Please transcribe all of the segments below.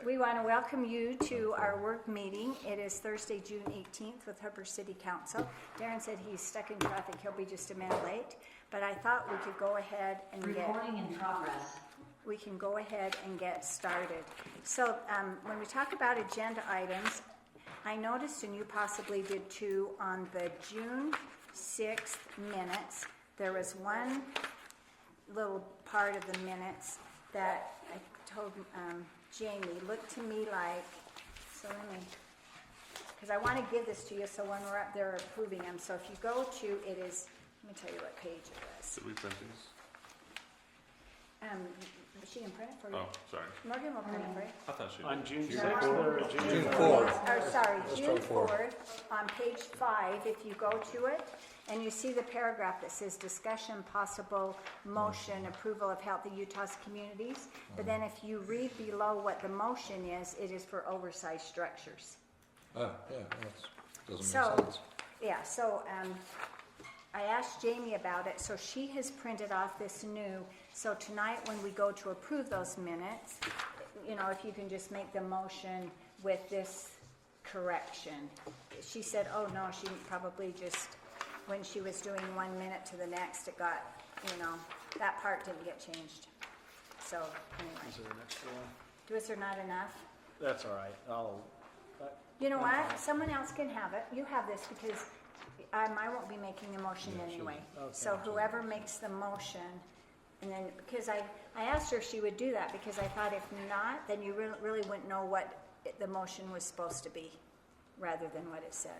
We want to welcome you to our work meeting. It is Thursday, June 18th with Hooper City Council. Darren said he's stuck in traffic. He'll be just a minute late, but I thought we could go ahead and Recording in progress. we can go ahead and get started. So when we talk about agenda items, I noticed, and you possibly did too, on the June 6th minutes, there was one little part of the minutes that I told Jamie looked to me like, so let me, because I want to give this to you so when we're up there approving them. So if you go to, it is, let me tell you what page it was. Did we print these? She can print it for you. Oh, sorry. Morgan will print it for you. I thought she On did. June No, 6th on or June June 4th. 4th? Or sorry, Let's June try 4th. 4th, on page 5, if you go to it, and you see the paragraph that says discussion, possible motion, approval of healthy Utah's communities. But then if you read below what the motion is, it is for oversized structures. Oh, yeah, that doesn't So, make sense. yeah, so I asked Jamie about it, so she has printed off this new. So tonight, when we go to approve those minutes, you know, if you can just make the motion with this correction. She said, oh no, she probably just, when she was doing 1 minute to the next, it got, you know, that part didn't get changed. So anyway, Is there an extra one? was there not enough? That's all right. You know what? Someone else can have it. You have this because I won't be making the motion anyway. Okay. So whoever makes the motion, and then, because I asked her if she would do that because I thought if not, then you really wouldn't know what the motion was supposed to be rather than what it said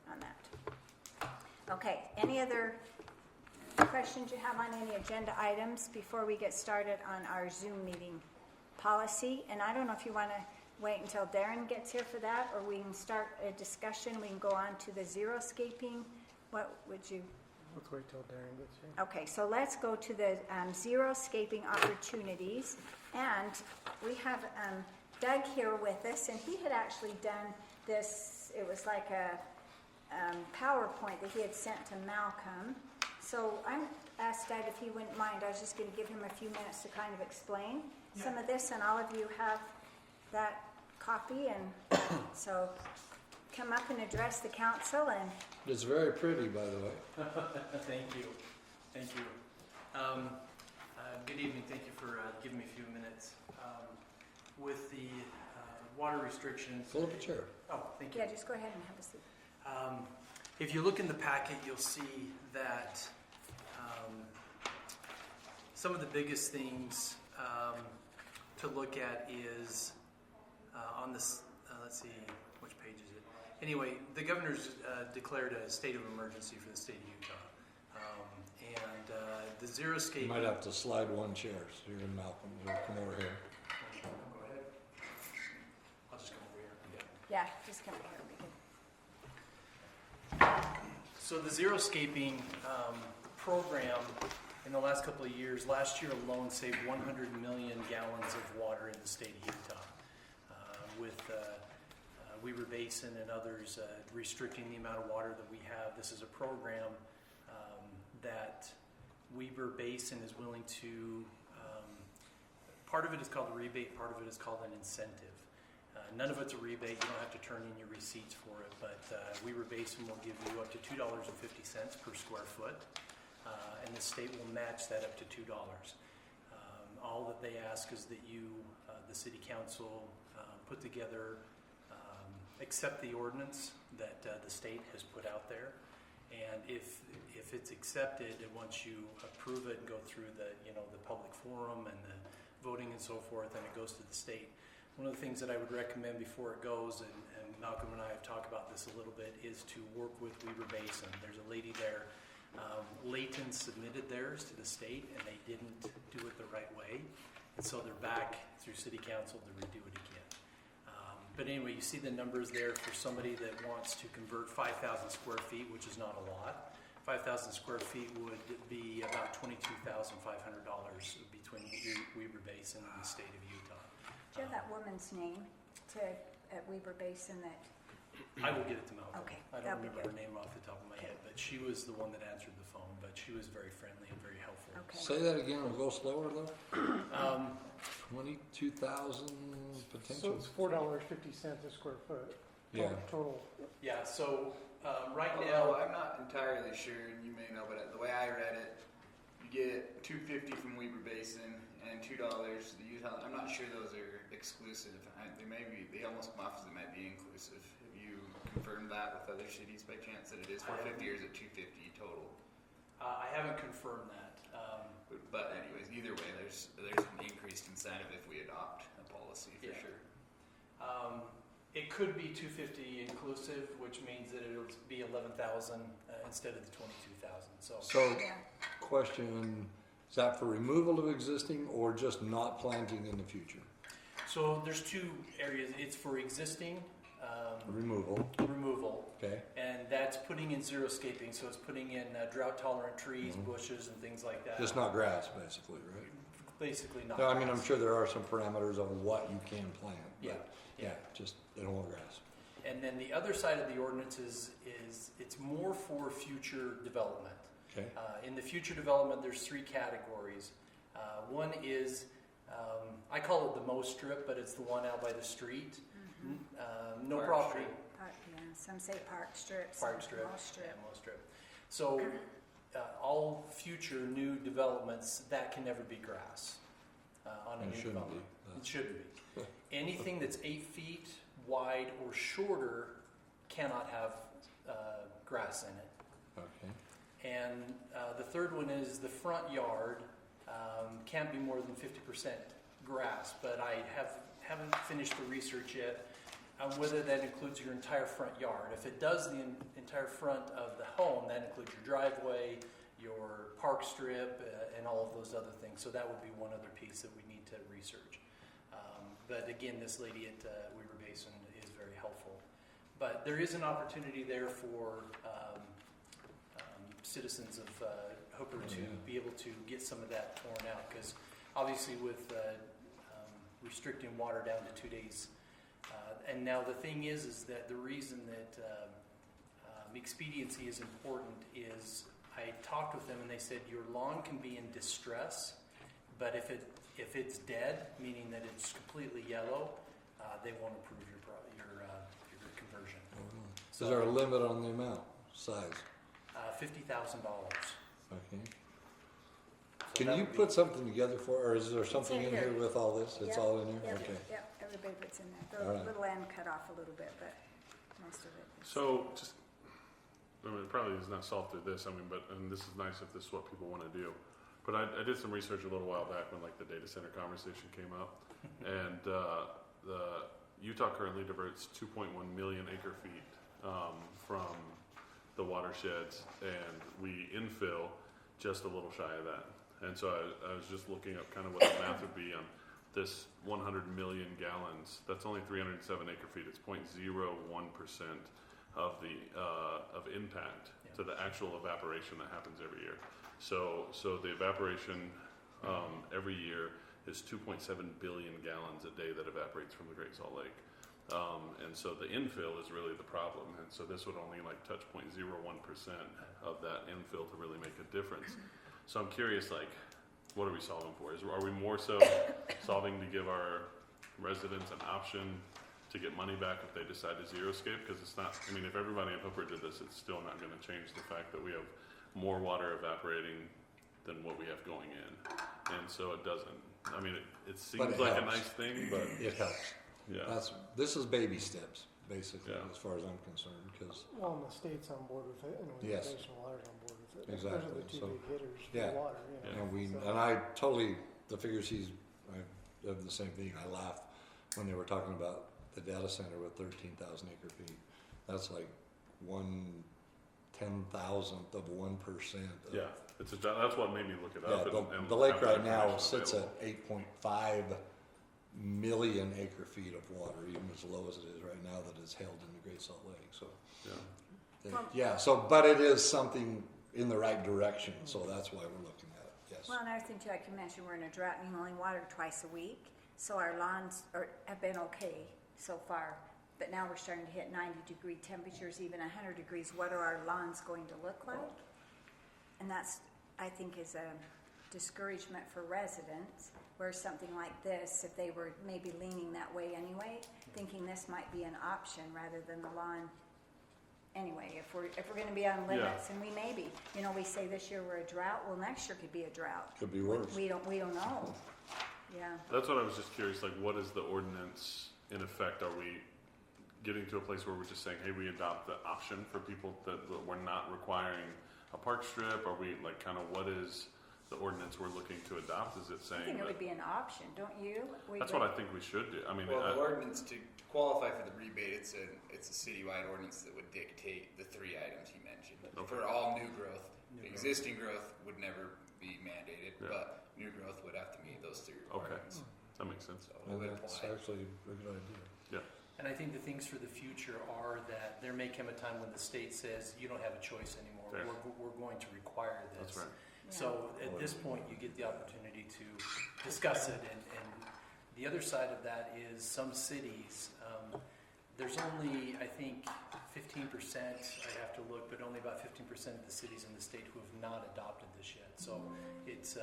on that. Okay, any other questions you have on any agenda items before we get started on our Zoom meeting policy? And I don't know if you want to wait until Darren gets here for that, or we can start a discussion. We can go on to the xeriscaping. What would you? Let's wait till Darren gets here. Okay, so let's go to the xeriscaping opportunities. And we have Doug here with us, and he had actually done this. It was like a PowerPoint that he had sent to Malcolm. So I asked Doug if he wouldn't mind. I was just going to give him a few minutes to kind of explain some of this, and all of you have that copy, and so come up and address the council. And It's very pretty, by the way. Thank you. Thank you. Good evening. Thank you for giving me a few minutes. With the water restrictions. Pull up a chair. Oh, thank you. yeah, just go ahead and have a seat. If you look in the packet, you'll see that some of the biggest things to look at is on this, let's see, which page is it? Anyway, the governor's declared a state of emergency for the state of Utah. And the xeriscape. You might have to slide one chair, so you're in Malcolm. You'll come over here. Go ahead. I'll just come over here. Yeah, just come here. So the xeriscaping program in the last couple of years, last year alone saved 100 million gallons of water in the state of Utah. With Weber Basin and others restricting the amount of water that we have. This is a program that Weber Basin is willing to, part of it is called a rebate, part of it is called an incentive. None of it's a rebate, you don't have to turn in your receipts for it, but Weber Basin will give you up to $2.50 per square foot, and the state will match that up to $2. All that they ask is that you, the city council, put together, accept the ordinance that the state has put out there, and if it's accepted, and once you approve it and go through the public forum and the voting and so forth, and it goes to the state. One of the things that I would recommend before it goes, and Malcolm and I have talked about this a little bit, is to work with Weber Basin. There's a lady there. Layton submitted theirs to the state, and they didn't do it the right way, and so they're back through city council to redo it again. But anyway, you see the numbers there for somebody that wants to convert 5,000 square feet, which is not a lot. 5,000 square feet would be about $22,500 between Weber Basin and the state of Utah. Do you have that woman's name at Weber Basin that? I will get it to Malcolm. Okay, I that'd don't be remember her good. name off the top of my head, but she was the one that answered the phone, but she was very friendly and very helpful. Okay. Say that again, we'll go slower, though. 22,000 So potential. it's $4.50 a square foot. Yeah. Total. Yeah, so right Although now, I'm not entirely sure, and you may know, but the way I read it, you get $2.50 from Weber Basin and $2 to Utah. I'm not sure those are exclusive. They almost come off as it might be inclusive. Have you confirmed that with other cities by chance that it is $4.50 or is it $2.50 total? I haven't confirmed that. But anyways, either way, there's an increased incentive if we adopt a policy for Yeah. sure. It could be 250 inclusive, which means that it'll be 11,000 instead of the 22,000. So, Yeah. question, is that for removal of existing or just not planting in the future? So there's two areas. It's for existing Removal, removal, okay? and that's putting in xeriscaping. So it's putting in drought-tolerant trees, bushes, and things like that. Just not grass, basically, right? Basically not. No, I mean, I'm sure there are some parameters of what you can plant. But Yeah. yeah, just, they don't want grass. And then the other side of the ordinance is it's more for future development. Okay, In the future development, there's three categories. One is, I call it the Mow Strip, but it's the one out by the street. No Park property. Park, yeah, some say park strips. Park some strip. Mow strip. Yeah, Mow Strip. So all future new developments, that can never be grass on a It new shouldn't development. be. It shouldn't be. Anything that's 8 feet wide or shorter cannot have grass in it. okay. And the third one is the front yard can't be more than 50% grass, but I haven't finished the research yet on whether that includes your entire front yard. If it does the entire front of the home, that includes your driveway, your park strip, and all of those other things. So that would be one other piece that we need to research. But again, this lady at Weber Basin is very helpful. But there is an opportunity there for citizens of Hooper to be able to get some of that torn out, because obviously with restricting water down to 2 days, and now the thing is that the reason that expediency is important is I talked with them and they said your lawn can be in distress, but if it's dead, meaning that it's completely yellow, they won't approve your conversion. Is there a limit on the amount, size? $50,000. Okay. Can you put something together or is there something in here with all this? It's Yep, all in here? yep, Okay. Yep, everybody puts in there. All The right. little end cut off a little bit, but most of it. is- So, just, I mean, it probably is not solved through this, and this is nice if this is what people want to do. But I did some research a little while back when, like, the data center conversation came up. And the Utah currently diverts 2.1 million acre feet from the watersheds, and we infill just a little shy of that. And so I was just looking up kind of what the math would be on this 100 million gallons. That's only 307 acre feet. It's 0.01% of the of impact to the actual evaporation that happens every year. So the evaporation every year is 2.7 billion gallons a day that evaporates from the Great Salt Lake. And so the infill is really the problem. And so this would only like touch 0.01% of that infill to really make a difference. So I'm curious, like, what are we solving for? Are we more so solving to give our residents an option to get money back if they decide to xeriscape? Because it's not, I mean, if everybody in Hooper did this, it's still not going to change the fact that we have more water evaporating than what we have going in. And so it doesn't, I mean, it seems it like a helps. nice thing, but It helps. yeah. This is baby steps, basically, Yeah. as far as I'm concerned, because, Well, and the state's on board with it, and Yes. National Water's on board with it. Exactly, Those are the two so- big hitters yeah. for water, you know. Yeah. and I totally, the figures I have the same thing. I laughed when they were talking about the data center with 13,000 acre feet. That's like 1/10,000th of 1%. Yeah, that's what made me look it Yeah, up. and the lake have that right now information sits available. at 8.5 million acre feet of water, even as low as it is right now that is held in the Great Salt Lake. So, Yeah. but it is something in the right direction. So that's why we're looking at it. Yes. Well, another thing too, like you mentioned, we're in a drought and you only water twice a week. So our lawns have been okay so far. But now we're starting to hit 90-degree temperatures, even 100 degrees. What are our lawns going to look like? And that's, I think, is a discouragement for residents where something like this, if they were maybe leaning that way anyway, thinking this might be an option rather than the lawn. Anyway, if we're going to be on limits, and we may be, you know, we say this year we're a drought. Well, next year could be a drought. Could be worse. We don't know. Yeah. That's what I was just curious, like, what is the ordinance in effect? Are we getting to a place where we're just saying, hey, we adopt the option for people that we're not requiring a park strip? Are we, like, kind of, what is the ordinance we're looking to adopt? Is it saying I think it that, would be an option, don't you? that's what I think we should do. I mean, Well, the ordinance to qualify for the rebate, it's a citywide ordinance that would dictate the 3 items you mentioned. Okay. For all new growth, New growth. existing growth would never be mandated, Yeah. but new growth would have to meet those 3 requirements. that makes sense. So it And would that's apply. actually a good idea. And I think the things for the future are that there may come a time when the state says, you don't have a choice anymore. Fair. We're going to require this. That's right. So at this point, you get the opportunity to discuss it, and the other side of that is some cities, there's only, I think, 15%, I have to look, but only about 15% of the cities in the state who have not adopted this yet. So it's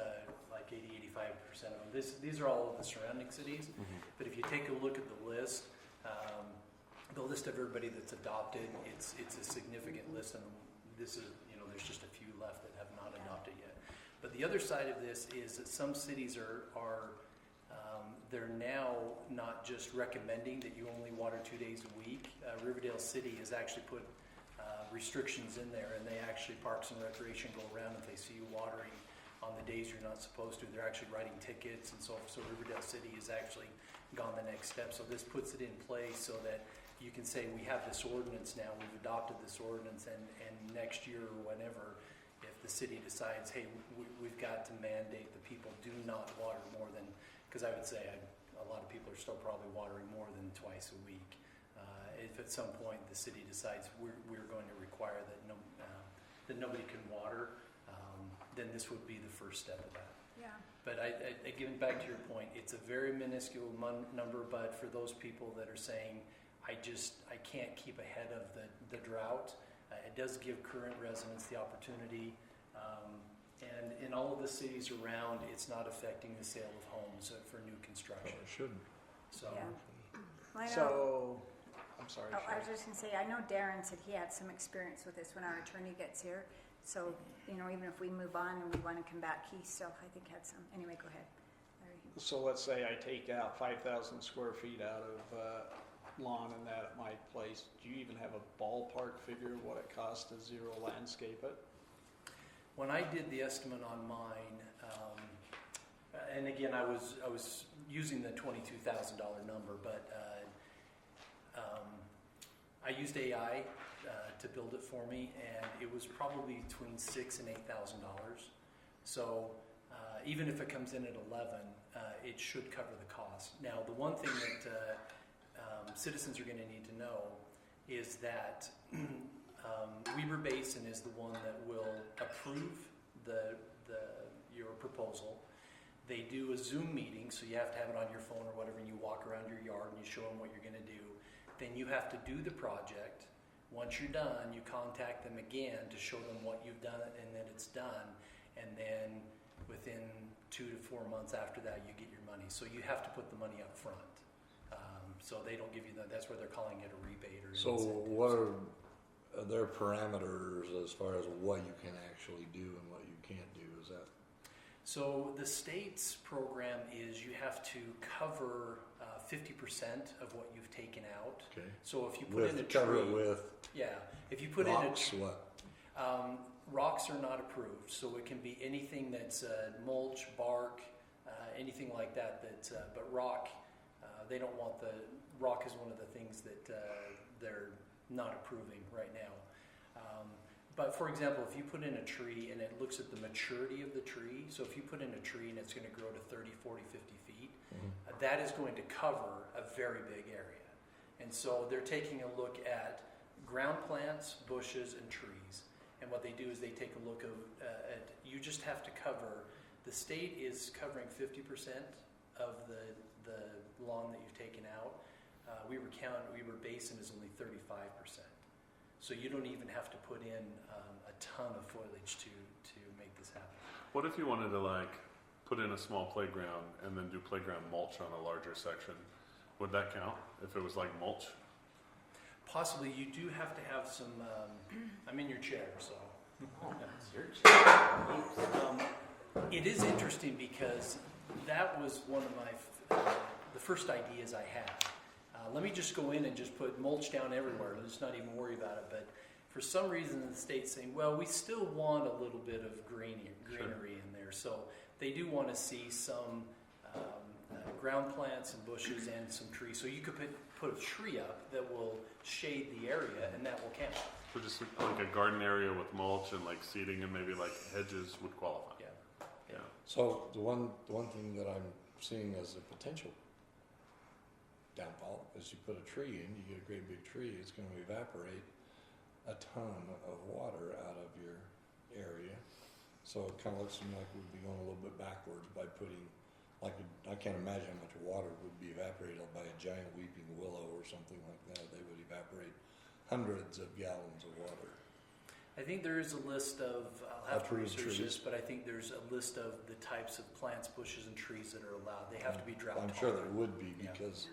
like 80-85% of them. These are all of the surrounding cities, but if you take a look at the list of everybody that's adopted, it's a significant list, and this is, you know, there's just a few left that have not adopted yet. But the other side of this is that some cities are they're now not just recommending that you only water 2 days a week. Riverdale City has actually put restrictions in there, and they actually, Parks and Recreation, go around if they see you watering on the days you're not supposed to. They're actually writing tickets, and so Riverdale City has actually gone the next step. So this puts it in place so that you can say, we have this ordinance now, we've adopted this ordinance, and next year or whenever, if the city decides, hey, we've got to mandate that people do not water more than, because I would say a lot of people are still probably watering more than twice a week. If at some point the city decides we're going to require that that nobody can water, then this would be the first step of that. Yeah. But getting back to your point, it's a very minuscule number, but for those people that are saying, I can't keep ahead of the drought, it does give current residents the opportunity, and in all of the cities around, it's not affecting the sale of homes for new construction. It shouldn't. So, Yeah. Well, I know. So, I'm sorry. Oh, I Sharon. was just going to say, I know Darren said he had some experience with this when our attorney gets here. So, you know, even if we move on and we want to come back, he still, I think, had some. Anyway, go ahead, Larry. So let's say I take out 5,000 square feet out of lawn and that at my place. Do you even have a ballpark figure of what it costs to zero landscape it? when I did the estimate on mine, and again, I was using the $22,000 number, but I used AI to build it for me, and it was probably between $6,000 and $8,000. So even if it comes in at 11, it should cover the cost. Now, the one thing that citizens are going to need to know is that Weber Basin is the one that will approve your proposal. They do a Zoom meeting, so you have to have it on your phone or whatever, and you walk around your yard and you show them what you're going to do. Then you have to do the project. Once you're done, you contact them again to show them what you've done and that it's done. And then within 2 to 4 months after that, you get your money. So you have to put the money up front. So they don't give you that's where they're calling it a rebate or an So incentive. what are their parameters as far as what you can actually do and what you can't do? Is that? So the state's program is you have to cover 50% of what you've taken out. Okay. So if you put in a tree, cover it with if you put rocks, in a what? rocks are not approved, so it can be anything that's mulch, bark, anything like that. But rock, they don't want rock is one of the things that they're not approving right now. But for example, if you put in a tree and it looks at the maturity of the tree, so if you put in a tree and it's going to grow to 30, 40, 50 feet, that is going to cover a very big area. And so they're taking a look at ground plants, bushes, and trees. And what they do is they take a look at, you just have to cover, the state is covering 50% of the lawn that you've taken out. Weber Basin is only 35%. So you don't even have to put in a ton of foliage to make this happen. What if you wanted to put in a small playground and then do playground mulch on a larger section, would that count if it was like mulch? Possibly, you do have to have some, I'm in your chair, so. It is interesting because that was one of my, the first ideas I had. Let me just go in and just put mulch down everywhere. Let's not even worry about it. But for some reason, the state's saying, well, we still want a little bit of greenery in there. So they do want to see some ground plants and bushes and some trees. So you could put a tree up that will shade the area, and that will count. So just like a garden area with mulch and like seeding and maybe like hedges would qualify. Yeah. So the one thing that I'm seeing as a potential downfall is you put a tree in, you get a great big tree, it's going to evaporate a ton of water out of your area. So it kind of looks to me like we'd be going a little bit backwards by putting, like, I can't imagine how much water would be evaporated by a giant weeping willow or something like that. They would evaporate hundreds of gallons of water. I think there is a list of, I'll have to Approved research this, trees. but I think there's a list of the types of plants, bushes, and trees that are allowed. They have to be drought I'm tolerant. sure there would be Yeah. because,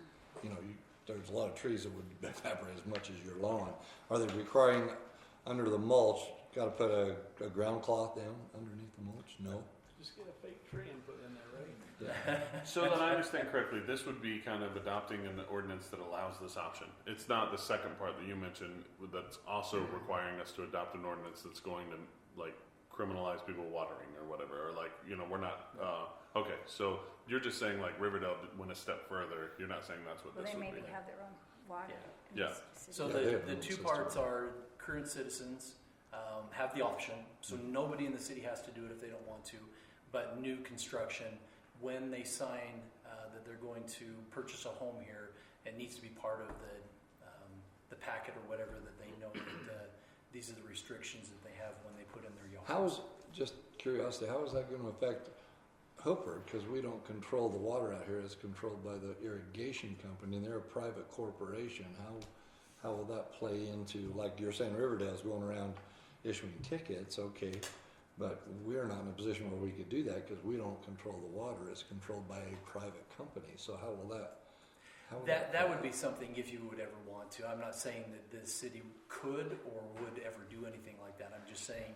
there's a lot of trees that would evaporate as much as your lawn. Are they requiring under the mulch, got to put a ground cloth down underneath the mulch? No. Just get a fake tree and put it in there, right? So that I understand correctly, this would be kind of adopting an ordinance that allows this option. It's not the second part that you mentioned that's also requiring us to adopt an ordinance that's going to like criminalize people watering or whatever, or like, we're not, okay, so you're just saying like Riverdale went a step further. You're not saying that's what Well, this they would maybe be. have their own water. Yeah. in Yeah. this city. So Yeah, they have the their own two system. parts are current citizens have the option, so nobody in the city has to do it if they don't want to, but new construction, when they sign that they're going to purchase a home here, it needs to be part of the packet or whatever that they know that these are the restrictions that they have when they put in their yard. How is, just curiosity, how is that going to affect Hooper? Because we don't control the water out here. It's controlled by the irrigation company, and they're a private corporation. How will that play into, like you're saying, Riverdale's going around issuing tickets, okay, but we're not in a position where we could do that because we don't control the water. It's controlled by a private company. So how will that? That would be something if you would ever want to. I'm not saying that the city could or would ever do anything like that. I'm just saying,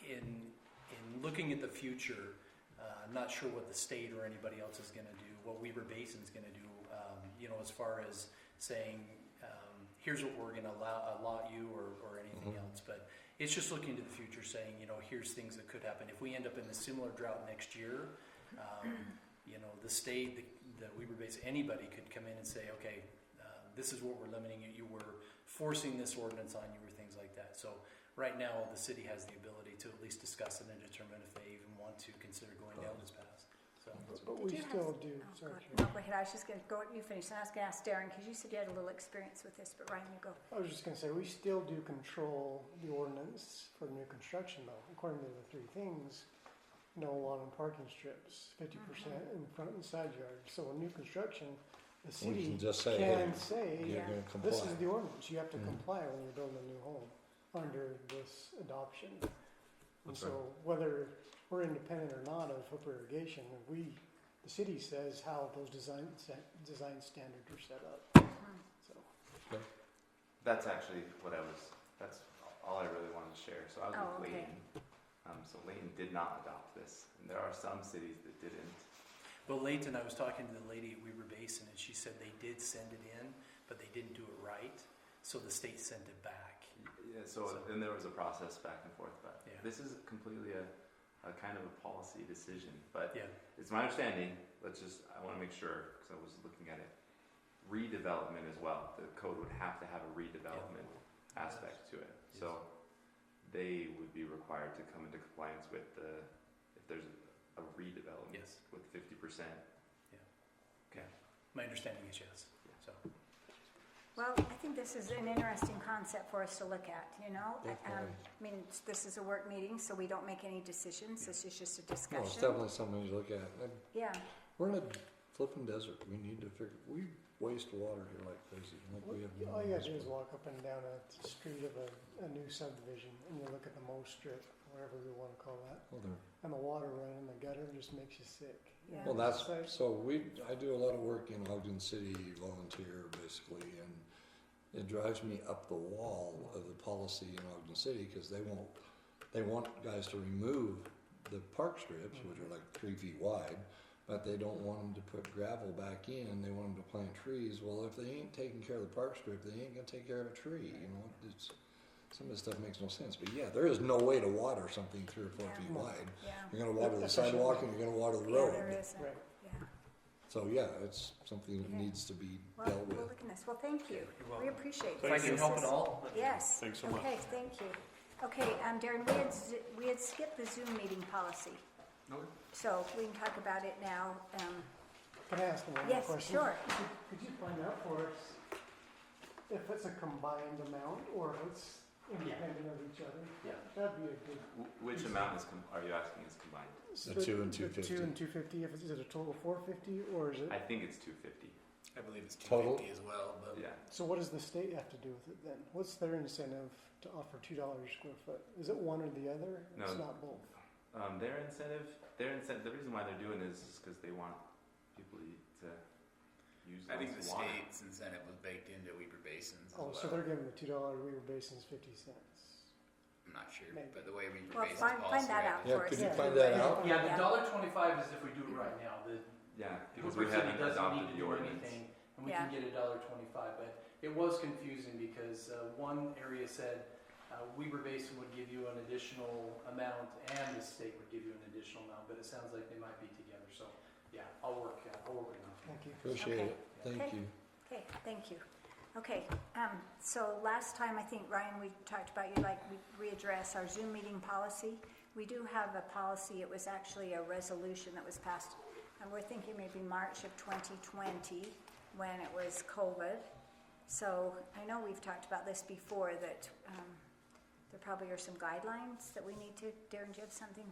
in looking at the future, I'm not sure what the state or anybody else is going to do. What Weber Basin's going to do, as far as saying, here's what we're going to allot you or anything else. But it's just looking to the future, saying, here's things that could happen. If we end up in a similar drought next year, the state, the Weber Basin, anybody could come in and say, okay, this is what we're limiting you. You were forcing this ordinance on you or things like that. So right now, the city has the ability to at least discuss it and determine if they even want to consider going down this path. So. But we Did you still have- do, oh, sorry. go ahead. I was just going to go, you finish, and I was going to ask Darren, because you said you had a little experience with this, but Ryan, you go. I was just gonna say, we still do control the ordinance for new construction though, according to the three things. No lawn and parking strips, 50% in front and side yard. So in new construction, the We city can just say, can hey, say, you're going to comply. this is the ordinance, you have to Mhm. comply when you're building a new home under this adoption. And That's so whether we're independent or not of Hooper Irrigation, the city says how those design standards are set up, so. That's actually that's all I really wanted to share. So I was Oh, with okay. Layton. So Layton did not adopt this. And there are some cities that didn't. Well, Layton, I was talking to the lady at Weber Basin, and she said they did send it in, but they didn't do it right, so the state sent it back. Yeah, so then there was a process back and forth. But Yeah. this is completely a kind of a policy decision. But Yeah. it's my understanding, I want to make sure, because I was looking at it, redevelopment as well. The code would have to have a redevelopment aspect to it. Yes. So they would be required to come into compliance with if there's a redevelopment Yes. with 50%. My understanding is yes. So Well, I think this is an interesting concept for us to look at, Definitely. This is a work meeting, so we don't make any decisions. This is just a No, it's discussion. definitely something to look at. Yeah, We're in a Flipping desert, we need to figure, we waste water here like crazy. Like we have All you gotta do is walk up and down a street of a new subdivision and you look at the Moe Strip, whatever we wanna call that. Well, there- And the water running in the gutter just makes you sick. Yeah. Well, that's, It's like- so I do a lot of work in Ogden City, volunteer basically, and it drives me up the wall of the policy in Ogden City, because they want guys to remove the park strips, which are like 3 feet wide, but they don't want them to put gravel back in, they want them to plant trees. Well, if they ain't taking care of the park strip, they ain't gonna take care of a tree, you know, some of this stuff makes no sense, but yeah, there is no way to water something 3 or 4 Yeah. feet wide. Yeah, You're gonna water the Efficiently. sidewalk and you're gonna water the yeah, road. there is, Right. yeah. So yeah, it's something that Okay. needs to be Well, dealt we'll with. look at this. Well, thank you. You're welcome. We appreciate If I this. can help at all, let me know. Yes. Thanks so much. Okay, thank you. Okay, Darren, we had skipped the Zoom meeting policy, so we can talk about it now. Can I ask one more Yes, question? sure. Could you find out for us if it's a combined amount or if it's independent of each other? Yeah. That'd be a good. Which amount are you asking is combined? The 2 and The 250. 2 and 250, is it a total 450 or is it? I think it's 250. I believe it's Total? 250 as well, but Yeah. So what does the state have to do with it then? What's their incentive to offer $2 a square foot? Is it one or the other? It's No. not both. Their incentive. The reason why they're doing this is because they want people to use I think the less water. state's incentive was baked into Weber Basins as Oh, well. so they're giving the $2 Weaver Basins 50 cents. I'm not sure, Maybe. but the way Weber Well, Basins find policy that read- out Yeah, for us. could you Yeah. find that out? Yeah, Yeah. the $1.25 is if we do it right now. Yeah, because we Hooper City haven't doesn't adopted need to the do ordinance. anything, and we Yeah. can get $1.25. But it was confusing because one area said Weber Basin would give you an additional amount, and the state would give you an additional amount. But it sounds like they might be together. So yeah, I'll work it out. Thank you. Appreciate Okay. it. Thank Okay. you. Okay, thank you. Okay, so last time, I think, Ryan, we talked about you'd like we readdress our Zoom meeting policy. We do have a policy, it was actually a resolution that was passed, and we're thinking maybe March of 2020, when it was COVID. So I know we've talked about this before, that there probably are some guidelines that we need to, Darren, do you have something?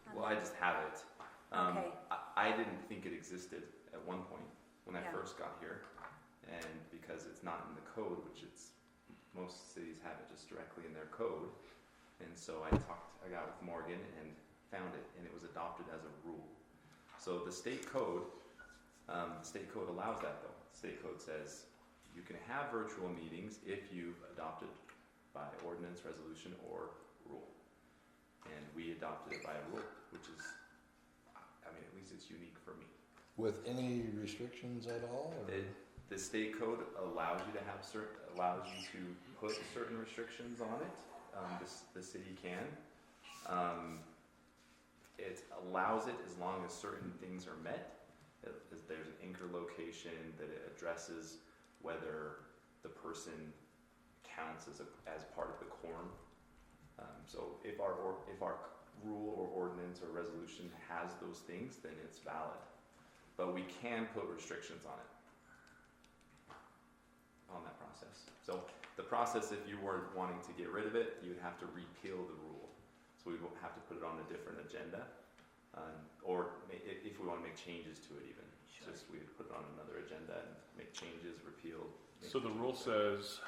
on Well, I that? just have it. Okay. I didn't think it existed at one point when I Yeah. first got here, and because it's not in the code, which most cities have it just directly in their code, and so I got with Morgan and found it, and it was adopted as a rule. So the state code allows that though. The state code says you can have virtual meetings if you've adopted by ordinance, resolution, or rule. And we adopted it by a rule, which is, I mean, at least it's unique for me. With any restrictions at all? Or? The state code allows you to put certain restrictions on it. The city can. It allows it as long as certain things are met. If there's an anchor location that it addresses whether the person counts as part of the quorum. So if our rule or ordinance or resolution has those things, then it's valid. But we can put restrictions on it, on that process. So the process, if you were wanting to get rid of it, you would have to repeal the rule. So we would have to put it on a different agenda, or if we want to make changes to it even. Just we would put it on another agenda and make changes, repeal. So the rule says,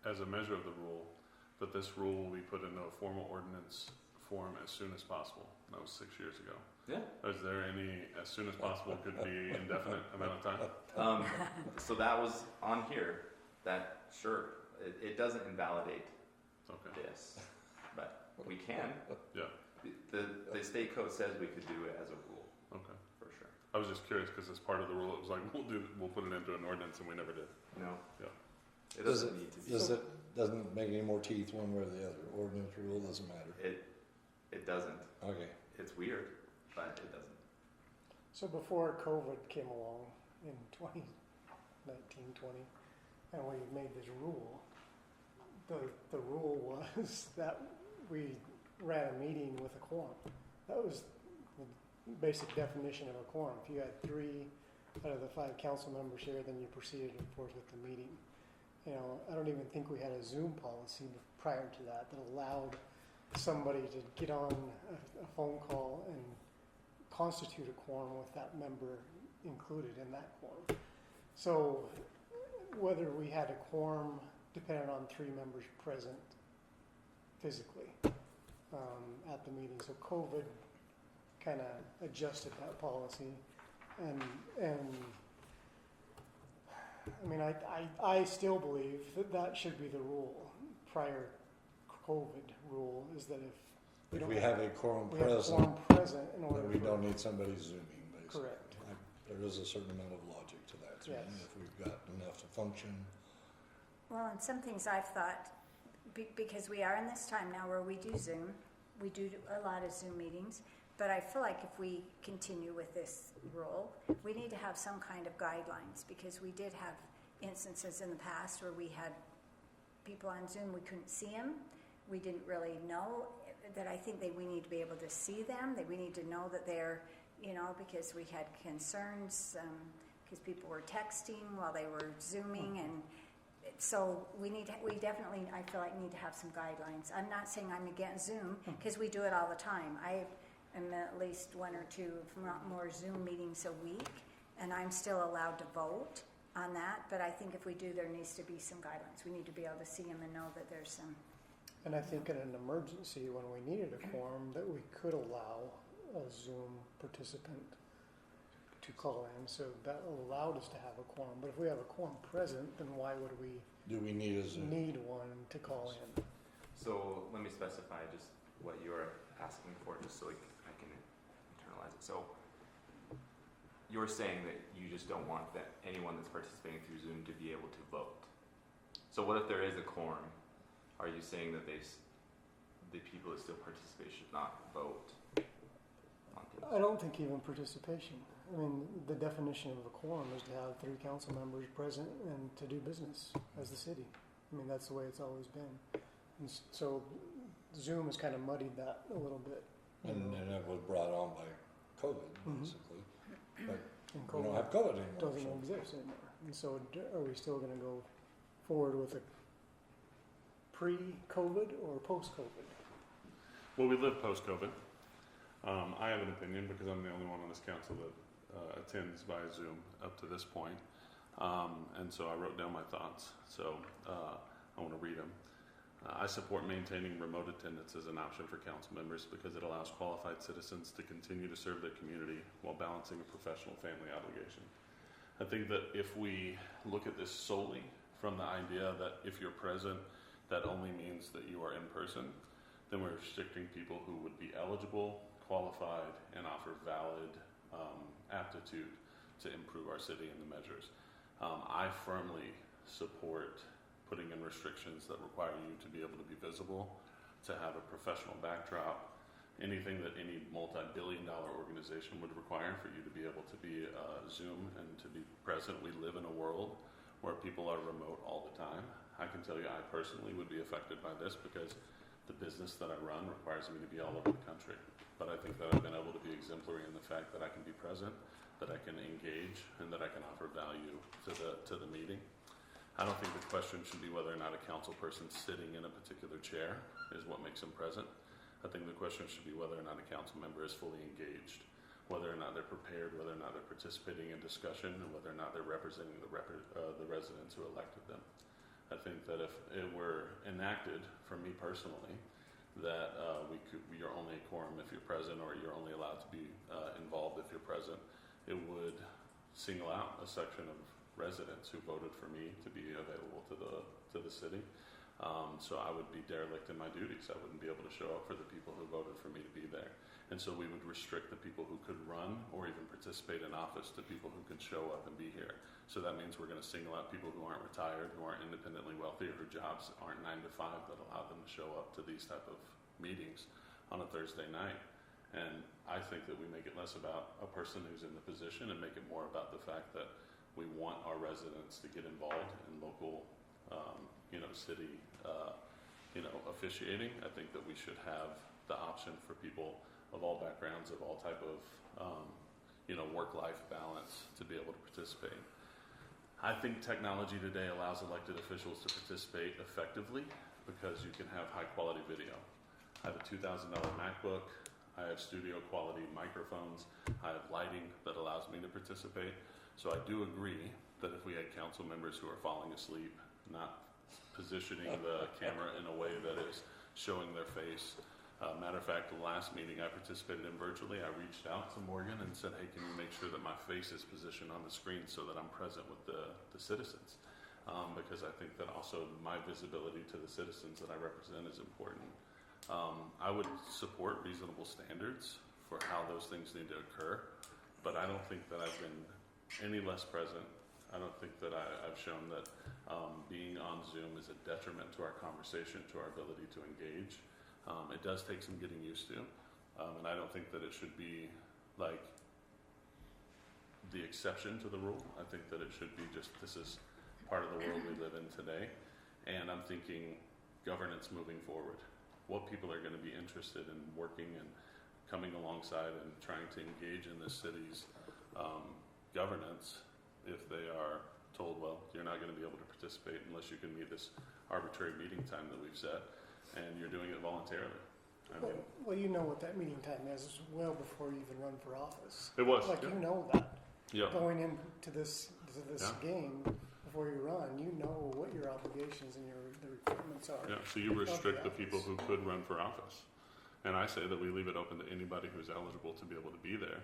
as a measure of the rule, that this rule will be put into a formal ordinance form as soon as possible. That was 6 years ago. Yeah. Is there any, as soon as possible could be indefinite amount of time? So that was on here. That sure, it doesn't invalidate Okay. this, but we can. Yeah. The state code says we could do it as a rule Okay. for sure. I was just curious because as part of the rule, it was like, we'll put it into an ordinance, and we never did. No. Yeah. It Does doesn't need to be. doesn't make any more teeth one way or the other. Ordinance rule doesn't matter. It doesn't. Okay. It's weird, but it doesn't. So before COVID came along in 2019, 20, and we made this rule, the rule was that we ran a meeting with a quorum. That was the basic definition of a quorum. If you had 3 out of the 5 council members here, then you proceeded forth with the meeting. You know, I don't even think we had a Zoom policy prior to that allowed somebody to get on a phone call and constitute a quorum with that member included in that quorum. So whether we had a quorum depended on 3 members present physically at the meeting. So COVID kind of adjusted that policy, and I mean, I still believe that should be the rule. Prior COVID rule is that if If we have a quorum we have a present, quorum present in order then we for- don't need somebody zooming, basically. Correct. There is a certain amount of logic to that, to me, Yes. if we've got enough to function. Well, and some things I've thought, because we are in this time now where we do Zoom, we do a lot of Zoom meetings, but I feel like if we continue with this rule, we need to have some kind of guidelines, because we did have instances in the past where we had people on Zoom, we couldn't see them, we didn't really know, that I think that we need to be able to see them, that we need to know that they're, because we had concerns, because people were texting while they were Zooming, and so we definitely, I feel like, need to have some guidelines. I'm not saying I'm against Zoom, because we do it all the time. I am at least 1 or 2, if not more, Zoom meetings a week, and I'm still allowed to vote on that, but I think if we do, there needs to be some guidelines. We need to be able to see them and know that there's some. And I think in an emergency, when we needed a quorum, that we could allow a Zoom participant to call in, so that allowed us to have a quorum. But if we have a quorum present, then why would we Do we need a Zoom? need one to call in? So let me specify just what you're asking for, just so I can internalize it. So you're saying that you just don't want that anyone that's participating through Zoom to be able to vote. So what if there is a quorum? Are you saying that the people that still participate should not vote on things? I don't think even participation. I mean, the definition of a quorum is to have 3 council members present and to do business as the city. I mean, that's the way it's always been. And so Zoom has kind of muddied that a little bit. And it was brought on by COVID, Mhm. basically. But And we don't COVID have COVID anymore. doesn't so- exist anymore. And so are we still going to go forward with a pre-COVID or post-COVID? Well, we live post-COVID. I have an opinion because I'm the only one on this council that attends by Zoom up to this point. And so I wrote down my thoughts. So I want to read them. I support maintaining remote attendance as an option for council members because it allows qualified citizens to continue to serve their community while balancing a professional family obligation. I think that if we look at this solely from the idea that if you're present, that only means that you are in person, then we're restricting people who would be eligible, qualified, and offer valid aptitude to improve our city and the measures. I firmly support putting in restrictions that require you to be able to be visible, to have a professional backdrop, anything that any multi-billion-dollar organization would require for you to be able to be Zoom and to be present. We live in a world where people are remote all the time. I can tell you I personally would be affected by this because the business that I run requires me to be all over the country. But I think that I've been able to be exemplary in the fact that I can be present, that I can engage, and that I can offer value to the meeting. I don't think the question should be whether or not a council person sitting in a particular chair is what makes them present. I think the question should be whether or not a council member is fully engaged, whether or not they're prepared, whether or not they're participating in discussion, and whether or not they're representing the residents who elected them. I think that if it were enacted, for me personally, that you're only a quorum if you're present, or you're only allowed to be involved if you're present, it would single out a section of residents who voted for me to be available to the city. So I would be derelict in my duties. I wouldn't be able to show up for the people who voted for me to be there. And so we would restrict the people who could run or even participate in office to people who could show up and be here. So that means we're going to single out people who aren't retired, who aren't independently wealthy, or whose jobs aren't 9 to 5 that allow them to show up to these type of meetings on a Thursday night. And I think that we make it less about a person who's in the position and make it more about the fact that we want our residents to get involved in local, city, officiating. I think that we should have the option for people of all backgrounds, of all type of, work-life balance to be able to participate. I think technology today allows elected officials to participate effectively because you can have high-quality video. I have a $2,000 MacBook. I have studio quality microphones. I have lighting that allows me to participate. So I do agree that if we had council members who are falling asleep, not positioning the camera in a way that is showing their face. Matter of fact, the last meeting I participated in virtually, I reached out to Morgan and said, hey, can you make sure that my face is positioned on the screen so that I'm present with the citizens? Because I think that also my visibility to the citizens that I represent is important. I would support reasonable standards for how those things need to occur, but I don't think that I've been any less present. I don't think that I've shown that being on Zoom is a detriment to our conversation, to our ability to engage. It does take some getting used to, and I don't think that it should be like the exception to the rule. I think that it should be just, this is part of the world we live in today, and I'm thinking governance moving forward. What people are going to be interested in working and coming alongside and trying to engage in this city's governance if they are told, well, you're not going to be able to participate unless you can meet this arbitrary meeting time that we've set, and you're doing it voluntarily. I mean, Well, you know what that meeting time is well before you even run for office. it was. Like, Yeah. you know that. Yeah. Going into this Yeah. game, before you run, you know what your obligations and the requirements are. Yeah, so you restrict the Okay. people who could run for office. And I say that we leave it open to anybody who's eligible to be able to be there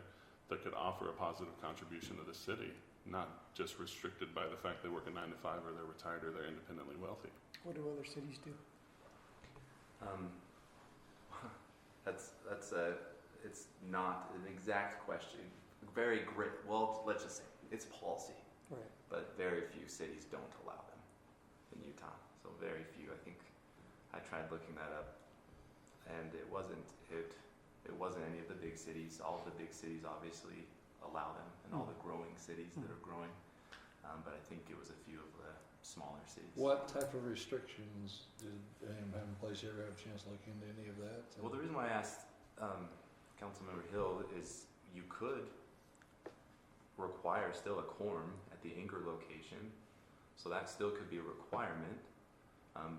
that could offer a positive contribution to the city, not just restricted by the fact they work a 9 to 5 or they're retired or they're independently wealthy. What do other cities do? It's not an exact question. Very great. Well, let's just say it's policy, Right. but very few cities don't allow them in Utah. So very few. I think I tried looking that up, and it wasn't any of the big cities. All of the big cities obviously allow them, and all the growing cities that are growing. But I think it was a few of the smaller cities. What type of restrictions did AM have in place? You ever have a chance to look into any of that? Well, the reason why I asked Councilmember Hill is you could require still a quorum at the Anger location, so that still could be a requirement, and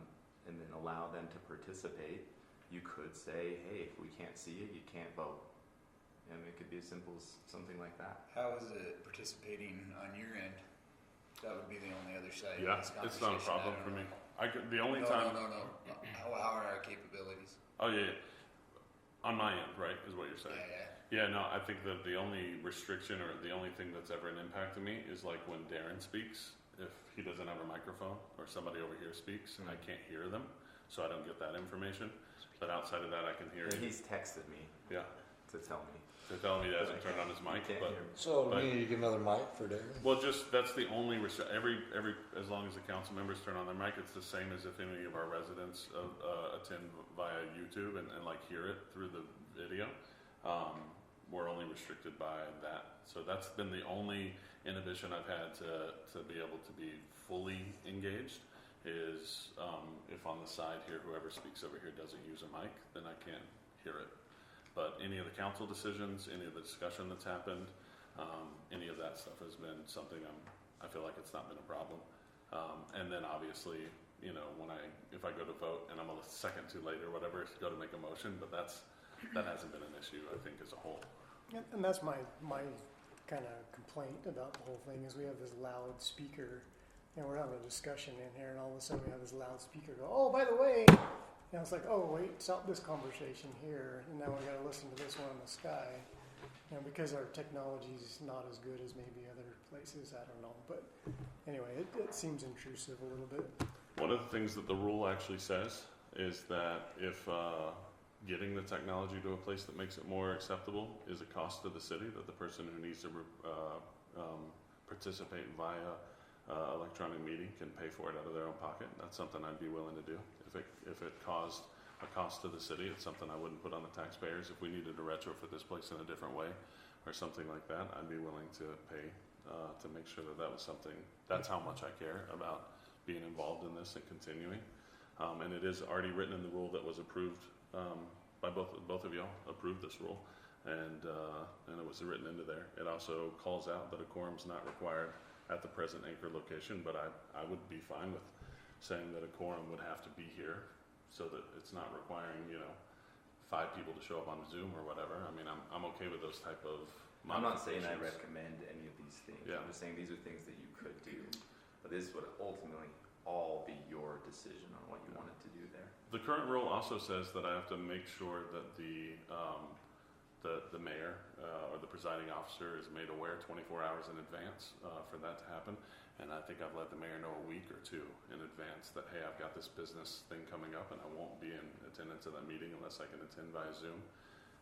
then allow them to participate. You could say, hey, if we can't see you, you can't vote. And it could be as simple as something like that. How is it participating on your end? That would be the only other side. Yeah, of this it's not a conversation. problem I don't for me. know. The only No. time. How are our capabilities? Oh yeah, yeah. On my end, right, is what you're saying. Yeah. Yeah, no, I think that the only restriction or the only thing that's ever an impact to me is like when Darren speaks, if he doesn't have a microphone or somebody over here speaks, I can't hear them, so I don't get that information. But outside of that, I can hear And you. he's texted me Yeah, to tell me. they're telling me he hasn't turned on his You mic, can't but hear me. So But- we need to get another mic for Darren? well, just that's the only every as long as the council members turn on their mic, it's the same as if any of our residents attend via YouTube and like hear it through the video. We're only restricted by that, so that's been the only inhibition I've had to be able to be fully engaged. Is if on the side here, whoever speaks over here doesn't use a mic, then I can't hear it. But any of the council decisions, any of the discussion that's happened, any of that stuff has been something I feel like it's not been a problem. And then obviously, you know, if I go to vote and I'm a second too late or whatever, go to make a motion, but that hasn't been an issue, I think, as a whole. And that's my kind of complaint about the whole thing is we have this loud speaker, and we're having a discussion in here, and all of a sudden we have this loud speaker go, oh, by the way, and it's like, oh, wait, stop this conversation here, and now we got to listen to this one in the sky. You know, because our technology is not as good as maybe other places, I don't know. But anyway, it seems intrusive a little bit. One of the things that the rule actually says is that if getting the technology to a place that makes it more acceptable is a cost to the city, that the person who needs to participate via electronic meeting can pay for it out of their own pocket. That's something I'd be willing to do. If it caused a cost to the city, it's something I wouldn't put on the taxpayers. If we needed to retrofit this place in a different way or something like that, I'd be willing to pay to make sure that was something. That's how much I care about being involved in this and continuing. And it is already written in the rule that was approved by both of y'all. Approved this rule, and it was written into there. It also calls out that a quorum's not required at the present Anchor location, but I would be fine with saying that a quorum would have to be here, so that it's not requiring 5 5 people to show up on Zoom or whatever. I mean, I'm okay with those type of I'm not saying I modifications. recommend any of these things. Yeah. I'm just saying these are things that you could do, but this would ultimately all be your decision on what you wanted to do there. The current rule also says that I have to make sure that the mayor or the presiding officer is made aware 24 hours in advance for that to happen. And I think I've let the mayor know a week or 2 in advance that, hey, I've got this business thing coming up and I won't be in attendance at that meeting unless I can attend via Zoom.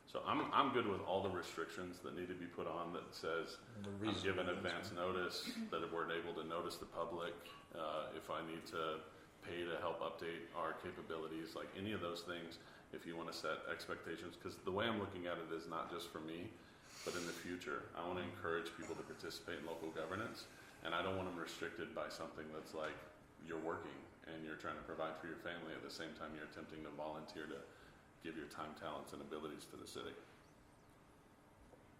So I'm good with all the restrictions that need to be put on that says I'm given advance notice, that we're able to notice the public, if I need to pay to help update our capabilities, like any of those things, if you want to set expectations, because the way I'm looking at it is not just for me, but in the future. I want to encourage people to participate in local governance, and I don't want them restricted by something that's like you're working and you're trying to provide for your family at the same time you're attempting to volunteer to give your time, talents, and abilities to the city.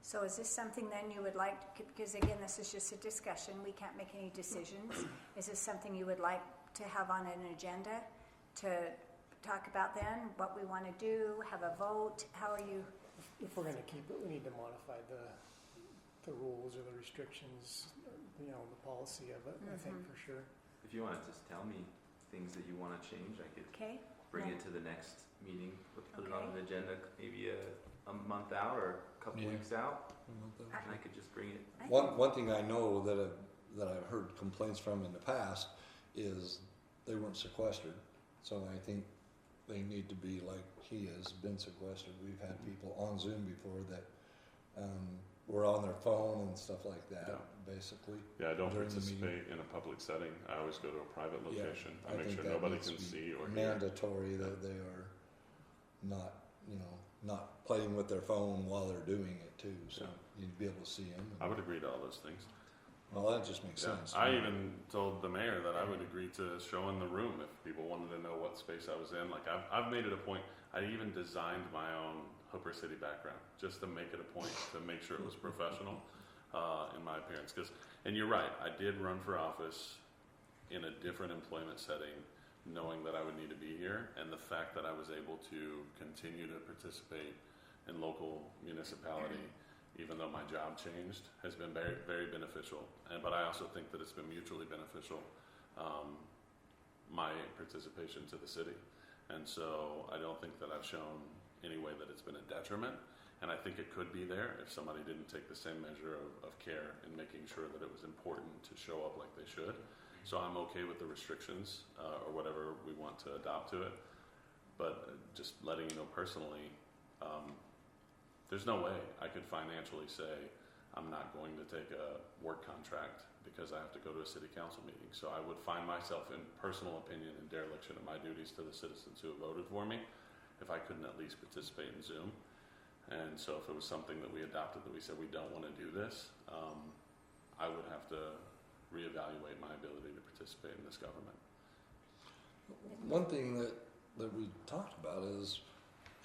So is this something then you would like, because again, this is just a discussion, we can't make any decisions. Is this something you would like to have on an agenda to talk about then, what we want to do, have a vote? How are you? If we're gonna keep it, we need to modify the rules or the restrictions, the policy of it, I think for sure. If you want to just tell me things that you want to change, I could Okay. bring Yeah. it to the next meeting, put it Okay. on an agenda maybe a month out or a couple Yeah. weeks out, I- and I could just bring it. I One think- one thing I know that I've heard complaints from in the past is they weren't sequestered. So I think they need to be like he has been sequestered. We've had people on Zoom before that were on their phone and stuff like that. Yeah. Basically, Yeah, I don't During the meeting. participate in a public setting. I always go to a private location. I make think sure that nobody needs can to be see or hear. mandatory that they are not playing with their phone while they're doing it too. So Yeah. you need to be able to see them. I would agree to all those things. Well, that just makes Yeah. sense. I even told the mayor that I would agree to show in the room if people wanted to know what space I was in. Like I've made it a point. I even designed my own Hooper City background just to make it a point to make sure it was professional in my appearance. And you're right, I did run for office in a different employment setting, knowing that I would need to be here, and the fact that I was able to continue to participate in local municipality, even though my job changed, has been very, very beneficial. But I also think that it's been mutually beneficial, my participation to the city. And so I don't think that I've shown any way that it's been a detriment. And I think it could be there if somebody didn't take the same measure of care in making sure that it was important to show up like they should. So I'm okay with the restrictions or whatever we want to adopt to it. But just letting you know personally, there's no way I could financially say I'm not going to take a work contract because I have to go to a city council meeting. So I would find myself in personal opinion in dereliction of my duties to the citizens who have voted for me if I couldn't at least participate in Zoom. And so if it was something that we adopted that we said we don't want to do this, I would have to reevaluate my ability to participate in this government. One thing that we talked about is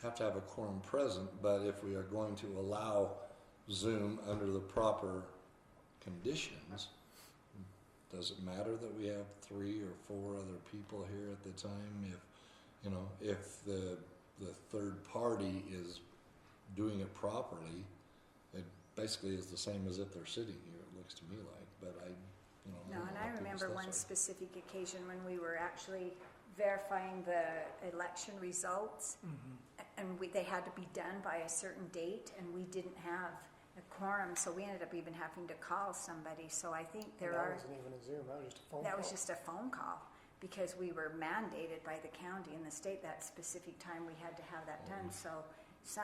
have to have a quorum present, but if we are going to allow Zoom under the proper conditions, does it matter that we have 3 or 4 other people here at the time? If the third party is doing it properly, it basically is the same as if they're sitting here, it looks to me like, but I don't No, know and what I people's remember one thoughts are. specific occasion when we were actually verifying the election results, and they had to be done by a certain date, and we didn't have a quorum, so we ended up even having to call somebody. So I think That there are. wasn't even a Zoom, that was just a phone That call. was just a phone call because we were mandated by the county and the state that specific time we had to have that done. So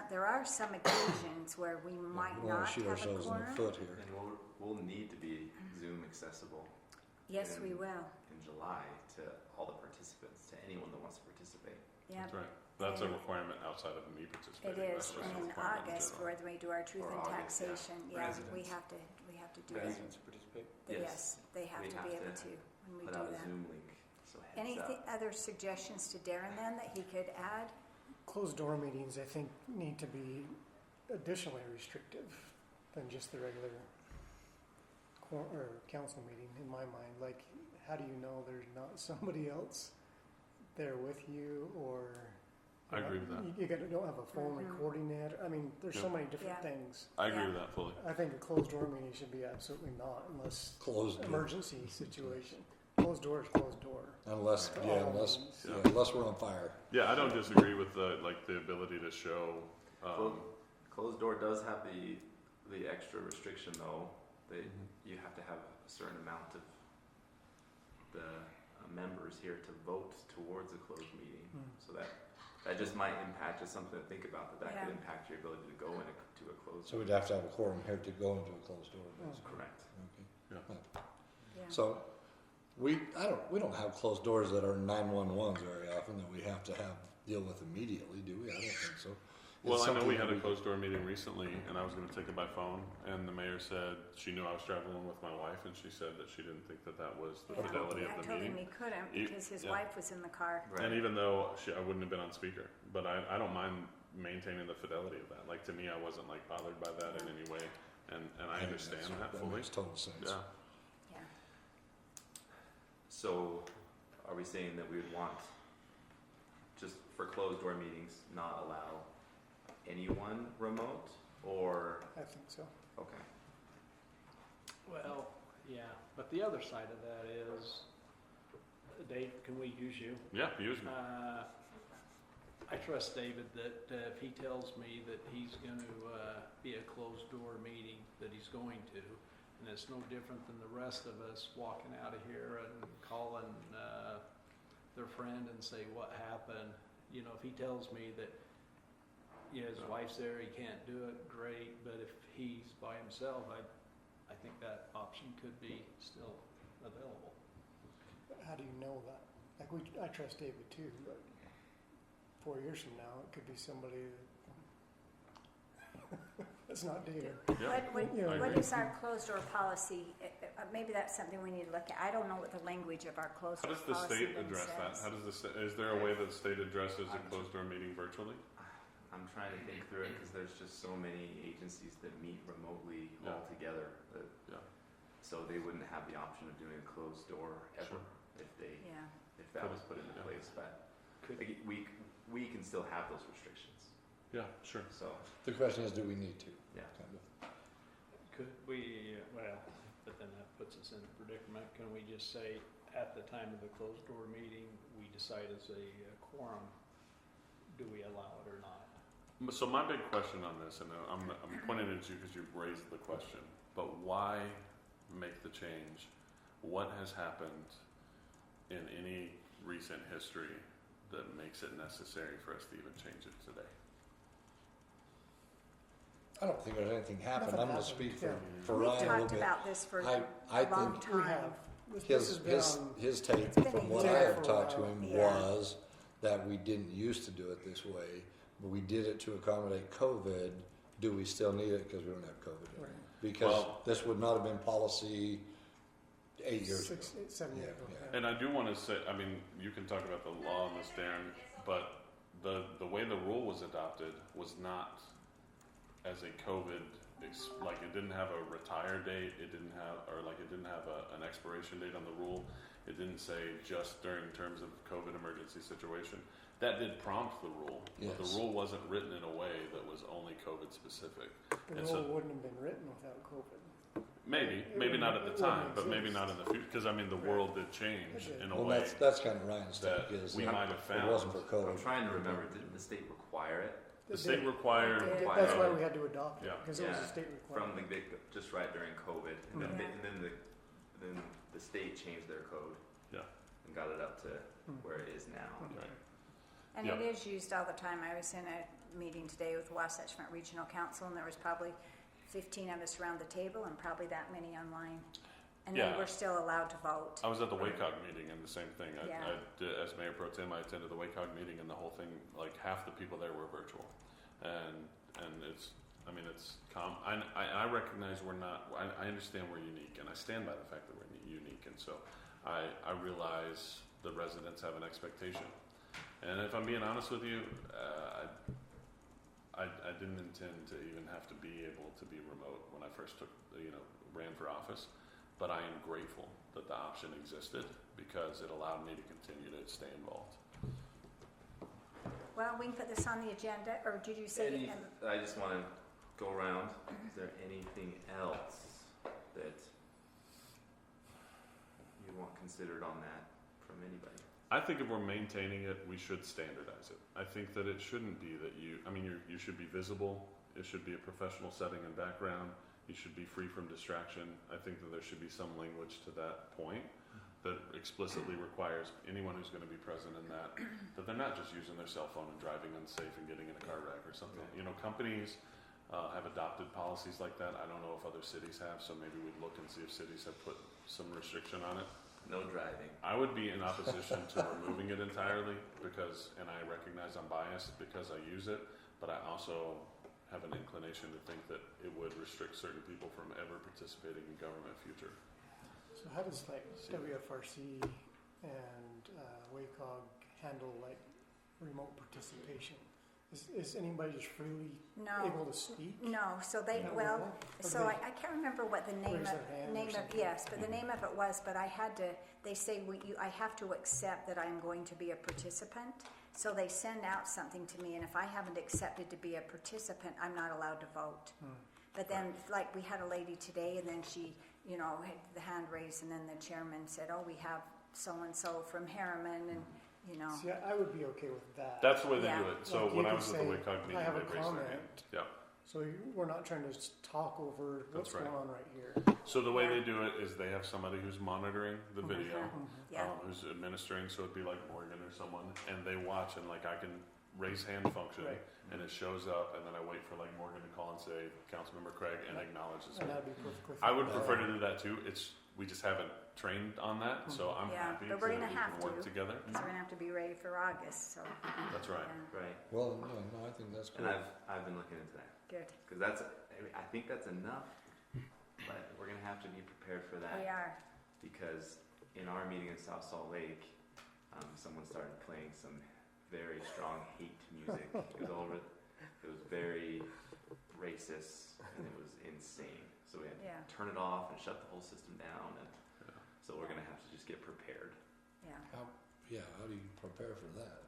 there are some occasions where we might We wanna not shoot have a ourselves in the quorum. foot here. And we'll need to be Zoom accessible Yes, we And- will. in July to all the participants, to anyone that wants to participate. Yeah. That's right. That's a And- requirement outside of me It participating. is, That's just a and in requirement in August, general. when we do our truth Or and August, yeah. taxation, we Residents. have to do that. Residents participate. Yes. Yes, they have We to have be able to to when we Put do out a that. Zoom link, so heads Anything, up. other suggestions to Darren then that he could add? Closed door meetings, I think, need to be additionally restrictive than just the regular council meeting, in my mind. Like, how do you know there's not somebody else there with you, or I agree with that. You don't have a phone Mhm. recording it. I mean, there's so Yeah. many different Yeah. things. I agree Yeah. with that fully. I think a closed door meeting should be absolutely not unless Closed door. emergency situation. Closed door is closed door. Unless, For yeah, all unless, meetings. yeah, unless we're on fire. Yeah, I don't disagree with the ability to show. Closed door does have the extra restriction though. You have to have a certain amount of the members here to vote towards a closed meeting. So that just might impact, just something to think about, that Yeah. could impact your ability to go into a closed. So we'd have to have a quorum here to go into a closed door, basically. Correct. Okay. Yeah. So, we don't have closed doors that are 911s very often that we have to deal with immediately, do we? I don't think so. Well, It's I know something we had that a closed door meeting recently, and I was going to take it by phone, and the mayor said she knew I was traveling with my wife, and she said that she didn't think that was the Yeah. fidelity I of the told him meeting. he couldn't You- because his yeah. wife was in the car. Right. And even though I wouldn't have been on speaker, but I don't mind maintaining the fidelity of that. Like, to me, I wasn't like bothered by that in any way, and I understand that That fully. makes total sense. Yeah. Yeah. So, are we saying that we would want, just for closed door meetings, not allow anyone remote, or, I think so. okay. Well, yeah, but the other side of that is, Dave, can we use you? Yeah, use me. I trust David that if he tells me that he's going to be a closed door meeting, that he's going to, and it's no different than the rest of us walking out of here and calling their friend and say what happened. You know, if he tells me that his wife's there, he can't do it, great. But if he's by himself, I think that option could be still available. How do you know that? Like I trust David too, but 4 years from now, it could be somebody that's not David. Yeah. Yeah, I What agree. is our closed door policy? Maybe that's something we need to look at. I don't know what the language of our closed How door does the policy state even address that? says. How does is there a way that the state addresses a closed door meeting virtually? I'm trying to think through it because there's just so many agencies that meet remotely Yeah. altogether. Yeah. So they wouldn't have the option of doing a closed door ever Sure. Yeah. if that was put into Yeah. place. But Could like, we can still have those restrictions. Yeah, sure. So The question is, do we need to? yeah. Kind of. Could we, well, but then that puts us in a predicament. Can we just say, at the time of the closed door meeting, we decide as a quorum, do we allow it or not? So my big question on this, and I'm pointing at you because you've raised the question, but why make the change? What has happened in any recent history that makes it necessary for us to even change it today? I don't think there's anything happened. Nothing I'm going to happened, speak yeah. for We've Ryan a little talked bit. about this for I a long think time. We have. This has been on, His take It's been from a what year I have for a talked to while. him Yeah. was that we didn't used to do it this way, but we did it to accommodate COVID. Do we still need it because we don't have COVID? right, Because Well- this would not have been policy 8 years ago. 7 years Yeah, ago. yeah. yeah. And I do want to say, I mean, you can talk about the law on this, Darren, but the way the rule was adopted was not as a COVID, like it didn't have a retire date, it didn't have, or like it didn't have an expiration date on the rule. It didn't say just during terms of COVID emergency situation. That did prompt the rule, but the Yes. rule wasn't written in a way that was only COVID specific. The And rule so- wouldn't have been written without COVID. Maybe not at the It time, wouldn't but maybe exist. not in the future, because I mean, the world did change It did. in a Well, way that's kind of Ryan's that take is we that might have if found. it wasn't for I'm COVID. trying to remember, didn't the state require it The It state did. required. It did. That's why we had to adopt it, Yeah. because it was Yeah. a state from requirement. just right during COVID, and then, Yeah. then the state changed their code. Yeah. And got it up to Hmm. where it is now. Right. And Yep. it is used all the time. I was in a meeting today with Wasatch Front Regional Council, and there was probably 15 of us around the table and probably that many online. And Yeah. they were still allowed to vote. I was at the WACOG meeting and the same thing. Yeah. I did, as Mayor Pro Tem, I attended the WACOG meeting and the whole thing, like half the people there were virtual. And it's, I mean, it's, I recognize we're not, I understand we're unique and I stand by the fact that we're unique. And so I realize the residents have an expectation. And if I'm being honest with you, I didn't intend to even have to be able to be remote when I first ran for office. But I am grateful that the option existed because it allowed me to continue to stay involved. well, we can put this on the agenda, or did you say? I just want to go around. Is there anything else that you want considered on that from anybody? I think if we're maintaining it, we should standardize it. I think that it shouldn't be that you should be visible. It should be a professional setting and background. You should be free from distraction. I think that there should be some language to that point that explicitly requires anyone who's going to be present in that they're not just using their cell phone and driving unsafe and getting in a car wreck or something. You know, companies have adopted policies like that. I don't know if other cities have, so maybe we'd look and see if cities have put some restriction on it. No driving. I would be in opposition to removing it entirely because, and I recognize I'm biased because I use it, but I also have an inclination to think that it would restrict certain people from ever participating in government future. So how does like WFRC and WACOG handle like remote participation? Is anybody just freely No. able to speak? No, so they, Not well, really? Or so they I can't remember what the name raise of, their hand or something? yes, but the name of it was, but I had to, they say, I have to accept that I'm going to be a participant. So they send out something to me, and if I haven't accepted to be a participant, I'm not allowed to vote. But then, like, we had a lady today, and then she, you know, had the hand raised, and then the chairman said, oh, we have so-and-so from Harriman, and, you know. See, I would be okay with that. That's the way they Yeah. do it. So Like, when you I could was at the say, WCOG meeting, I have a they raised their hand. comment. Yeah. So we're not trying to just talk over what's That's right. going on right here. So the way Yeah. they do it is they have somebody who's monitoring the video, Yeah. who's administering. So it'd be like Morgan or someone, and they watch, and like I can raise hand function, Right. and it shows up, and then I wait for like Morgan to call and say, Councilmember Craig, and acknowledge this. And that'd be perfectly I fine. would prefer to do that too. We just haven't trained on that, so I'm Yeah, happy but we're that gonna we have can work to. together. So we're gonna have to be ready for August, so, That's right. yeah, Right. Well, no, I think that's And good. I've been looking into that good. because I think that's enough, but we're gonna have to be prepared for that. We are, Because in our meeting in South Salt Lake, someone started playing some very strong hate music. It was very racist, and it was insane. So we had to Yeah. turn it off and shut the whole system down, and so we're gonna have to just get prepared. yeah. How do you prepare for that?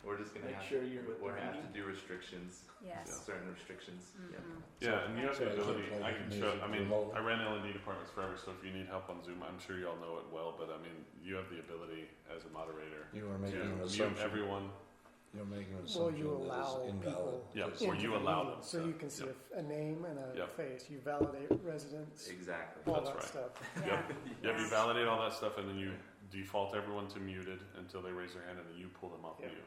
We're just gonna Make have sure you're at the we're have to meeting. do restrictions, Yes. certain restrictions. Yep. Mhm. Yeah, and you have the So I can ability. play I the can music show. I mean, remotely. I ran L&D departments forever, so if you need help on Zoom, I'm sure you all know it well. But I mean, you have the ability as a moderator You were to making an mute assumption. everyone. You're making an Well, assumption you that allow is invalid. people Yeah, Just- or into you the allow meeting, them so to. you can see Yep. a name and a Yep. face. You validate residents, Exactly. all That's that right. stuff. Yeah. Yep, you validate all that stuff, and then you default everyone to muted until they raise their hand, and then you pull them off Yep. mute.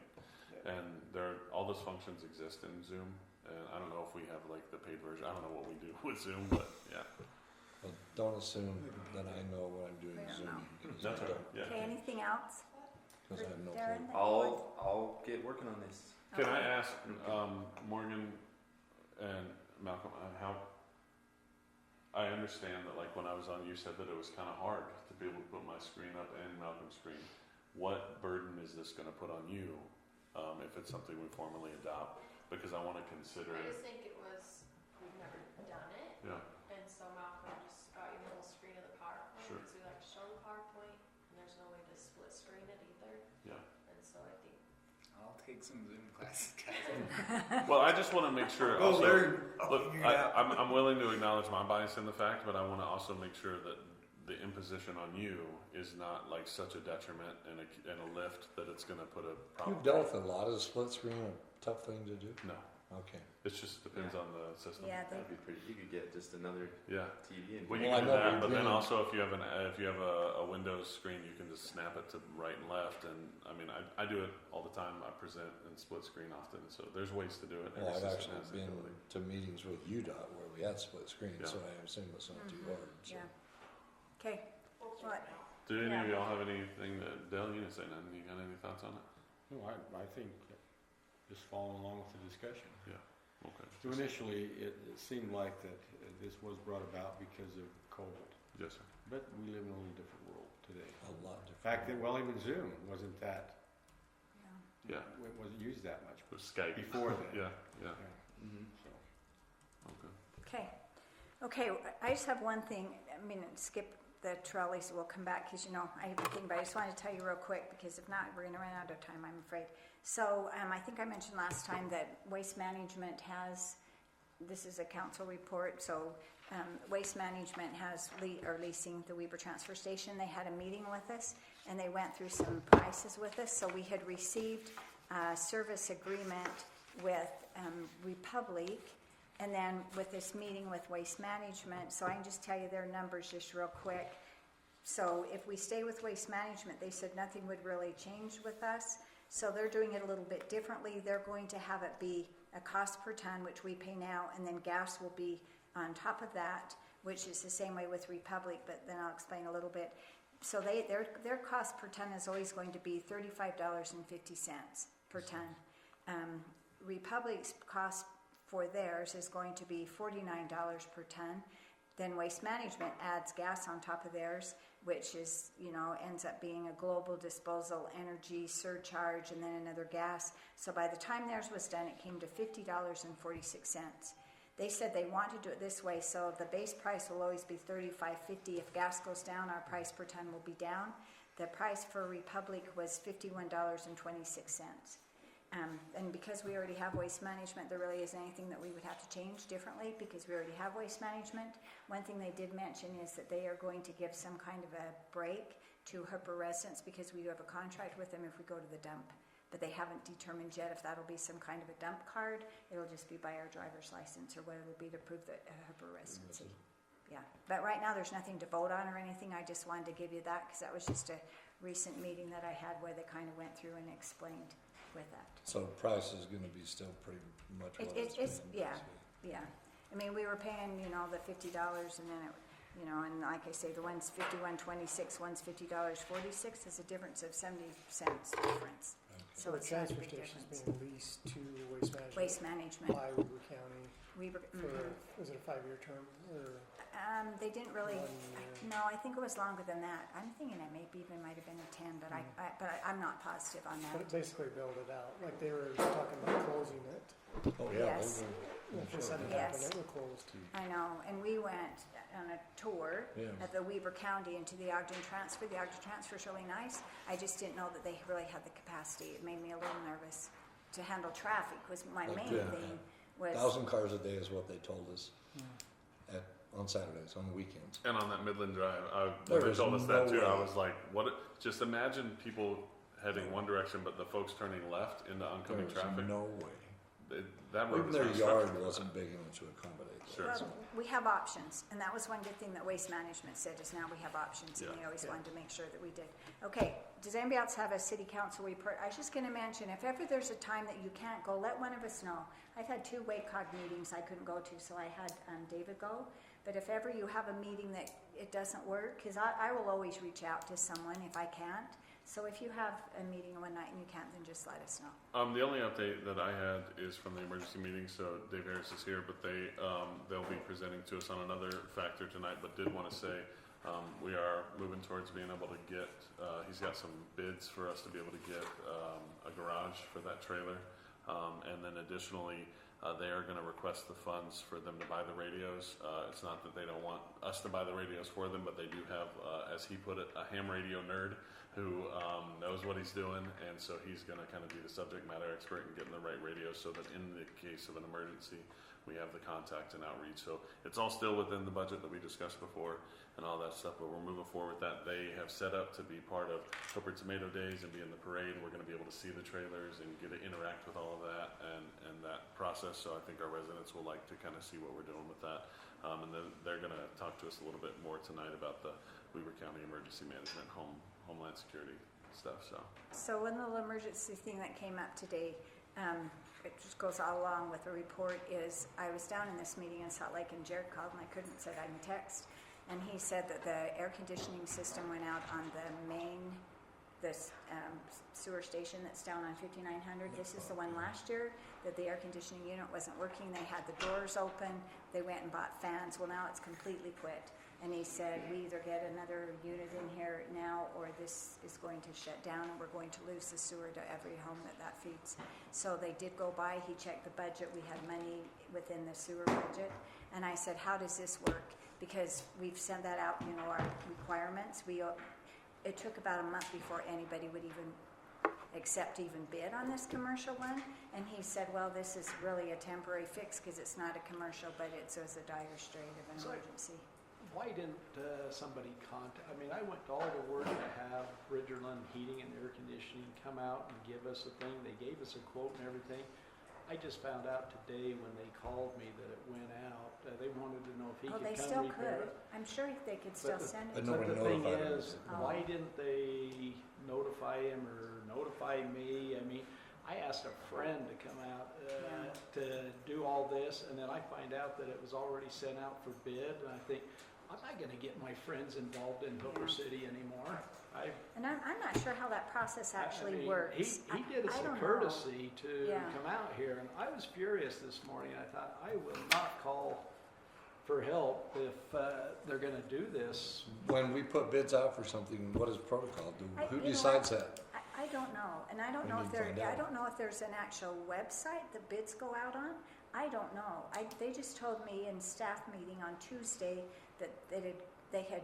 Yep. And all those functions exist in Zoom. And I don't know if we have like the paid version. I don't know what we do with Zoom, but yeah, But don't assume that I know what I'm doing We don't Zoom. know. because that's I right. don't, Yeah. Okay, anything else? because I have no Darren, clue. that you want? I'll get working on this. Can I Okay. ask Morgan and Malcolm how? I understand that like when I was on, you said that it was kind of hard to be able to put my screen up and Malcolm's screen. What burden is this going to put on you if it's something we formally adopt? Because I want to consider I it. just think it was, we've never done it, Yeah, and so Malcolm just got you the whole screen of the PowerPoint, Sure. because we like to show the PowerPoint, and there's no way to split screen it either, yeah. and so I think I'll take some Zoom classes, guys. Well, I just want to make sure. Go Also, learn. look, I'm willing to acknowledge my bias in the fact, but I want to also make sure that the imposition on you is not like such a detriment and a lift that it's going to put a problem. You've dealt with a lot. Is split screen a tough thing to do? No, Okay. it just depends on the system. Yeah, That'd be pretty. You could get just another Yeah. TV and Well, you Well, can I do know that, we're but then doing- also if you have a Windows screen, you can just snap it to right and left. And I mean, I do it all the time. I present in split screen often, so there's ways to do it. Well, Every I've system actually has the been ability. to meetings with UDOT where we had split screen, Yeah. so I assume it's not too hard. So. Yeah. Okay, we'll figure What? it out. Do any Yeah. of y'all have anything that Dale, you didn't say nothing? You got any thoughts on it? No, I think just following along with the discussion. Okay. So initially, it seemed like that this was brought about because of COVID, Yes, sir. but we live in a little different world today. A lot different. In fact, that well, even Zoom wasn't that, yeah. Yeah. it wasn't used that much With Skype. before then. Yeah, yeah. Mhm. So, Okay. Okay. Okay, I just have one thing. I mean, Skip the trolleys will come back, because I have a thing, but I just wanted to tell you real quick, because if not, we're gonna run out of time, I'm afraid. So, I think I mentioned last time that Waste Management has, this is a council report, so, Waste Management has leasing the Weber Transfer Station. They had a meeting with us, and they went through some prices with us, so we had received a service agreement with, Republic, and then with this meeting with Waste Management, so I can just tell you their numbers just real quick. So if we stay with Waste Management, they said nothing would really change with us. So they're doing it a little bit differently. They're going to have it be a cost per ton, which we pay now, and then gas will be on top of that, which is the same way with Republic, but then I'll explain a little bit. So their cost per ton is always going to be $35.50 per ton. Republic's cost for theirs is going to be $49 per ton. Then Waste Management adds gas on top of theirs, which is, ends up being a global disposal energy surcharge and then another gas. So by the time theirs was done, it came to $50.46. They said they want to do it this way, so the base price will always be $35.50. If gas goes down, our price per ton will be down. The price for Republic was $51.26. And because we already have Waste Management, there really isn't anything that we would have to change differently because we already have Waste Management. One thing they did mention is that they are going to give some kind of a break to Hooper residents because we do have a contract with them if we go to the dump. But they haven't determined yet if that'll be some kind of a dump card. It'll just be by our driver's license or what it'll be to prove that Hooper residency. Yeah, but right now there's nothing to vote on or anything. I just wanted to give you that because that was just a recent meeting that I had where they kind of went through and explained with that. So the price is gonna be still pretty much what it's been. Yeah. Yeah. I mean, we were paying, the $50 and then it, and like I say, the one's $51.26, one's $50.46. There's a difference of 70 cents difference. So the it's not a transfer big station's difference. being leased to Waste Management. Waste Management. By Weber County Weber, for, is it a 5-year term or they didn't really. 1 year? No, I think it was longer than that. I'm thinking it maybe even might have been a 10, but I'm not positive on But that. it basically built it out, like they were talking about closing it. Oh, yeah. Yes. If this hadn't Yes. happened, it would close. I know, and we went on a tour Yeah. at the Weber County into the Ogden Transfer. The Ogden Transfer is really nice. I just didn't know that they really had the capacity. It made me a little nervous to handle traffic. Was my Like, main yeah. thing was 1,000 cars a day is what they told us on Saturdays, on the weekends. And on that Midland Drive, There when they is told us that no too, I way. was like, what? Just imagine people heading one direction, but the folks turning left into oncoming There's traffic. no way. That road Even is their not yard structured for wasn't that. big enough to accommodate that. Sure. Well, we have options, and that was one good thing that Waste Management said, is now we have options, and Yeah. we always wanted to make sure that we did. Okay, does anybody else have a city council report? I was just gonna mention, if ever there's a time that you can't go, let one of us know. I've had 2 WACOG meetings I couldn't go to, so I had David go. But if ever you have a meeting that it doesn't work, because I will always reach out to someone if I can't. So if you have a meeting one night and you can't, then just let us know. The only update that I had is from the emergency meeting. So Dave Harris is here, but they'll be presenting to us on another factor tonight. But did want to say we are moving towards being able to get. He's got some bids for us to be able to get a garage for that trailer, and then additionally. They are going to request the funds for them to buy the radios. It's not that they don't want us to buy the radios for them, but they do have, as he put it, a ham radio nerd who knows what he's doing, and so he's going to kind of be the subject matter expert in getting the right radios so that in the case of an emergency, we have the contact and outreach. So it's all still within the budget that we discussed before and all that stuff, but we're moving forward with that. They have set up to be part of Hooper Tomato Days and be in the parade. We're going to be able to see the trailers and get to interact with all of that and that process. So I think our residents will like to kind of see what we're doing with that. And then they're going to talk to us a little bit more tonight about the Weber County Emergency Management Homeland Security stuff. So one little emergency thing that came up today, it just goes all along with the report, is I was down in this meeting in Salt Lake and Jared called and I couldn't send him a text. And he said that the air conditioning system went out on the main, sewer station that's down on 5900. This is the one last year that the air conditioning unit wasn't working. They had the doors open. They went and bought fans. Well, now it's completely quit. And he said, we either get another unit in here now or this is going to shut down and we're going to lose the sewer to every home that feeds. So they did go by. He checked the budget. We had money within the sewer budget. And I said, how does this work? because we've sent that out, you know, our requirements. It took about a month before anybody would even even bid on this commercial one. And he said, well, this is really a temporary fix because it's not a commercial, but it's a dire strait of an So- emergency. Why didn't somebody contact, I mean, I went to all the work to have Bridgerland Heating and Air Conditioning come out and give us a thing. They gave us a quote and everything. I just found out today when they called me that it went out. They wanted to know if he Oh, could they come still repair could. it. I'm sure they could still the- send but it. no But one the thing notified him. is, why didn't they notify him or notify me? I mean, I asked a friend to come out to do all this, and then I find out that it was already sent out for bid, and I think, I'm not gonna get my friends involved in Hooper Yeah. City anymore. And I'm not sure how that process actually I mean, works. He did us I a don't know. courtesy to Yeah. come out here, and I was furious this morning. I thought, I will not call for help if they're gonna do this. When we put bids out for something, what is protocol? Who You know decides that? I don't know, and I don't We know need if to find I out. don't know if there's an actual website that bids go out on. I don't know. They just told me in staff meeting on Tuesday that they had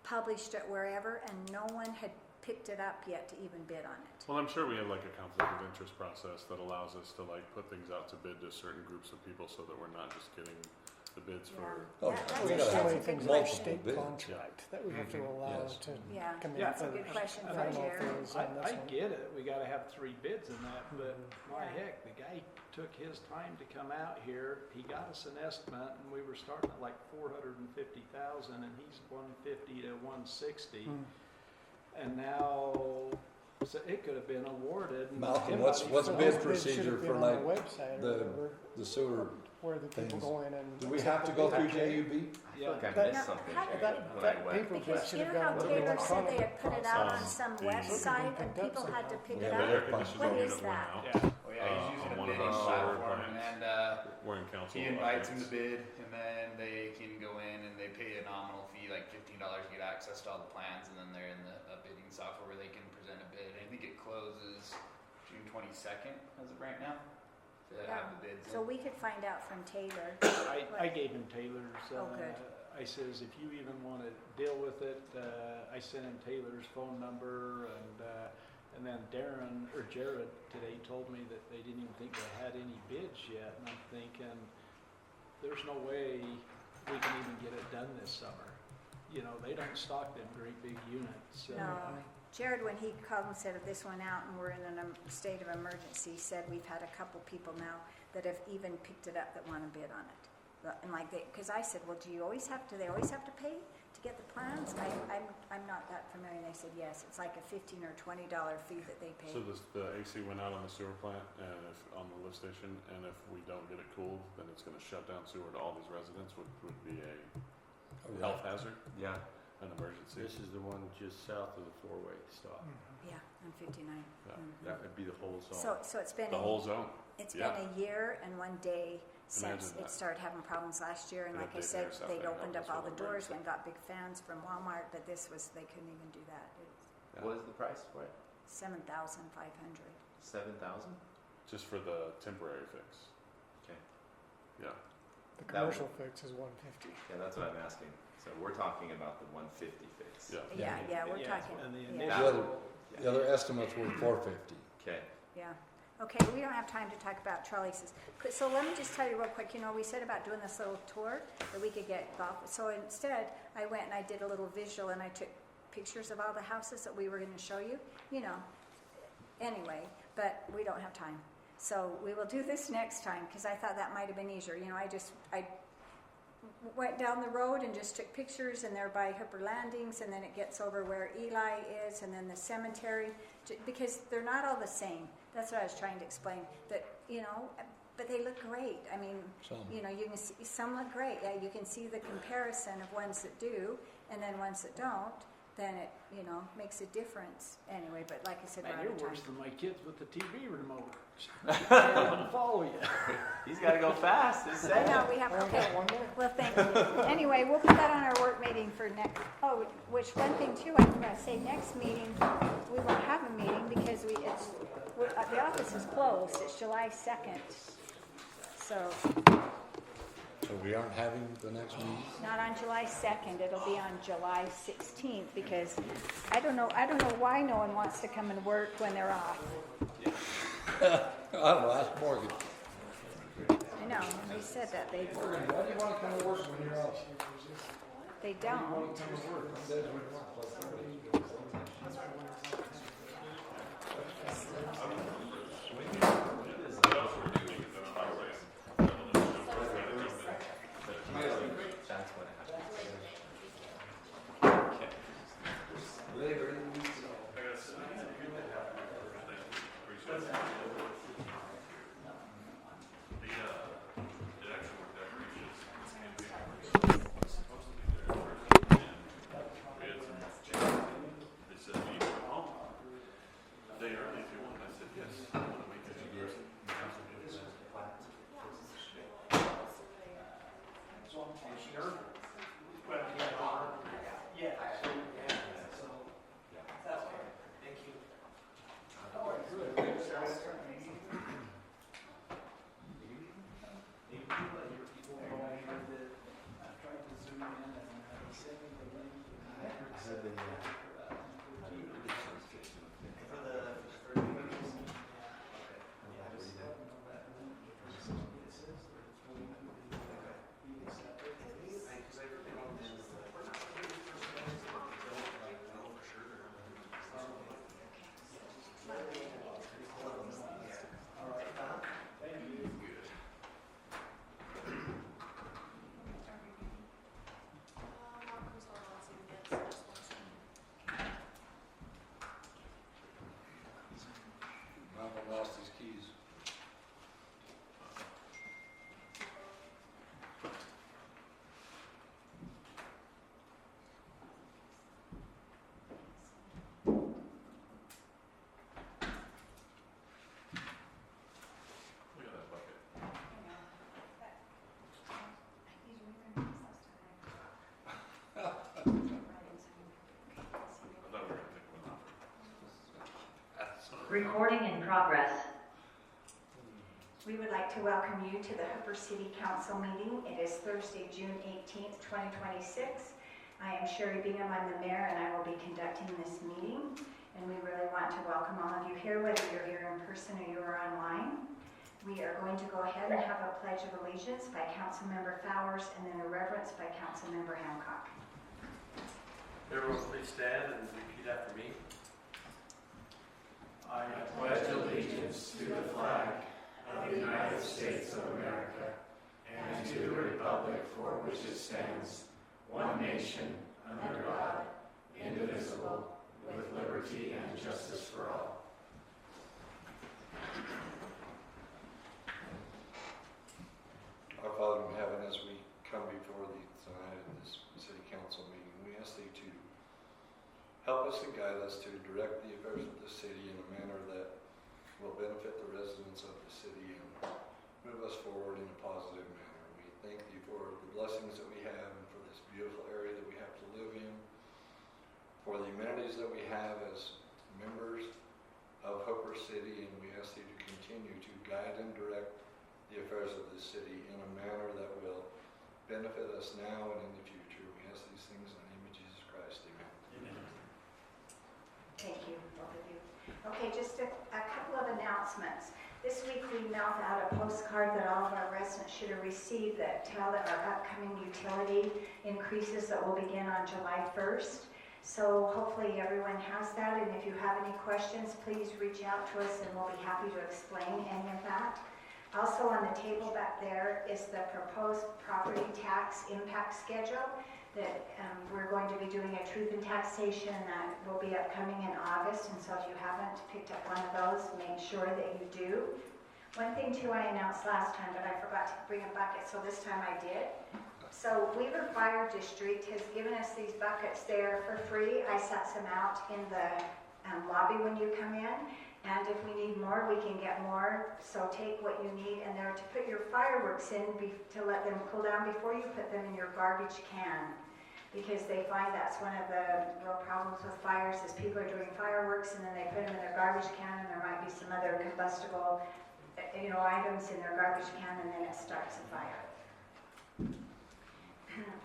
published it wherever, and no one had picked it up yet to even bid on it. Well, I'm sure we have like a conflict of interest process that allows us to like put things out to bid to certain groups of people so that we're not just getting the bids for. Oh, That's we a- gotta that's have a Only good things multiple like question. state bids. contract that we have to allow Yes. to Yeah. come in. That's a good question I don't for know if Jared. it was on this I one. get it, we gotta have 3 bids in that, but my Yeah. heck, the guy took his time to come out here. He got us an estimate, and we were starting at like 450,000, and he's 150 to 160. Hmm. And now, so it could have been awarded. and Malcolm, him what's not bid So even- those bids procedure should have for been on like the website or the- whatever, The sewer, where the people things. go in and. do we have to go through JUB? I Yeah. feel like I That- missed something how- here That, when I that went. paperclip Because should you have know how gone to the Taylor said electronic they had put it out on process. some The- website and Picked up people had to somehow. pick Yeah, it but up? air conditioning What unit is went that? out, Yeah. Oh yeah, he's using on a one of bidding our platform, plans. and We're in council. he invites them to updates. bid, and then they can go in and they pay a nominal fee, like $15, to get access to all the plans, and then they're in the bidding software where they can present a bid. I think it closes June 22nd as of right now to have the bids. So we could find out from Taylor. I gave him Taylor's, Oh, good. I says, if you even want to deal with it, I sent him Taylor's phone number, and then Darren, or Jared today told me that they didn't even think they had any bids yet, and I'm thinking, there's no way we can even get it done this summer. You know, they don't stock them great big units, so. No. Jared, when he called and said this went out and we're in a state of emergency, said we've had a couple people now that have even picked it up that want to bid on it. And like because I said, well, do they always have to pay to get the plans? I'm not that familiar. And they said, yes, it's like a $15 or $20 fee that they pay. So the AC went out on the sewer plant and if on the lift station, and if we don't get it cooled, then it's going to shut down sewer to all these residents, would be a health hazard, Yeah. an emergency. This is the one just south of the four-way stop. Yeah, on 59. Yeah. Mhm. That would be the whole zone. So it's been The whole zone. It's yeah. been a year and 1 day since Imagine it that. started having problems last year. And They like I update said, their stuff, they'd they opened help up us all with the doors emergency. and got big fans from Walmart, but they couldn't even do that. Yeah. What is the price for it? $7,500. 7,000? Just for the temporary fix. Okay. Yeah. The That would- commercial fix is 150. Yeah, that's what I'm asking. So we're talking about the 150 fix. Yeah. Yeah, we're Yes, talking. And the yeah. initial, The other estimates were 450. Okay. Yeah. Okay, we don't have time to talk about trolleys. So let me just tell you real quick, we said about doing this little tour that we could get golf. So instead, I went and I did a little visual and I took pictures of all the houses that we were going to show you, anyway, but we don't have time. So we will do this next time because I thought that might have been easier. I went down the road and just took pictures, and they're by Hooper Landings, and then it gets over where Eli is, and then the cemetery, because they're not all the same. That's what I was trying to explain. That but they look great. I mean, Some. you can see some look great. Yeah, you can see the comparison of ones that do, and then ones that don't. Then it makes a difference. Anyway, but like I said, we're man, out you're of time. worse than my kids with the TV remote. Can't even follow you. He's got to go fast. It's I know sad. we have. Well, we Okay. got one more. Well, thank you. Anyway, we'll put that on our work meeting for next, which one thing too, I forgot to say, next meeting, we won't have a meeting because the office is closed. It's July 2nd. So, So we aren't having the next meeting? Not on July 2nd, it'll be on July 16th, because I don't know why no one wants to come and work when they're off. I don't know, ask Morgan. I know, they said that Why do you want to come to work when you're off? they don't. That's what happened. Malcolm lost his keys. Look at that bucket. I thought we were gonna take one off. Recording in progress. We would like to welcome you to the Hooper City Council meeting. It is Thursday, June 18th, 2026. I am Sherry Bingham, I'm the mayor, and I will be conducting this meeting. And we really want to welcome all of you here, whether you're here in person or you are online. We are going to go ahead and have a pledge of allegiance by Councilmember Fowers and then a reverence by Councilmember Hancock. Everyone please stand and repeat after me. I pledge allegiance to the flag of the United States of America and to the republic for which it stands, one nation, under God, indivisible, with liberty and justice for all. Our Father in heaven, as we come before thee tonight in this city council meeting, we ask thee to help us and guide us to direct the affairs of the city in a manner that will benefit the residents of the city and move us forward in a positive manner. We thank thee for the blessings that we have and for this beautiful area that we have to live in, for the amenities that we have as members of Hooper City, and we ask thee to continue to guide and direct the affairs of the city in a manner that will benefit us now and in the future. We ask these things in the name of Jesus Christ. Amen. Thank you, both of you. Okay, just a couple of announcements. This week we mailed out a postcard that all of our residents should have received that tell our upcoming utility increases that will begin on July 1st. So hopefully everyone has that, and if you have any questions, please reach out to us and we'll be happy to explain any of that. Also on the table back there is the proposed property tax impact schedule that we're going to be doing a truth in taxation that will be upcoming in August, and so if you haven't picked up one of those, make sure that you do. One thing too I announced last time, but I forgot to bring a bucket, so this time I did. So Weaver Fire District has given us these buckets there for free. I set some out in the lobby when you come in. And if we need more, we can get more. So take what you need, and they're to put your fireworks in to let them cool down before you put them in your garbage can. Because they find that's one of the real problems with fires is people are doing fireworks and then they put them in their garbage can, and there might be some other combustible items in their garbage can, and then it starts a fire.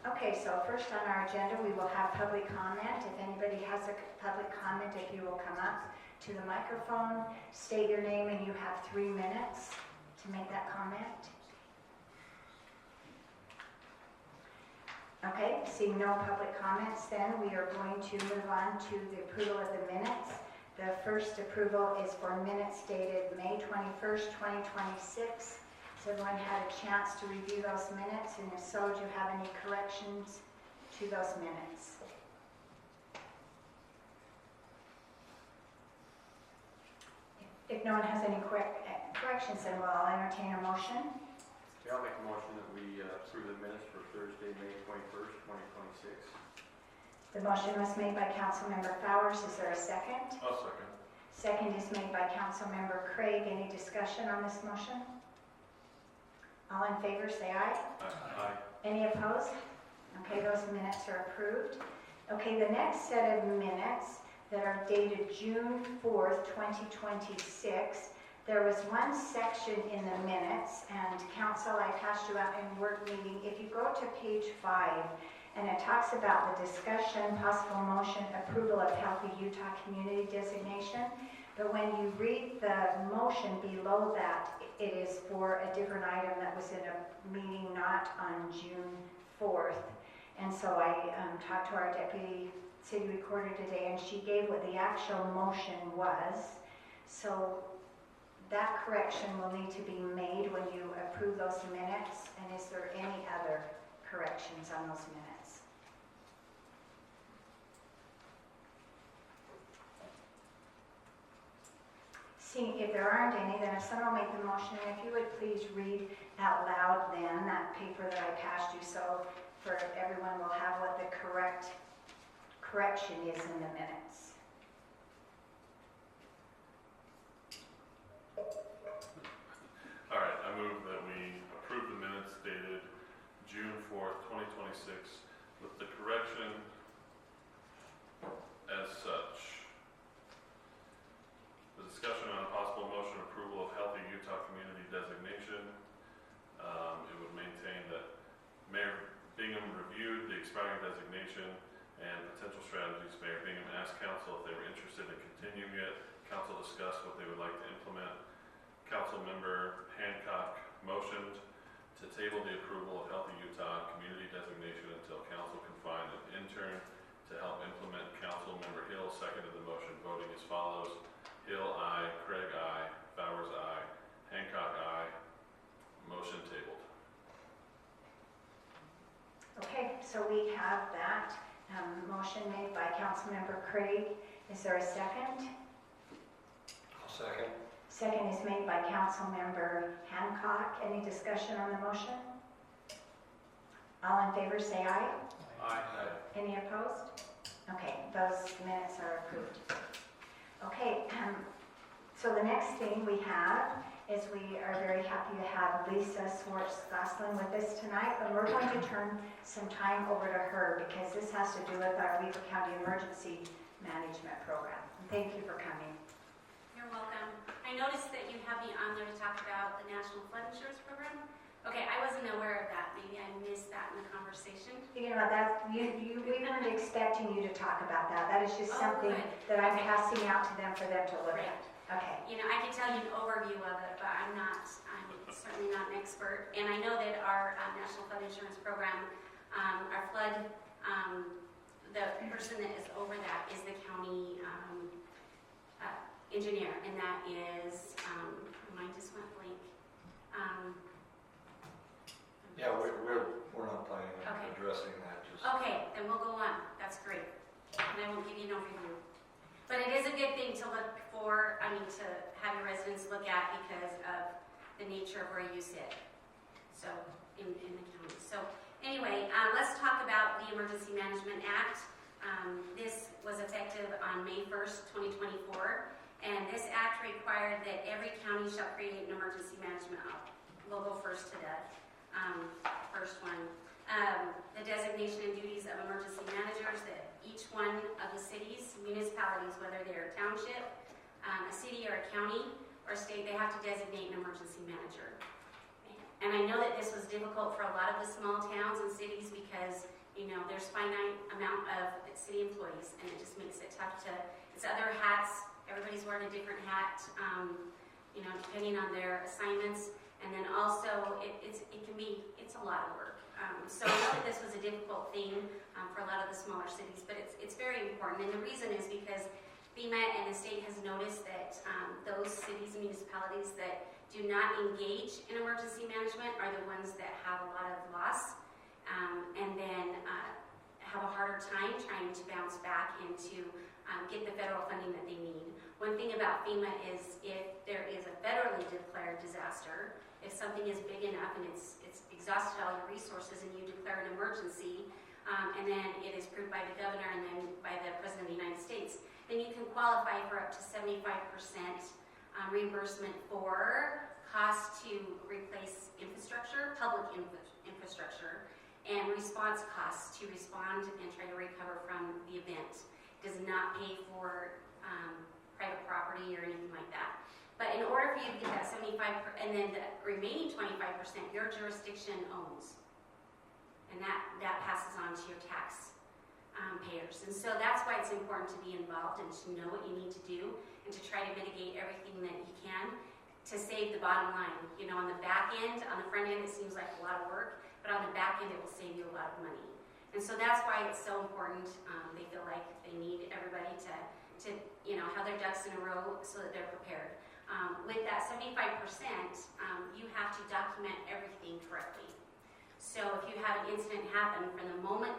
Okay, so first on our agenda, we will have public comment. If anybody has a public comment, if you will come up to the microphone, state your name, and you have 3 minutes to make that comment. Okay, seeing no public comments, then we are going to move on to the approval of the minutes. The first approval is for minutes dated May 21st, 2026. Has everyone had a chance to review those minutes? And if so, do you have any corrections to those minutes? If no one has any corrections, then I'll entertain a motion. Yeah, I'll make a motion that we approve the minutes for Thursday, May 21st, 2026. The motion was made by Councilmember Flowers. Is there a second? I'll second. Second is made by Councilmember Craig. Any discussion on this motion? All in favor, say aye. Aye. Any opposed? Okay, those minutes are approved. Okay, the next set of minutes that are dated June 4th, 2026, there was one section in the minutes, and council, I passed you out in work meeting. If you go to page 5, and it talks about the discussion, possible motion, approval of Healthy Utah Community Designation. But when you read the motion below that, it is for a different item that was in a meeting not on June 4th. And so I talked to our deputy city recorder today, and she gave what the actual motion was. So that correction will need to be made when you approve those minutes. And is there any other corrections on those minutes? Seeing if there aren't any, then if someone will make the motion, and if you would please read out loud then that paper that I passed you, so for everyone will have what the correction is in the minutes. All right, I move that we approve the minutes dated June 4th, 2026 with the correction as such. The discussion on possible motion approval of Healthy Utah Community Designation. It would maintain that Mayor Bingham reviewed the expiring designation and potential strategies. Mayor Bingham asked council if they were interested in continuing it. Council discussed what they would like to implement. Council member Hancock motioned to table the approval of Healthy Utah Community Designation until council can find an intern to help implement. Council member Hill seconded the motion, voting as follows. Hill, aye. Craig, aye. Bowers, aye. Hancock, aye. Motion tabled. Okay, so we have that motion made by Councilmember Craig. Is there a second? I'll second. Second is made by Councilmember Hancock. Any discussion on the motion? All in favor say aye. Aye. Any opposed? Okay, those minutes are approved. Okay, so the next thing we have is we are very happy to have Lisa Swartz-Gosselin with us tonight, but we're going to turn some time over to her because this has to do with our Weaver County Emergency Management Program. And thank you for coming. You're welcome. I noticed that you have me on there to talk about the National Flood Insurance Program. Okay, I wasn't aware of that. Maybe I missed that in the conversation. Thinking about that, we weren't expecting you to talk about that. That is just something good. that I'm passing out to them for them to look at. Okay. You know, I can tell you an overview of it, but I'm certainly not an expert. And I know that our National Flood Insurance Program, our flood, the person that is over that is the county engineer, and that is, mine just went blank. Yeah, we're not planning on Okay. addressing that. Just Okay, then we'll go on. That's great. And I won't give you an overview. But it is a good thing to look for, to have your residents look at because of the nature of where you sit. So, in the county. So, anyway, let's talk about the Emergency Management Act. This was effective on May 1st, 2024. And this act required that every county shall create an emergency management. We'll go first to the first one. The designation and duties of emergency managers, that each one of the cities, municipalities, whether they're a township, a city or a county or a state, they have to designate an emergency manager. And I know that this was difficult for a lot of the small towns and cities because, you know, there's finite amount of city employees, and it just makes it tough to, it's other hats, everybody's wearing a different hat, you know, depending on their assignments. And then also, it's a lot of work. So I know that this was a difficult thing for a lot of the smaller cities, but it's very important. And the reason is because FEMA and the state has noticed that those cities and municipalities that do not engage in emergency management are the ones that have a lot of loss and then have a harder time trying to bounce back and to get the federal funding that they need. One thing about FEMA is if there is a federally declared disaster, if something is big enough and it's exhausted all your resources and you declare an emergency, and then it is approved by the governor and then by the President of the United States, then you can qualify for up to 75% reimbursement for costs to replace infrastructure, public infrastructure, and response costs to respond and try to recover from the event. It does not pay for private property or anything like that. But in order for you to get that 75%, and then the remaining 25%, your jurisdiction owns. And that passes on to your tax payers. And so that's why it's important to be involved and to know what you need to do and to try to mitigate everything that you can to save the bottom line. You know, on the back end, on the front end, it seems like a lot of work, but on the back end, it will save you a lot of money. And so that's why it's so important. They feel like they need everybody to you know, have their ducks in a row so that they're prepared. With that 75%, you have to document everything correctly. So if you have an incident happen, from the moment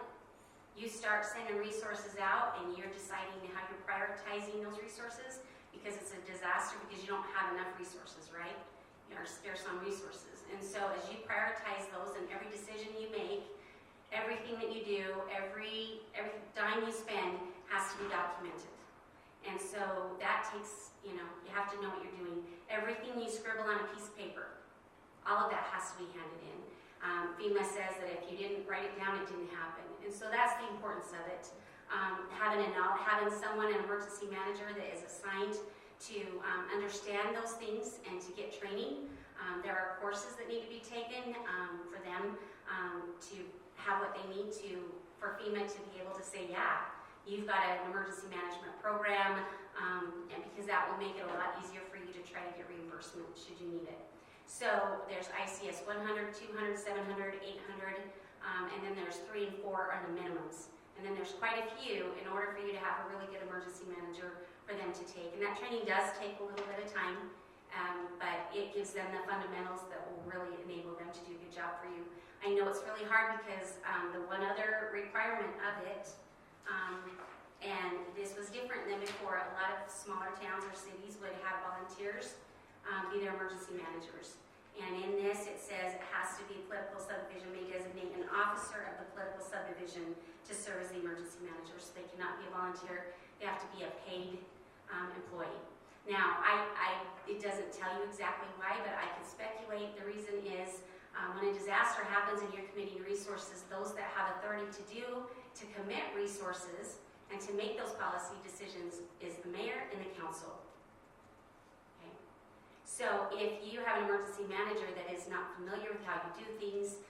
you start sending resources out and you're deciding how you're prioritizing those resources, because it's a disaster because you don't have enough resources, right? You're scarce on resources. And so as you prioritize those and every decision you make, everything that you do, every dime you spend has to be documented. And so that takes, you know, you have to know what you're doing. Everything you scribble on a piece of paper, all of that has to be handed in. FEMA says that if you didn't write it down, it didn't happen. And so that's the importance of it. Having someone, an emergency manager that is assigned to understand those things and to get training. There are courses that need to be taken for them to have what they need for FEMA to be able to say, yeah, you've got an emergency management program, and because that will make it a lot easier for you to try to get reimbursement should you need it. So there's ICS 100, 200, 700, 800, and then there's 3 and 4 are the minimums. And then there's quite a few in order for you to have a really good emergency manager for them to take. And that training does take a little bit of time, but it gives them the fundamentals that will really enable them to do a good job for you. I know it's really hard because the one other requirement of it, and this was different than before, a lot of smaller towns or cities would have volunteers be their emergency managers. And in this, it says it has to be political subdivision may designate an officer of the political subdivision to serve as the emergency manager. So they cannot be a volunteer. They have to be a paid employee. Now, it doesn't tell you exactly why, but I can speculate. The reason is when a disaster happens and you're committing resources, those that have authority to commit resources and to make those policy decisions is the mayor and the council. So if you have an emergency manager that is not familiar with how you do things,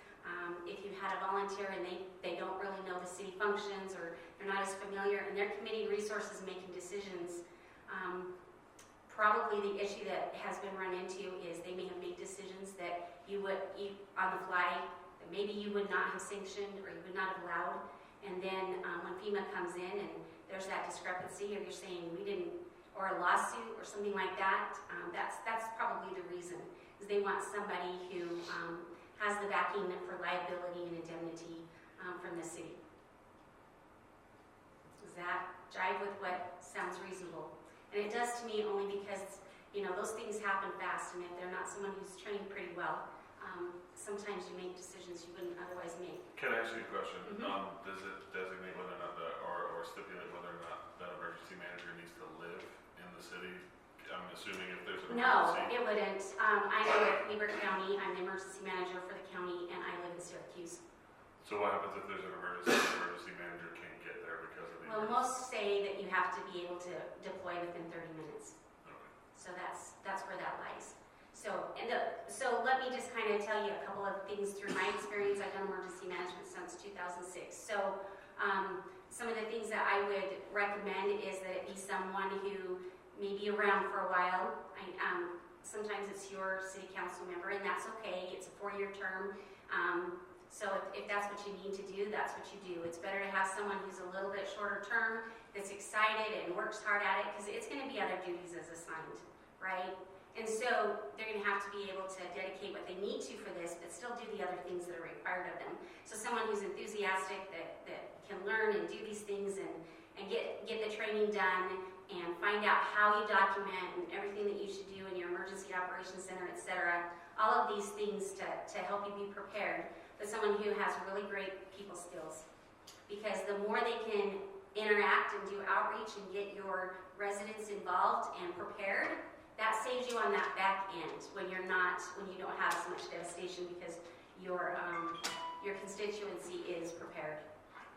if you had a volunteer and they don't really know the city functions or they're not as familiar and they're committing resources and making decisions, probably the issue that has been run into is they may have made decisions that you on the fly, that maybe you would not have sanctioned or you would not have allowed. And then when FEMA comes in and there's that discrepancy or you're saying we didn't, or a lawsuit or something like that, that's probably the reason, is they want somebody who has the backing for liability and indemnity from the city. Does that jive with what sounds reasonable? And it does to me only because, you know, those things happen fast, and if they're not someone who's trained pretty well, sometimes you make decisions you wouldn't otherwise make. Can I ask you a question? Mm-hmm. Does it designate whether or not or stipulate whether or not that emergency manager needs to live in the city? I'm assuming if there's an No, emergency. it wouldn't. I live in Weber County. I'm the emergency manager for the county, and I live in Syracuse. So what happens if there's an emergency? The emergency manager can't get there because of the Well, emergency? most say that you have to be able to deploy within 30 minutes. Okay. So that's where that lies. So let me just kind of tell you a couple of things through my experience. I've done emergency management since 2006. So some of the things that I would recommend is that it be someone who may be around for a while. Sometimes it's your city council member, and that's okay. It's a 4-year term. So if that's what you need to do, that's what you do. It's better to have someone who's a little bit shorter term, that's excited and works hard at it, because it's going to be other duties as assigned, right? And so they're going to have to be able to dedicate what they need to for this, but still do the other things that are required of them. So someone who's enthusiastic, that can learn and do these things and get the training done and find out how you document and everything that you should do in your emergency operations center, et cetera. All of these things to help you be prepared. But someone who has really great people skills. Because the more they can interact and do outreach and get your residents involved and prepared, that saves you on that back end when you don't have as much devastation because your constituency is prepared.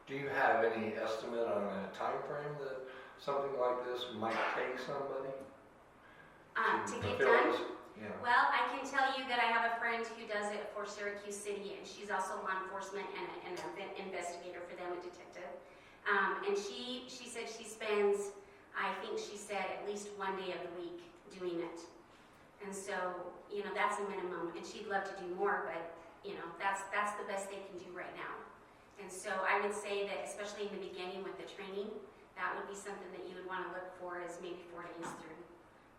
Do you have any estimate on a time frame that something like this might take somebody? To get done? Yeah. Well, I can tell you that I have a friend who does it for Syracuse City, and she's also law enforcement and an investigator for them, a detective. And she said she spends, I think she said, at least one day of the week doing it. And so, that's a minimum, and she'd love to do more, but, that's the best they can do right now. And so I would say that, especially in the beginning with the training, that would be something that you would want to look for is maybe 4 days through,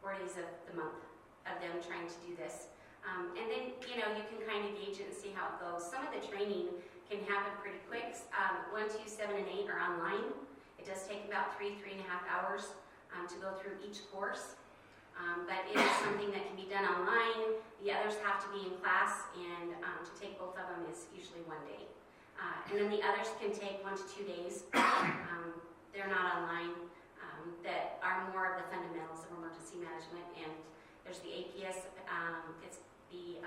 4 days of the month of them trying to do this. And then, you can kind of gauge it and see how it goes. Some of the training can happen pretty quick. 1, 2, 7, and 8 are online. It does take about 3.5 hours to go through each course. But it is something that can be done online. The others have to be in class, and to take both of them is usually 1 day. And then the others can take 1 to 2 days. They're not online, that are more of the fundamentals of emergency management. And there's the APS, it's the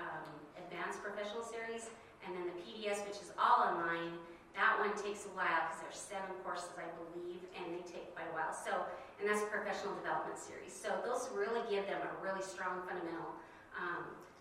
Advanced Professional Series, and then the PDS, which is all online. That one takes a while because there's 7 courses, I believe, and they take quite a while. And that's a professional development series. So those really give them a really strong fundamental.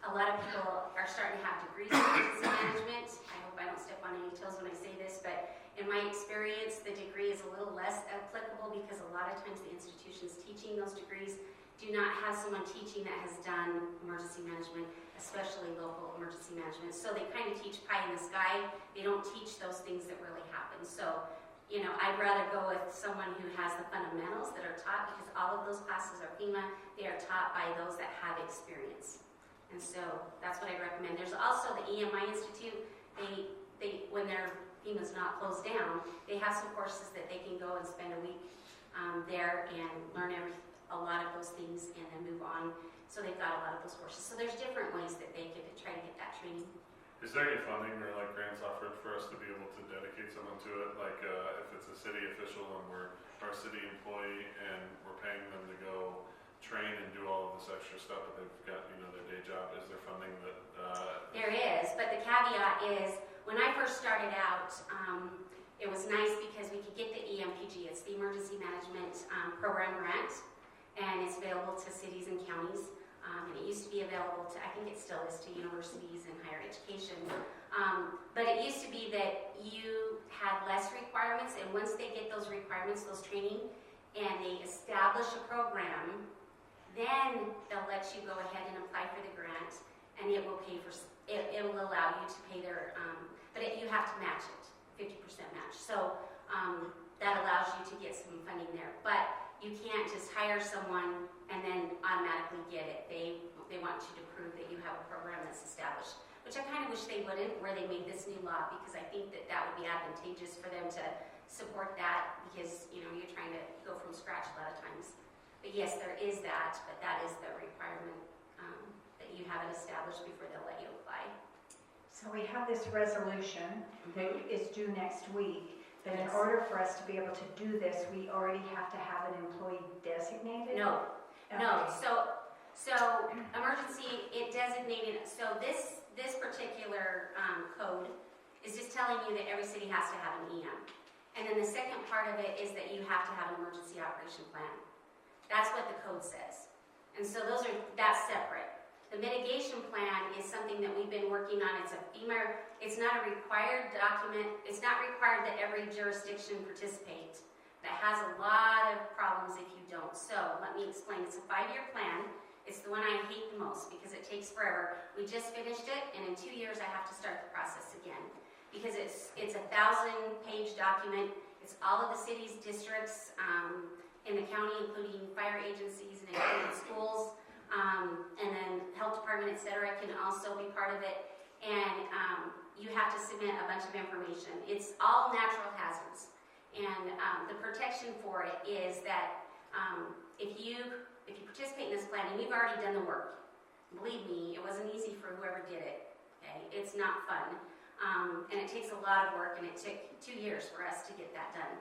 A lot of people are starting to have degrees in emergency management. I hope I don't step on any toes when I say this, but in my experience, the degree is a little less applicable because a lot of times the institutions teaching those degrees do not have someone teaching that has done emergency management, especially local emergency management. So they kind of teach pie in the sky. They don't teach those things that really happen. So, I'd rather go with someone who has the fundamentals that are taught, because all of those classes are FEMA. They are taught by those that have experience. And so that's what I recommend. There's also the EMI Institute. They when their FEMA's not closed down, they have some courses that they can go and spend a week there and learn a lot of those things and then move on. So they've got a lot of those courses. So there's different ways that they could try to get that training. Is there any funding or grants offered for us to be able to dedicate someone to it? If it's a city official and we're a city employee and we're paying them to go train and do all of this extra stuff, but they've got their day job. Is there funding that? There is, but the caveat is when I first started out, it was nice because we could get the EMPG. It's the Emergency Management Program Grant, and it's available to cities and counties. And it used to be available to, I think it still is, to universities and higher education. But it used to be that you had less requirements, and once they get those requirements, those training, and they establish a program, then they'll let you go ahead and apply for the grant, and it will pay for, it will allow you to pay their, but you have to match it, 50% match. So that allows you to get some funding there. But you can't just hire someone and then automatically get it. They want you to prove that you have a program that's established, which I kind of wish they wouldn't, where they made this new law, because I think that would be advantageous for them to support that, because you're trying to go from scratch a lot of times. But yes, there is that, but that is the requirement that you have it established before they'll let you apply. So we have this resolution that is due next week. But in order for us to be able to do this, we already have to have an employee designated? No. Okay. No. So emergency, it designated, so this particular code is just telling you that every city has to have an EM. And then the second part of it is that you have to have an emergency operation plan. That's what the code says. And so that's separate. The mitigation plan is something that we've been working on. It's a FEMA, it's not a required document. It's not required that every jurisdiction participate. That has a lot of problems if you don't. So let me explain. It's a 5-year plan. It's the one I hate the most because it takes forever. We just finished it, and in 2 years I have to start the process again because it's a 1,000-page document. It's all of the cities, districts in the county, including fire agencies and including schools, and then health department, etc., can also be part of it. And you have to submit a bunch of information. It's all natural hazards, and the protection for it is that if you participate in this plan and you've already done the work, believe me, it wasn't easy for whoever did it. Okay, it's not fun, and it takes a lot of work, and it took 2 years for us to get that done.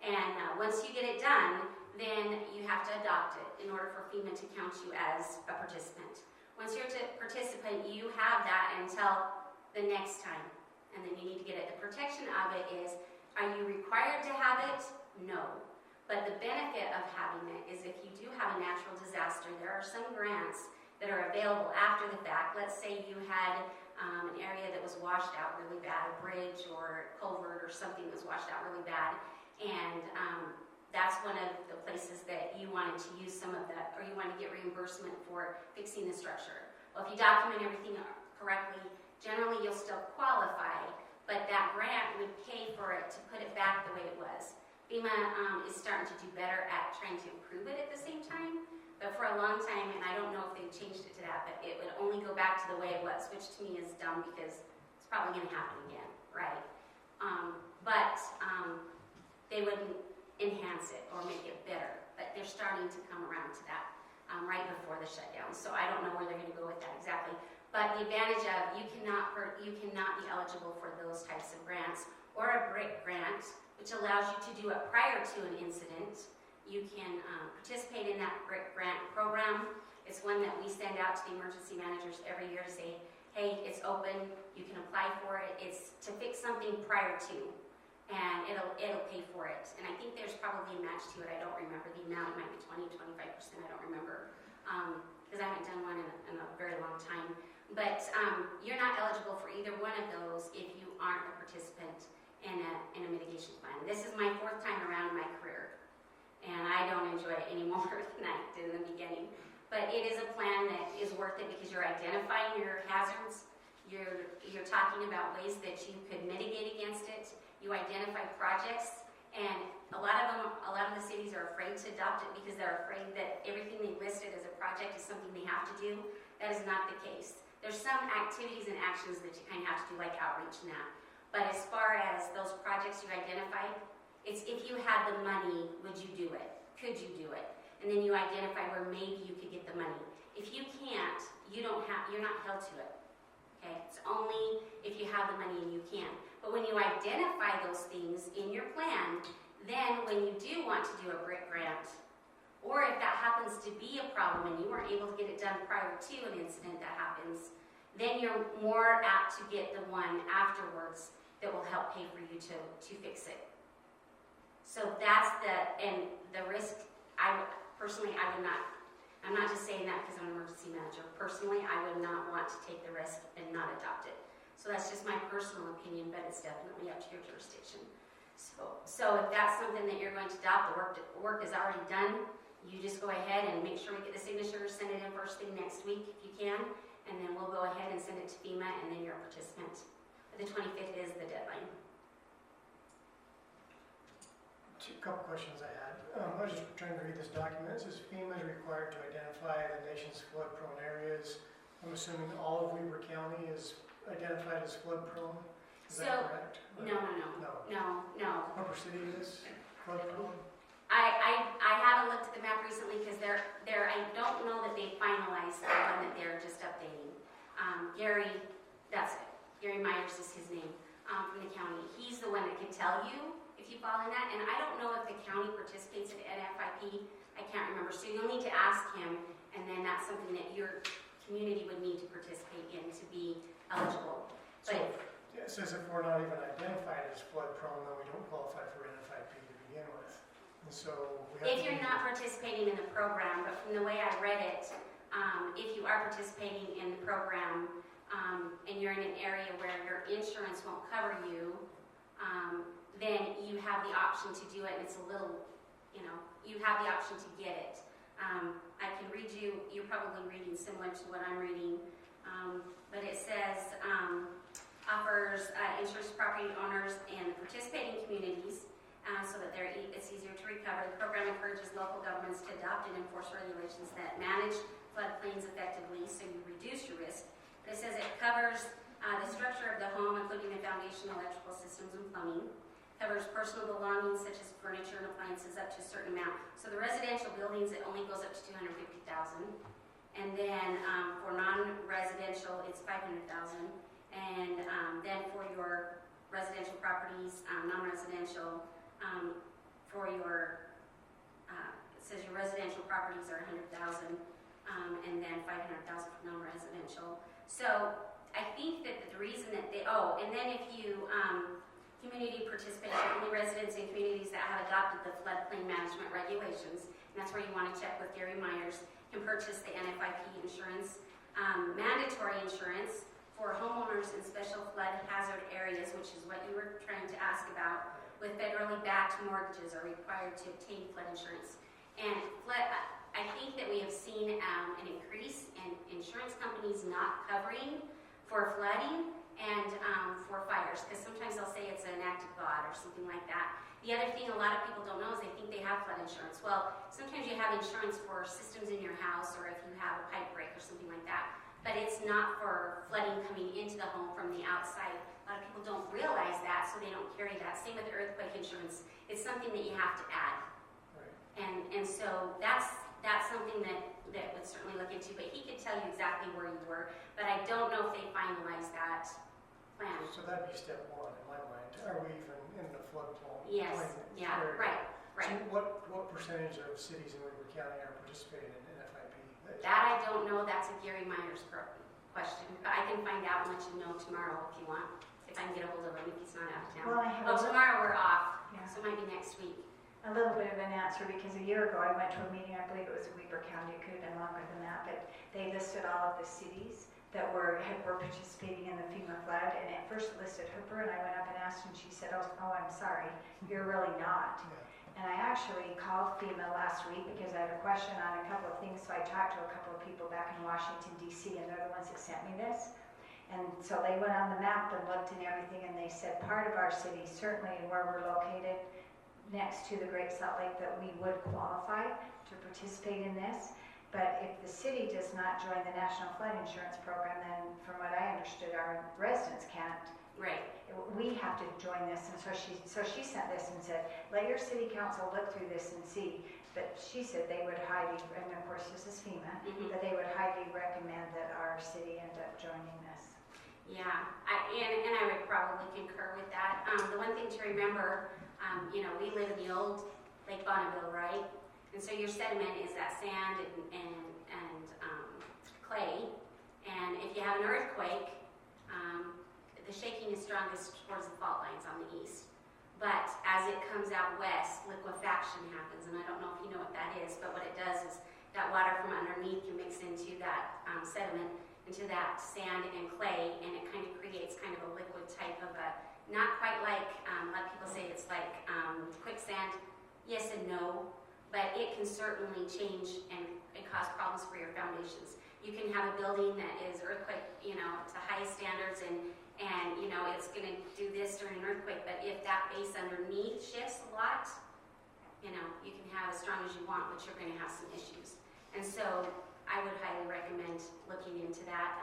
And once you get it done, then you have to adopt it in order for FEMA to count you as a participant. Once you're a participant, you have that until the next time, and then you need to get it. The protection of it is, are you required to have it? No. But the benefit of having it is if you do have a natural disaster, there are some grants that are available after the fact. Let's say you had an area that was washed out really bad, a bridge or a culvert or something that was washed out really bad, and that's one of the places that you wanted to use some of that, or you wanted to get reimbursement for fixing the structure. Well, if you document everything correctly, generally you'll still qualify, but that grant would pay for it to put it back the way it was. FEMA is starting to do better at trying to improve it at the same time, but for a long time, and I don't know if they've changed it to that, but it would only go back to the way it was, which to me is dumb because it's probably going to happen again, right? But they wouldn't enhance it or make it better, but they're starting to come around to that right before the shutdown. So I don't know where they're going to go with that exactly. But the advantage of you cannot be eligible for those types of grants or a BRIC grant, which allows you to do it prior to an incident. You can participate in that BRIC grant program. It's one that we send out to the emergency managers every year to say, hey, it's open, you can apply for it. It's to fix something prior to, and it'll pay for it. And I think there's probably a match to it. I don't remember the amount. It might be 20, 25%. I don't remember because I haven't done one in a very long time. But you're not eligible for either one of those if you aren't a participant in a mitigation plan. This is my 4th time around in my career, and I don't enjoy it any more than I did in the beginning. But it is a plan that is worth it because you're identifying your hazards. You're talking about ways that you could mitigate against it. You identify projects, and a lot of the cities are afraid to adopt it because they're afraid that everything they listed as a project is something they have to do. That is not the case. There's some activities and actions that you kind of have to do, like outreach and that. But as far as those projects you identified, it's if you had the money, would you do it? Could you do it? And then you identify where maybe you could get the money. If you can't, you're not held to it. Okay? It's only if you have the money and you can. But when you identify those things in your plan, then when you do want to do a BRIC grant, or if that happens to be a problem and you weren't able to get it done prior to an incident that happens, then you're more apt to get the one afterwards that will help pay for you to fix it. So that's the risk. I'm not just saying that because I'm an emergency manager. Personally, I would not want to take the risk and not adopt it. So that's just my personal opinion, but it's definitely up to your jurisdiction. So if that's something that you're going to adopt, the work is already done. You just go ahead and make sure we get the signatures, send it in first thing next week if you can, and then we'll go ahead and send it to FEMA, and then you're a participant. The 25th is the deadline. A couple questions I had. I was just trying to read this document. It says FEMA is required to identify the nation's flood-prone areas. I'm assuming all of Weber County is identified as flood-prone. Is that correct? No. Upper City is flood-prone? I haven't looked at the map recently because I don't know that they finalized the one that they're just updating. Gary, that's it. Gary Myers is his name, from the county. He's the one that can tell you if you fall in that, and I don't know if the county participates in NFIP. I can't remember, so you'll need to ask him, and then that's something that your community would need to participate in to be eligible. But it says if we're not even identified as flood-prone, then we don't qualify for NFIP to begin with. And so we have if you're not participating in the program, but from the way I read it, if you are participating in the program and you're in an area where your insurance won't cover you, then you have the option to do it, and it's a little, you have the option to get it. I can read you, you're probably reading similar to what I'm reading, but it says, offers insurance property owners and participating communities so that it's easier to recover. The program encourages local governments to adopt and enforce regulations that manage floodplains effectively so you reduce your risk. But it says it covers the structure of the home, including the foundation, electrical systems, and plumbing. Covers personal belongings such as furniture and appliances up to a certain amount. So the residential buildings, it only goes up to $250,000. And then for non-residential, it's $500,000. And then for your residential properties, non-residential, for your, it says your residential properties are $100,000, and then $500,000 for non-residential. So I think that the reason that and then if you, community participation, only residents in communities that have adopted the floodplain management regulations, and that's where you want to check with Gary Myers, can purchase the NFIP insurance. Mandatory insurance for homeowners in special flood hazard areas, which is what you were trying to ask about, with federally backed mortgages are required to obtain flood insurance. And I think that we have seen an increase in insurance companies not covering for flooding and for fires, because sometimes they'll say it's an act of God or something like that. The other thing a lot of people don't know is they think they have flood insurance. Well, sometimes you have insurance for systems in your house or if you have a pipe break or something like that, but it's not for flooding coming into the home from the outside. A lot of people don't realize that, so they don't carry that. Same with the earthquake insurance. It's something that you have to add. Right. And so that's something that would certainly look into, but he could tell you exactly where you were, but I don't know if they finalized that plan. So that'd be step one in my mind. Are we even in the floodplain? Yes, yeah, right. So what percentage of cities in Weber County are participating in NFIP? That I don't know. That's a Gary Myers question, but I can find out and let you know tomorrow if you want, if I can get a hold of him if he's not out of town. Well, tomorrow we're off, yeah. So it might be next week. A little bit of an answer, because a year ago I went to a meeting, I believe it was in Weber County, it could have been longer than that, but they listed all of the cities that were participating in the FEMA flood, and at first it listed Hooper, and I went up and asked, and she said, oh, I'm sorry, you're really not. And I actually called FEMA last week because I had a question on a couple of things, so I talked to a couple of people back in Washington, D.C., and they're the ones that sent me this. And so they went on the map and looked and everything, and they said part of our city, certainly where we're located, next to the Great Salt Lake, that we would qualify to participate in this. But if the city does not join the National Flood Insurance Program, then from what I understood, our residents can't. Right. We have to join this. And so she sent this and said, let your city council look through this and see. But she said they would highly, and of course this is FEMA, but they would highly recommend that our city end up joining this. Yeah, and I would probably concur with that. The one thing to remember, we live in the old Lake Bonneville, right? And so your sediment is that sand and clay. And if you have an earthquake, the shaking is strongest towards the fault lines on the east. But as it comes out west, liquefaction happens. And I don't know if you know what that is, but what it does is that water from underneath can mix into that sediment, into that sand and clay, and it kind of creates kind of a liquid type of a, not quite like, a lot of people say it's like quicksand. Yes and no, but it can certainly change and cause problems for your foundations. You can have a building that is earthquake, to high standards and it's going to do this during an earthquake, but if that base underneath shifts a lot, you can have as strong as you want, but you're going to have some issues. And so I would highly recommend looking into that.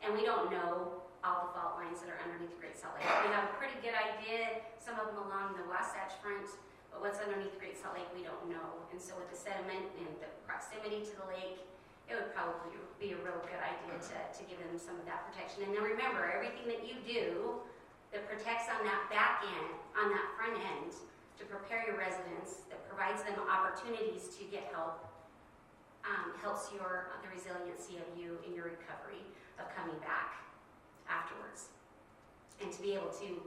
And we don't know all the fault lines that are underneath Great Salt Lake. We have a pretty good idea, some of them along the Wasatch Front, but what's underneath Great Salt Lake, we don't know. And so with the sediment and the proximity to the lake, it would probably be a real good idea to give them some of that protection. And then remember, everything that you do that protects on that back end, on that front end, to prepare your residents, that provides them opportunities to get help, helps the resiliency of you in your recovery of coming back afterwards. And to be able to,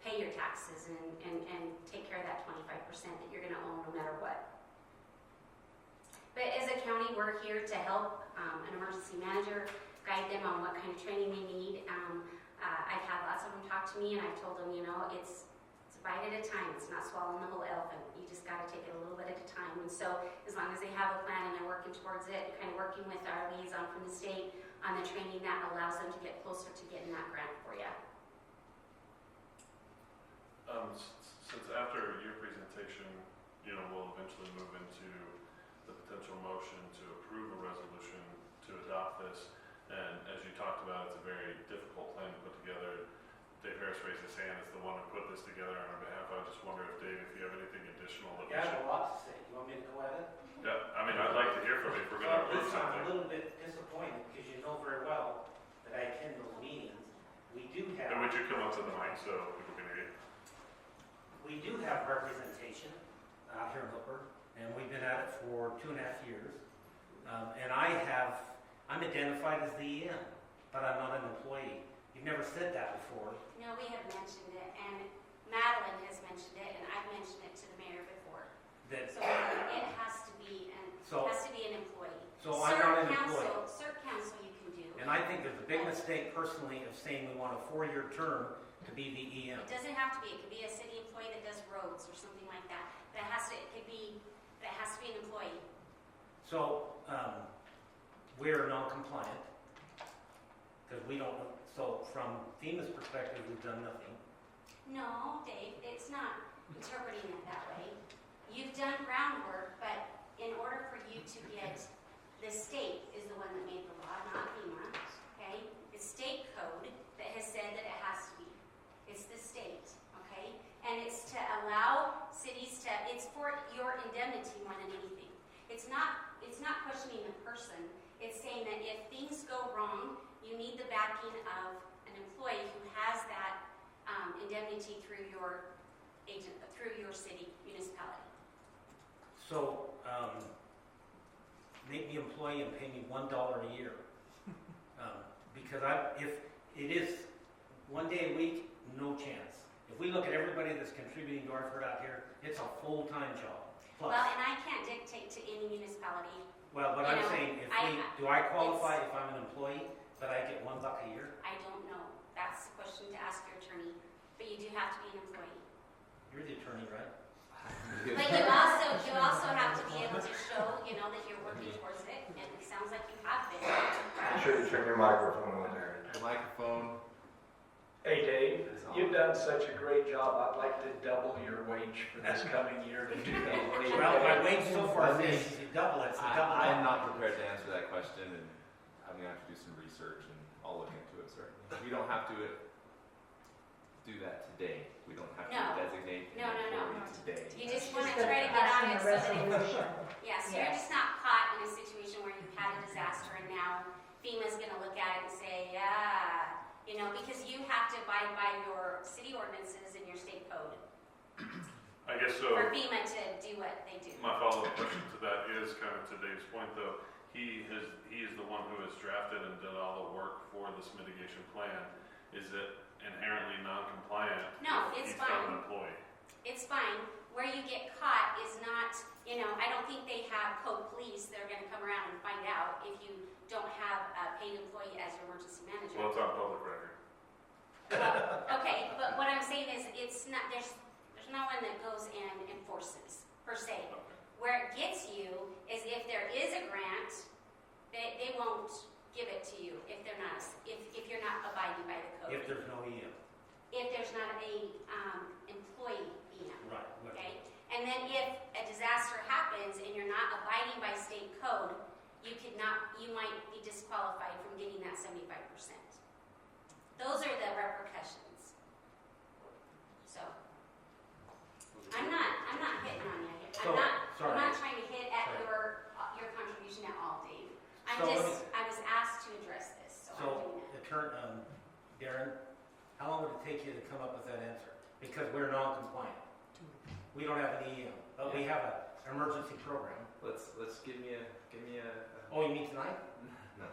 pay your taxes and take care of that 25% that you're going to own no matter what. But as a county, we're here to help an emergency manager, guide them on what kind of training they need. I've had lots of them talk to me, and I've told them, it's a bite at a time. It's not swallowing the whole elephant. You just got to take it a little bit at a time. And so as long as they have a plan and they're working towards it, kind of working with our liaison from the state on the training, that allows them to get closer to getting that grant for you. Since after your presentation, we'll eventually move into the potential motion to approve a resolution to adopt this. And as you talked about, it's a very difficult plan to put together. Dave Harris raised his hand as the one who put this together on our behalf. I just wonder if, Dave, if you have anything additional that I have a lot to say. You want me to go at it? Yeah, I mean, I'd like to hear from you if we're going to approve I'm something. a little bit disappointed because you know very well that I attend those meetings. We do have. And would you come up to the mic so people can hear you? We do have representation out here in Hooper, and we've been at it for 2.5 years. And I'm identified as the EM, but I'm not an employee. You've never said that before. No, we have mentioned it, and Madeline has mentioned it, and I've mentioned it to the mayor before. So it has to be an employee. So I'm not an employee. CERT council you can do. And I think there's a big mistake personally of saying we want a 4-year term to be the EM. It doesn't have to be. It could be a city employee that does roads or something like that. It has to be an employee. So we're non-compliant because we don't. So from FEMA's perspective, we've done nothing. No, Dave, it's not interpreting it that way. You've done groundwork, but in order for you to get, the state is the one that made the law, not FEMA. Okay, it's state code that has said that it has to be. It's the state. Okay, and it's to allow cities to. It's for your indemnity more than anything. It's not questioning the person. It's saying that if things go wrong, you need the backing of an employee who has that indemnity through your agent, through your city municipality. So make me employee and pay me $1 a year. Because if it is 1 day a week, no chance. If we look at everybody that's contributing to our effort out here, it's a full-time job. Plus. Well, and I can't dictate to any municipality. Well, but I'm saying, do I qualify if I'm an employee, but I get $1 a year? I don't know. That's a question to ask your attorney. But you do have to be an employee. You're the attorney, right? But you also have to be able to show, that you're working towards it, and it sounds like you have been. Make sure you turn your microphone on there. The microphone. Hey Dave, you've done such a great job. I'd like to double your wage for this coming year to do that. Well, my wage so far is double it. I am not prepared to answer that question, and I'm going to have to do some research, and I'll look into it, certainly. We don't have to do that today. We don't have to designate an employee today. You just want to try to get on it so that so you're just not caught in a situation where you've had a disaster and now FEMA's going to look at it and say, because you have to abide by your city ordinances and your state code. I guess so. For FEMA to do what they do. My follow-up question to that is kind of to Dave's point, though. He is the one who has drafted and done all the work for this mitigation plan. Is it inherently non-compliant? No, if it's he's not fine. an employee? It's fine. Where you get caught is not, I don't think they have code police that are going to come around and find out if you don't have a paid employee as your emergency manager. Well, it's on public record. Okay, but what I'm saying is it's not, there's no one that goes and enforces, per se. Where it gets you is if there is a grant, they won't give it to you if they're not, if you're not abiding by the code. If there's no EM. If there's not a employee EM. Right. Okay? And then if a disaster happens and you're not abiding by state code, you might be disqualified from getting that 75%. Those are the repercussions. So I'm not hitting on you here. I'm not trying to hit at your contribution at all, Dave. I was asked to address this, so I'm doing it. Darren, how long would it take you to come up with that answer? Because we're non-compliant. We don't have an EM, but we have an emergency program. Let's give me a. Oh, you mean tonight? No.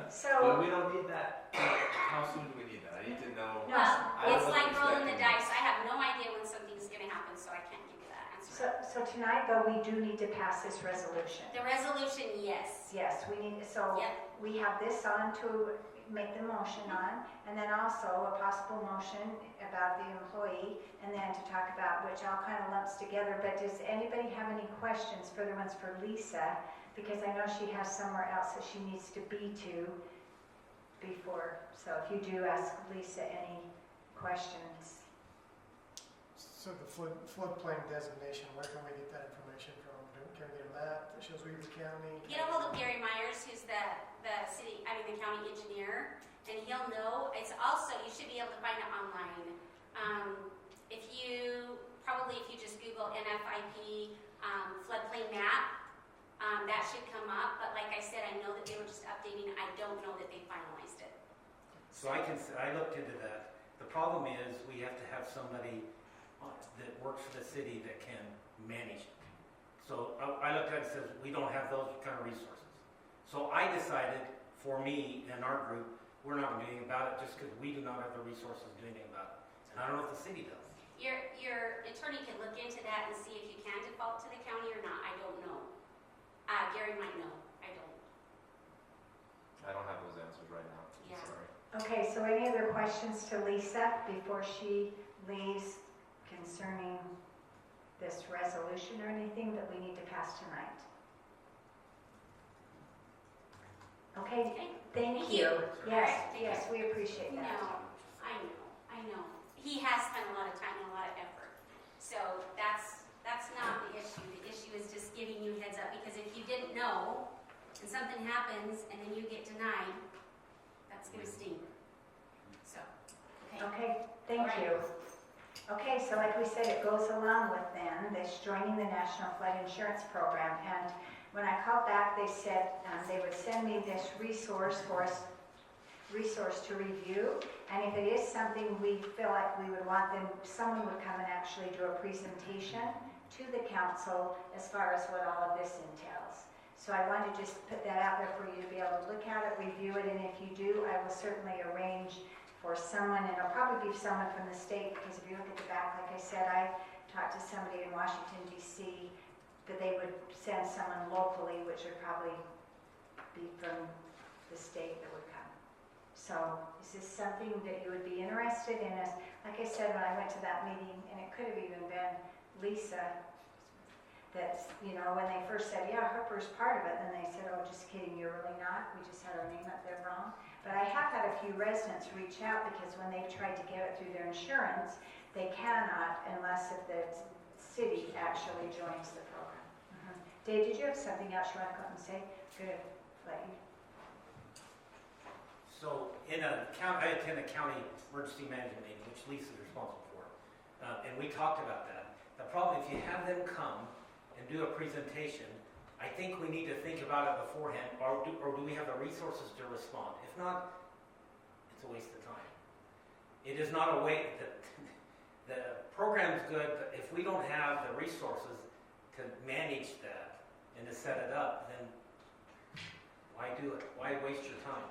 So But we don't need that. How soon do we need that? I need to know. Well, it's like rolling the dice. I have no idea when something's going to happen, so I can't give you that answer So tonight, though, we do need to pass this resolution. The resolution, yes. Yes, we need, so Yep. we have this on to make the motion on, and then also a possible motion about the employee, and then to talk about, which all kind of lumps together, but does anybody have any questions, further ones for Lisa? Because I know she has somewhere else that she needs to be to before, so if you do ask Lisa any questions. So the floodplain designation, where can we get that information from? Can we get a map that shows Weaver County? Get a hold of Gary Myers, who's the the county engineer, and he'll know. It's also, you should be able to find it online. If you just Google NFIP floodplain map, that should come up. But like I said, I know that they were just updating. I don't know that they finalized it. So I looked into that. The problem is we have to have somebody that works for the city that can manage it. So I looked at it and says, we don't have those kind of resources. So I decided, for me and our group, we're not going to do anything about it just because we do not have the resources to do anything about it. And I don't know if the city does. Your attorney can look into that and see if you can default to the county or not. I don't know. Gary might know. I don't. I don't have those answers right now. Yeah. Sorry. Okay, so any other questions to Lisa before she leaves concerning this resolution or anything that we need to pass tonight? Okay, thank you. Yes, yes, we appreciate that. No, I know. He has spent a lot of time and a lot of effort. So that's not the issue. The issue is just giving you heads up, because if you didn't know and something happens and then you get denied, that's going to sting. So, Okay, thank you. Okay, so like we said, it goes along with then this joining the National Flood Insurance Program. And when I called back, they said they would send me this resource to review. And if it is something we feel like we would want, then someone would come and actually do a presentation to the council as far as what all of this entails. So I wanted to just put that out there for you to be able to look at it, review it, and if you do, I will certainly arrange for someone, and it'll probably be someone from the state, because if you look at the back, like I said, I talked to somebody in Washington, D.C., that they would send someone locally, which would probably be from the state that would come. So is this something that you would be interested in? As, like I said, when I went to that meeting, and it could have even been Lisa, that, you know, when they first said, yeah, Hooper's part of it, then they said, oh, just kidding, you're really not. We just had our name up there wrong. But I have had a few residents reach out, because when they've tried to get it through their insurance, they cannot unless if the city actually joins the program. Dave, did you have something else you want to come and say? Good. Let you. So I attend a county emergency management meeting, which Lisa's responsible for. And we talked about that. The problem, if you have them come and do a presentation, I think we need to think about it beforehand, or do we have the resources to respond? If not, it's a waste of time. It is not a way that the program's good, but if we don't have the resources to manage that and to set it up, then why do it? Why waste your time?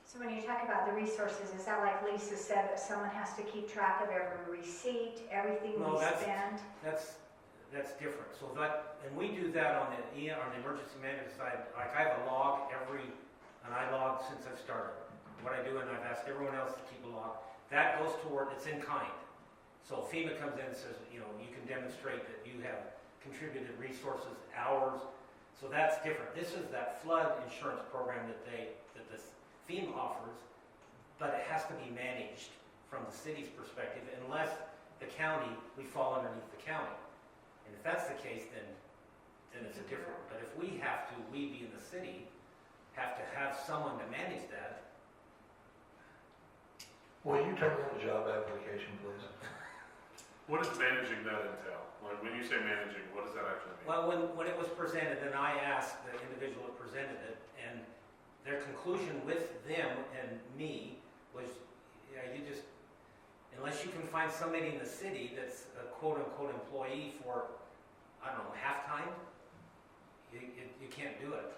So when you talk about the resources, is that like Lisa said, that someone has to keep track of every receipt, everything we spend? That's different. So and we do that on the emergency management side. Like I have a log and I log since I've started. What I do, and I've asked everyone else to keep a log. That goes toward, it's in kind. So FEMA comes in and says, you know, you can demonstrate that you have contributed resources, hours. So that's different. This is that flood insurance program that this FEMA offers, but it has to be managed from the city's perspective, unless the county, we fall underneath the county. And if that's the case, then it's a different. But if we being the city, have to have someone to manage that. Will you turn in the job application, please? What does managing that entail? When you say managing, what does that actually mean? Well, when it was presented, then I asked the individual that presented it, and their conclusion with them and me was, unless you can find somebody in the city that's a quote-unquote employee for, I don't know, half-time, you can't do it.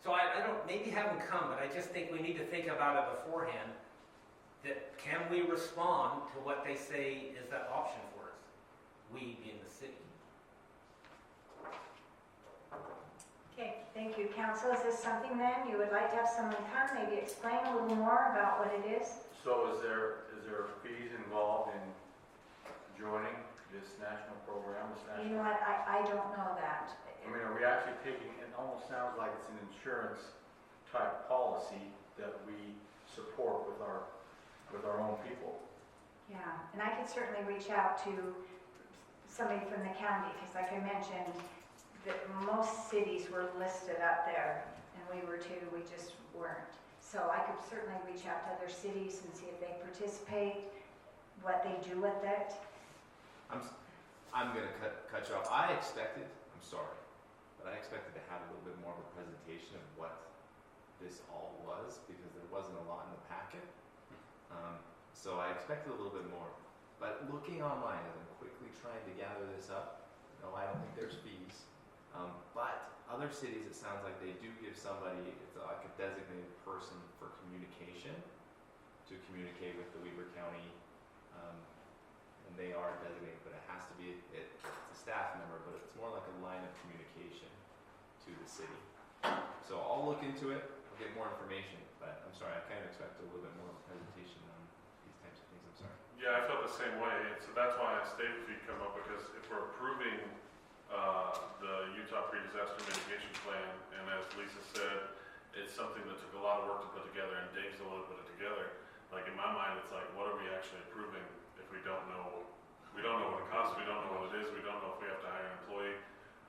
So I don't, maybe have them come, but I just think we need to think about it beforehand, that can we respond to what they say is that option for us? we being the city. Okay, thank you. Council, is this something then you would like to have someone come, maybe explain a little more about what it is? So is there fees involved in joining this national program, this You know national? what, I don't know that. I mean, are we actually taking, it almost sounds like it's an insurance type policy that we support with our own people. Yeah, and I could certainly reach out to somebody from the county, because like I mentioned, that most cities were listed up there, and we were too, we just weren't. So I could certainly reach out to other cities and see if they participate, what they do with it. I'm gonna cut you off. I expected, I'm sorry, but I expected to have a little bit more of a presentation of what this all was, because there wasn't a lot in the packet. So I expected a little bit more. But looking online, as I'm quickly trying to gather this up, no, I don't think there's fees. But other cities, it sounds like they do give somebody, it's like a designated person for communication to communicate with the Weber County, and they are designated, but it has to be, it's a staff member, but it's more like a line of communication to the city. So I'll look into it, I'll get more information, but I'm sorry, I kind of expect a little bit more of a presentation on these types of things, I'm sorry. Yeah, I felt the same way, and so that's why I stayed if you come up, because if we're approving the Utah Pre-Disaster Mitigation Plan, and as Lisa said, it's something that took a lot of work to put together, and Dave's the one who put it together. Like in my mind, it's like, what are we actually approving if we don't know? We don't know what it costs, we don't know what it is, we don't know if we have to hire an employee.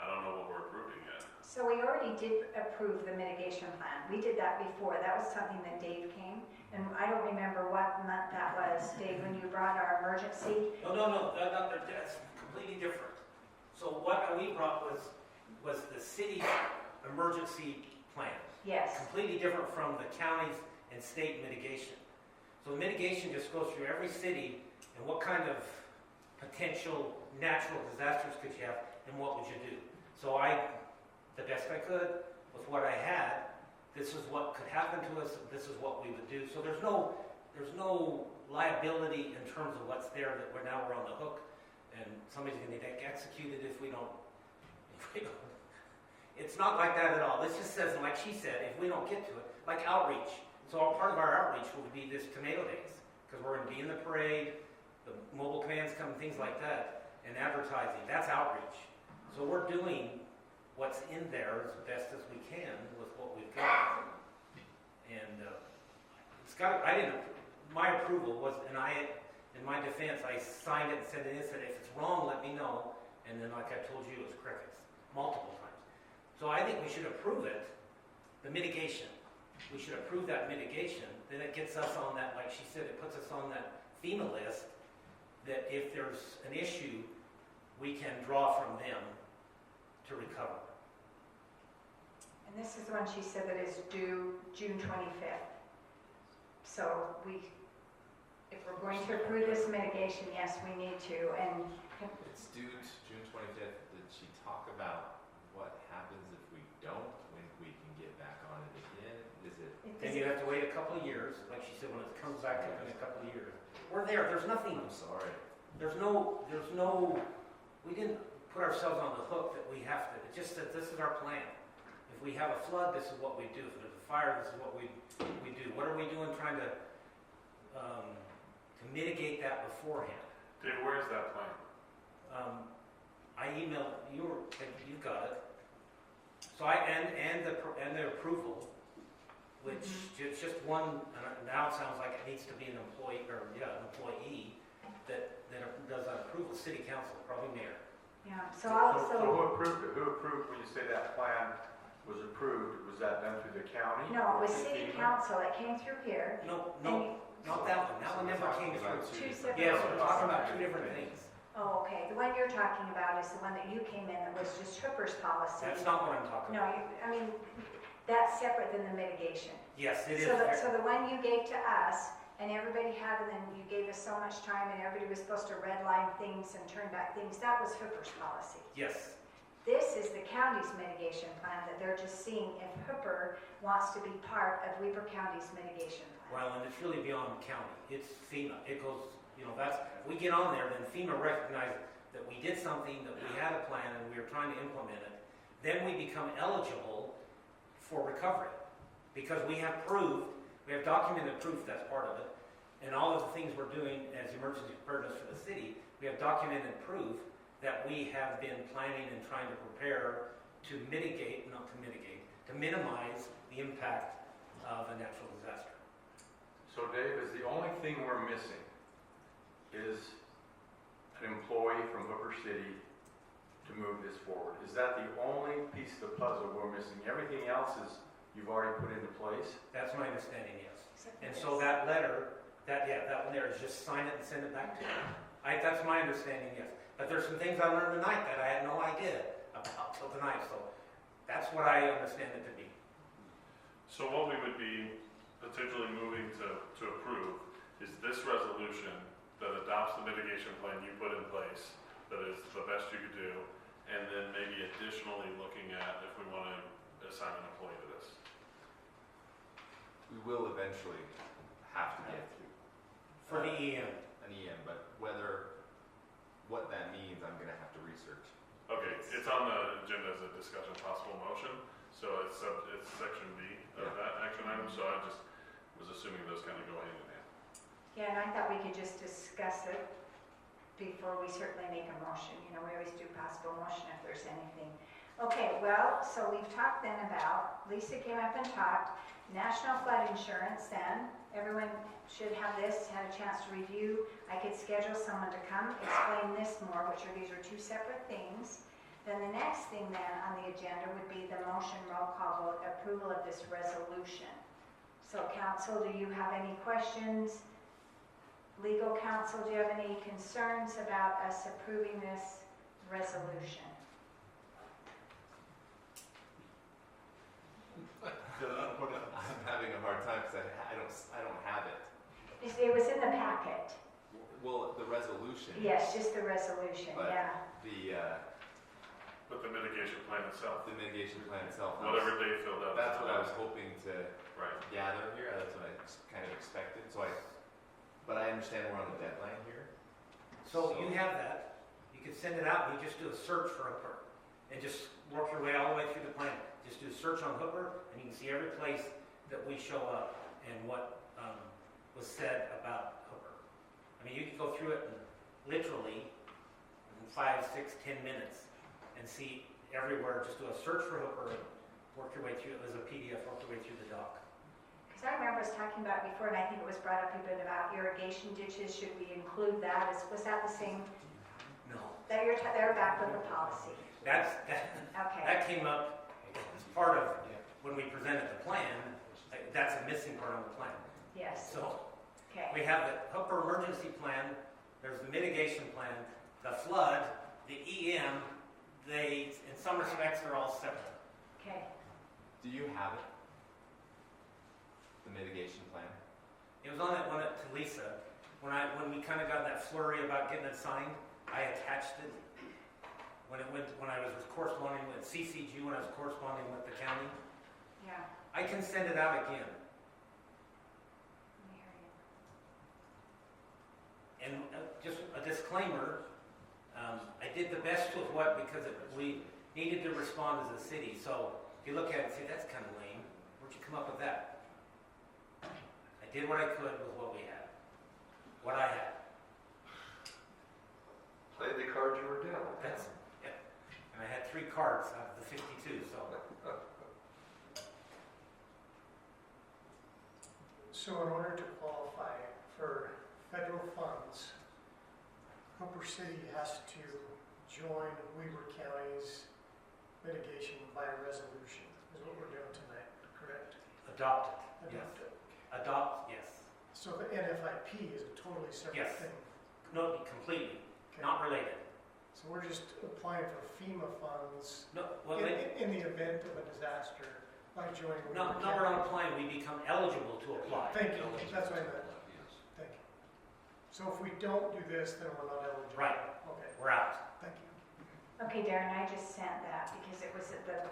I don't know what we're approving yet. So we already did approve the mitigation plan. We did that before. That was something that Dave came, and I don't remember what month that was, Dave, when you brought our emergency. No, that's completely different. So what we brought was the city's emergency plan. Yes. Completely different from the county's and state mitigation. So mitigation just goes through every city and what kind of potential natural disasters could you have and what would you do. So the best I could with what I had, this is what could happen to us, this is what we would do. So there's no liability in terms of what's there that we're on the hook, and somebody's going to get executed if we don't. It's not like that at all. This just says, like she said, if we don't get to it, like outreach. So part of our outreach will be this Tomato Days, because we're going to be in the parade, the mobile commands come, things like that, and advertising. That's outreach. So we're doing what's in there as best as we can with what we've got. And my approval was, and in my defense, I signed it and said it is, that if it's wrong, let me know. And then, like I told you, it was crickets, multiple times. So I think we should approve it, the mitigation. We should approve that mitigation. Then it gets us on that, like she said, it puts us on that FEMA list, that if there's an issue, we can draw from them to recover. And this is the one she said that is due June 25th. So if we're going to approve this mitigation, yes, we need to. And It's due June 25th. Did she talk about what happens if we don't, when we can get back on it again? Is it? Then you have to wait a couple of years, like she said, when it comes back up in a couple of years. We're there. There's nothing. I'm sorry. There's no. We didn't put ourselves on the hook that we have to. It just said this is our plan. If we have a flood, this is what we do. If there's a fire, this is what we do. What are we doing trying to mitigate that beforehand? Dave, where is that plan? I emailed you got it. So and the approval, which it's just one. Now it sounds like it needs to be an employee that does that approval. City council, probably mayor. yeah, So who approved it? Who approved, when you say that plan was approved, was that done through the county? No, it was city council. It came through here. No, not that one. That one never came through. Two separate. Yes, we're talking about two different things. Oh, okay. The one you're talking about is the one that you came in that was just Hooper's policy. That's not what I'm talking No, about. that's separate than the mitigation. Yes, it is. So the one you gave to us, and everybody had, and then you gave us so much time, and everybody was supposed to redline things and turn back things, that was Hooper's policy. Yes. This is the county's mitigation plan that they're just seeing if Hooper wants to be part of Weber County's mitigation plan. Well, and it's really beyond county. It's FEMA. It goes, if we get on there, then FEMA recognizes that we did something, that we had a plan and we were trying to implement it, then we become eligible for recovery. Because we have documented proof that's part of it, and all of the things we're doing as emergency preparedness for the city, we have documented proof that we have been planning and trying to prepare to minimize the impact of a natural disaster. So Dave, is the only thing we're missing is an employee from Hooper City to move this forward? Is that the only piece of the puzzle we're missing? Everything else is you've already put into place? That's my understanding, yes. Except And for so this. that letter, that one there is just sign it and send it back to you. That's my understanding, yes. But there's some things I learned tonight that I had no idea about till tonight, so that's what I understand it to be. So what we would be potentially moving to approve is this resolution that adopts the mitigation plan you put in place, that is the best you could do, and then maybe additionally looking at if we want to assign an employee to this. We will eventually have to get For the EM. an EM, but what that means, I'm going to have to research. Okay, it's on the agenda as a discussion possible motion, so it's section B of that action item, so I just was assuming those kind of go hand in hand. Yeah, and I thought we could just discuss it before we certainly make a motion. You know, we always do possible motion if there's anything. Okay, well, so we've talked then about, Lisa came up and talked, national flood insurance then. Everyone should have this, had a chance to review. I could schedule someone to come explain this more, these are two separate things. Then the next thing then on the agenda would be the motion roll call vote, approval of this resolution. So council, do you have any questions? Legal counsel, do you have any concerns about us approving this resolution? I'm having a hard time because I don't have it. It was in the packet. Well, the resolution. Yes, just the resolution, But yeah. But the mitigation plan itself, The mitigation plan itself. whatever Dave filled out. That's what I was hoping to Right. gather here. That's what I kind of expected. But I understand we're on the deadline here. So you have that. You can send it out and you just do a search for Hooper and just work your way all the way through the plan. Just do a search on Hooper and you can see every place that we show up and what was said about Hooper. I mean, you can go through it in literally in 5, 6, 10 minutes and see everywhere. Just do a search for Hooper, work your way through it as a PDF, work your way through the doc. Because I remember us talking about it before, and I think it was brought up a bit about irrigation ditches. Should we include that? Was that the same? No. They're back with the policy. That Okay. came up as part of when we presented the plan. That's a missing part of the plan. Yes. So Okay. we have the Hooper emergency plan, there's the mitigation plan, the flood, the EM, in some respects, they're all separate. Okay. Do you have it? The mitigation plan? It was on that one to Lisa. When we kind of got that flurry about getting it signed, I attached it. When I was corresponding with CCG, when I was corresponding with the county, Yeah. I can send it out again. Let me hear you. And just a disclaimer, I did the best with because we needed to respond as a city. So if you look at it and say, that's kind of lame, where'd you come up with that? I did what I could with what we had, what I had. Play the cards you were dealt. That's, yeah. And I had 3 cards out of the 52, so. So in order to qualify for federal funds, Hooper City has to join Weber County's mitigation by resolution, is what we're doing tonight, correct? Adopt it, yes. Adopt it. Adopt, yes. So the NFIP is a totally separate Yes. thing. No, completely, Okay. not related. So we're just applying for FEMA funds No, well, in the event of a disaster, by joining Weber no, County. we're not applying, we become eligible to apply. Thank you, that's what I meant. Thank you. So if we don't do this, then we're not eligible? Right. Okay, We're out. thank you. Okay, Darren, I just sent that because it was at the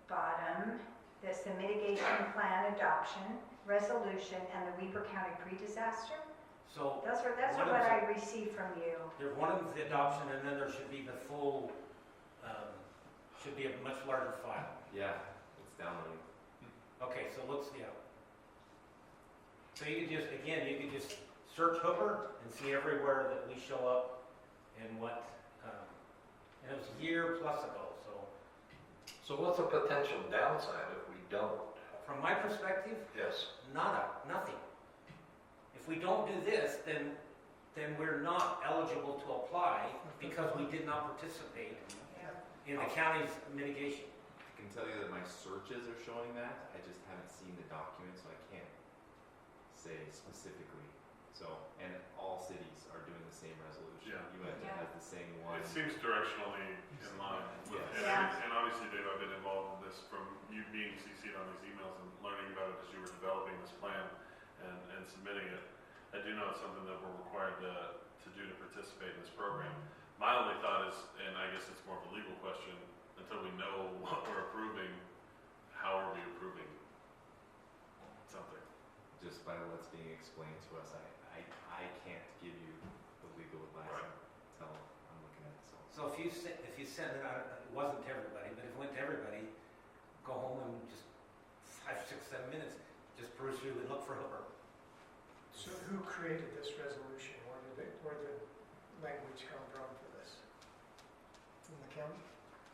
bottom. That's the mitigation plan adoption, resolution, and the Weber County pre-disaster. So That's what one of I the- received from you. There's one of the adoption, and then there should be the full, should be a much larger file. Yeah, it's downloading. Okay, so let's, yeah. So you could just, again, you could just search Hooper and see everywhere that we show up and what, and it was a year plus ago, so. So what's the potential downside if we don't? From my perspective, Yes. nothing. If we don't do this, then we're not eligible to apply because we did not participate in the county's mitigation. I can tell you that my searches are showing that. I just haven't seen the document, so I can't say specifically. So, and all cities are doing the same resolution. Yeah. Uinta has the same one. It seems directionally in line with, Yes. and obviously, Dave, I've been involved in this from you being CC'd on these emails and learning about it as you were developing this plan and submitting it. I do know it's something that we're required to do to participate in this program. My only thought is, and I guess it's more of a legal question, until we know what we're approving, how are we approving something? Just by what's being explained to us, I can't give you the legal advice Right. until I'm looking at it. So if you send it out, it wasn't to everybody, but if it went to everybody, go home and just 5, 6, 7 minutes, just peruse through and look for Hooper. So who created this resolution? Where did language come from for this? From the county?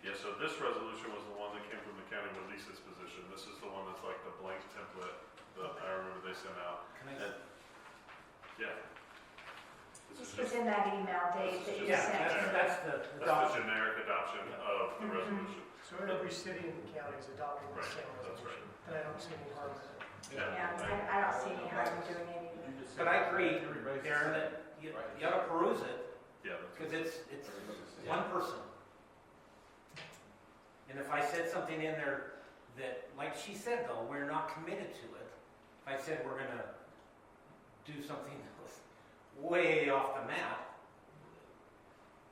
Yeah, so this resolution was the one that came from the county with Lisa's position. This is the one that's like the blank template that I remember they sent out. Can I? And, yeah. This was in that email, Dave, that you Yeah, sent. that's the That's the adoption. generic adoption of the resolution. So every city in the county is adopting the Right, same that's resolution. And I don't see any harm in it. Yeah, I don't see any harm in doing any of it. But I agree, Darren, that you gotta peruse it, Yeah, that's because it's one person. And if I said something in there that, like she said though, we're not committed to it. If I said we're gonna do something that was way off the map,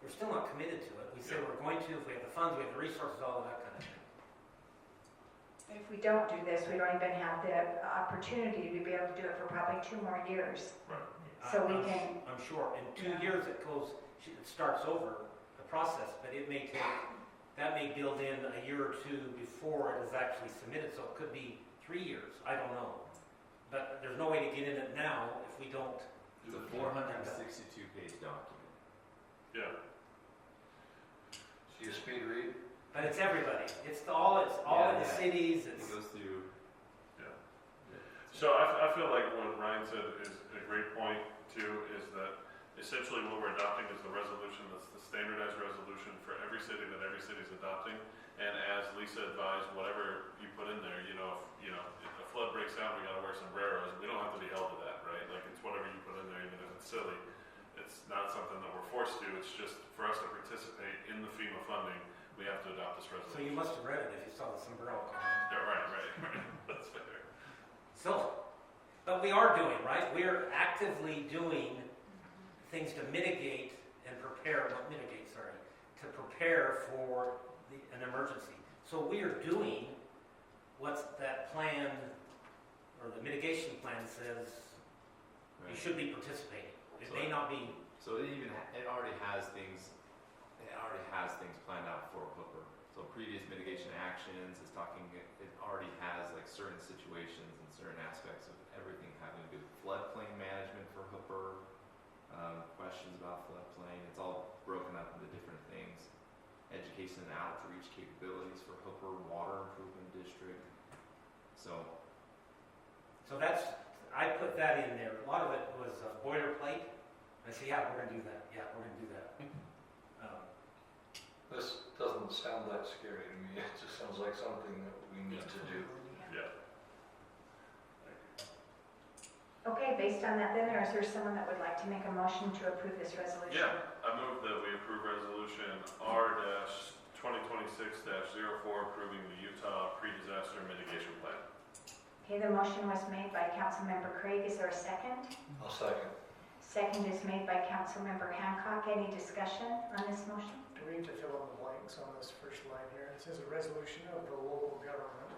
we're still not committed to it. We said we're going to, if we have the funds, we have the resources, all of that kind of thing. And if we don't do this, we don't even have the opportunity to be able to do it for probably 2 more years. right. So we can- I'm sure, in 2 Yeah. years it starts over the process, but it may take, that may build in a year or 2 before it is actually submitted, so it could be 3 years, I don't know. But there's no way to get in it now if we don't. It's a 462-page document. Yeah. So you speed read? But it's everybody, it's all Yeah, in the yeah. cities, It it's, goes through. Yeah. So I feel like what Ryan said is a great point too, is that essentially what we're adopting is the resolution that's the standardized resolution for every city that every city is adopting. And as Lisa advised, whatever you put in there, if a flood breaks out, we gotta wear sombreros, we don't have to be held to that, right? Like it's whatever you put in there, even if it's silly. It's not something that we're forced to, it's just for us to participate in the FEMA funding, we have to adopt this so resolution. you must have read it if you saw the sombrero comment. Yeah, right, that's fair. So, but we are doing, right? We're actively doing things to mitigate and prepare, not mitigate, sorry, to prepare for an emergency. So we are doing what that plan, or the mitigation plan says, you should be participating. It may not be, So it already has things. It already has things planned out for Hooper. So previous mitigation actions is talking. It already has like certain situations and certain aspects of everything having to do with floodplain management for Hooper. Questions about floodplain. It's all broken up into different things. Education and outreach capabilities for Hooper Water Improvement District. So that's, I put that in there. A lot of it was boilerplate. I said, yeah, we're gonna do that. Yeah, we're gonna do that. This doesn't sound that scary to me. It just sounds like something that we need to do. Yeah. Okay, based on that then, or is there someone that would like to make a motion to approve this resolution? Yeah, I move that we approve resolution R-2026-04 approving the Utah pre-disaster mitigation plan. Okay, the motion was made by Councilmember Craig. Is there a second? I'll second. Second is made by Councilmember Hancock. Any discussion on this motion? Do we need to fill in the blanks on this first line here? It says a resolution of the local government.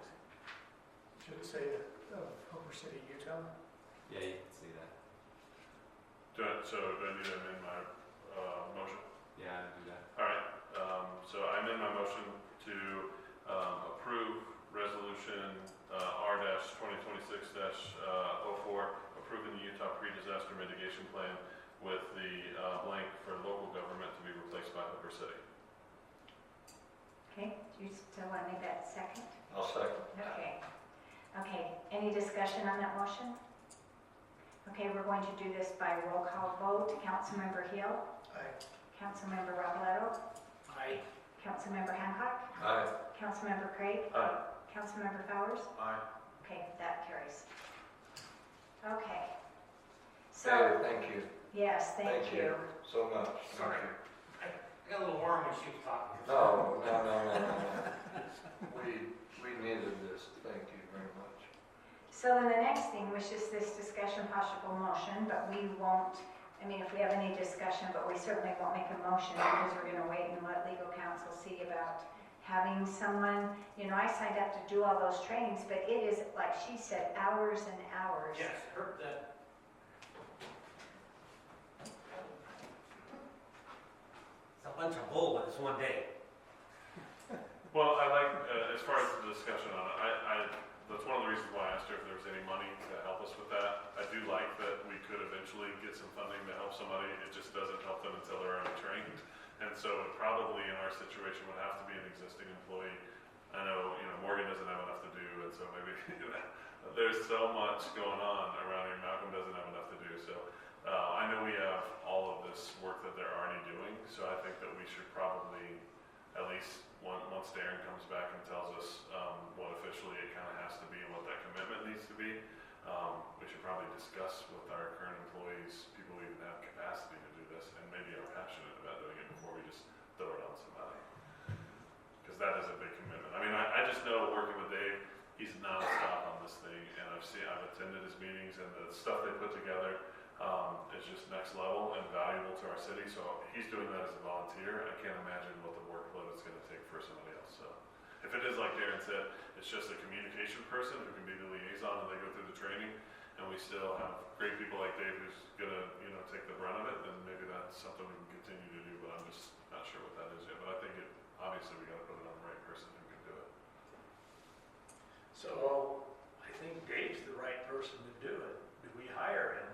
Should it say of Hooper City, Utah? yeah, you can see that. Do I need to amend my motion? Yeah, I'd do that. All right, so I amend my motion to approve resolution R-2026-04, approving the Utah Pre-Disaster Mitigation Plan with the blank for local government to be replaced by Hooper City. Okay, do you still want me that second? I'll second. Okay. Okay, any discussion on that motion? Okay, we're going to do this by roll call vote. Councilmember Hill? Aye. Councilmember Ravalado? Aye. Councilmember Hancock? Aye. Councilmember Craig? Aye. Councilmember Fowers? Aye. Okay, that carries. Okay. David, So, thank you. yes, thank you. So much. Sorry. I got a little warm when she was talking. No. We needed this. Thank you very much. So then the next thing, which is this discussion possible motion, but we won't, I mean, if we have any discussion, but we certainly won't make a motion because we're gonna wait and let legal counsel see about having someone, you know, I signed up to do all those trainings, but it is, like she said, hours and hours. Yes, heard that. It's a bunch of bull in this one day. Well, I like, as far as the discussion on it, that's one of the reasons why I asked her if there was any money to help us with that. I do like that we could eventually get some funding to help somebody. It just doesn't help them until they're already trained. And so it probably in our situation would have to be an existing employee. I know, Morgan doesn't have enough to do, and so maybe there's so much going on around here. Malcolm doesn't have enough to do. So I know we have all of this work that they're already doing. So I think that we should probably, at least once Darren comes back and tells us what officially it kind of has to be and what that commitment needs to be, we should probably discuss with our current employees, people who even have capacity to do this and maybe are passionate about doing it before we just throw it on somebody. Because that is a big commitment. I mean, I just know working with Dave, he's nonstop on this thing, and I've attended his meetings, and the stuff they put together is just next level and valuable to our city. So he's doing that as a volunteer. I can't imagine what the workload is going to take for somebody else. So if it is like Darren said, it's just a communication person who can be the liaison and they go through the training, and we still have great people like Dave who's going to take the brunt of it, then maybe that's something we can continue to do. But I'm just not sure what that is yet. But I think obviously we got to put it on the right person who can do it. So I think Dave's the right person to do it. Do we hire him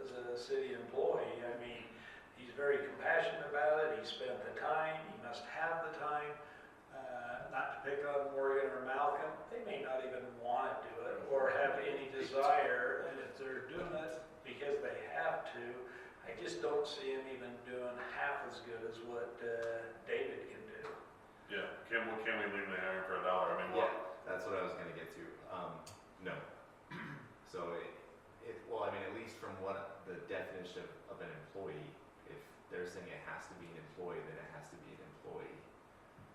as a city employee? I mean, he's very compassionate about it. He spent the time. He must have the time. Not to pick on Morgan or Malcolm, they may not even want to do it or have any desire. And if they're doing it because they have to, I just don't see him even doing half as good as what David can do. Yeah, can we leave the hiring for $1? I mean, Yeah, that's what I was going to get to. No. So, well, I mean, at least from what the definition of an employee, if they're saying it has to be an employee, then it has to be an employee.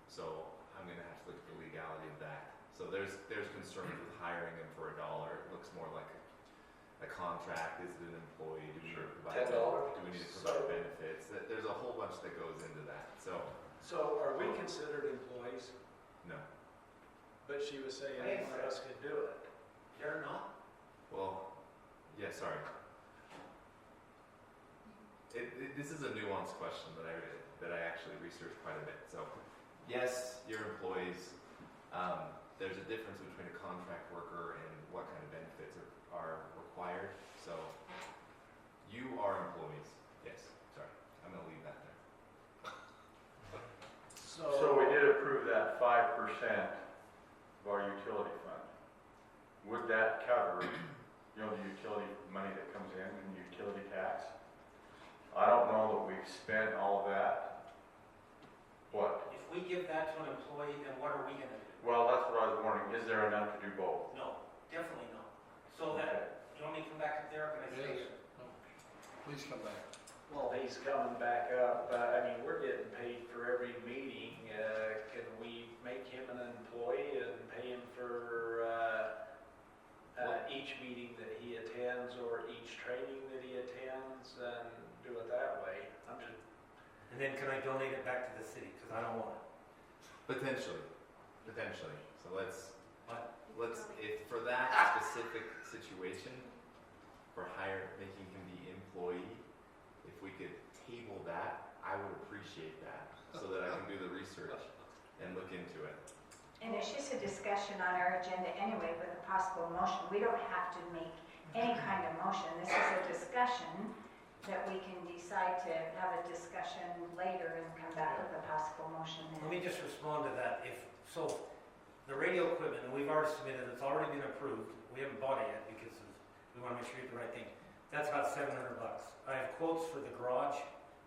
So I'm going to have to look at the legality of that. So there's concerns with hiring them for $1. It looks more like a contract. Is it an employee? Do we need to provide $10. Do we need to provide benefits? There's a whole bunch that goes into that. So are we considered employees? No. But she was saying Yes. one of us could do it. You're not? Well, yeah, sorry. This is a nuanced question that I actually researched quite a bit. So, yes, you're employees. There's a difference between a contract worker and what kind of benefits are required. So, you are employees. Yes, sorry. I'm going to leave that there. So we did approve that 5% of our utility fund. Would that cover, the utility money that comes in and utility tax? I don't know that we've spent all of that. What? If we give that to an employee, then what are we gonna do? Well, that's what I was wondering. Is there enough to do both? No, definitely not. So that, you want me to come back up there, can I say? Please come back. Well, he's coming back up. I mean, we're getting paid for every meeting. Can we make him an employee and pay him for each meeting that he attends or each training that he attends and do it that way? And then can I donate it back to the city, because I don't want it? Potentially. So let's What? if for that specific situation, for making him the employee, if we could table that, I would appreciate that, so that I can do the research and look into it. And it's just a discussion on our agenda anyway with a possible motion. We don't have to make any kind of motion. This is a discussion that we can decide to have a discussion later and come back with a possible motion Let then. me just respond to that. The radio equipment, and we've already submitted, it's already been approved. We haven't bought it yet because we want to make sure you get the right thing. That's about $700. I have quotes for the garage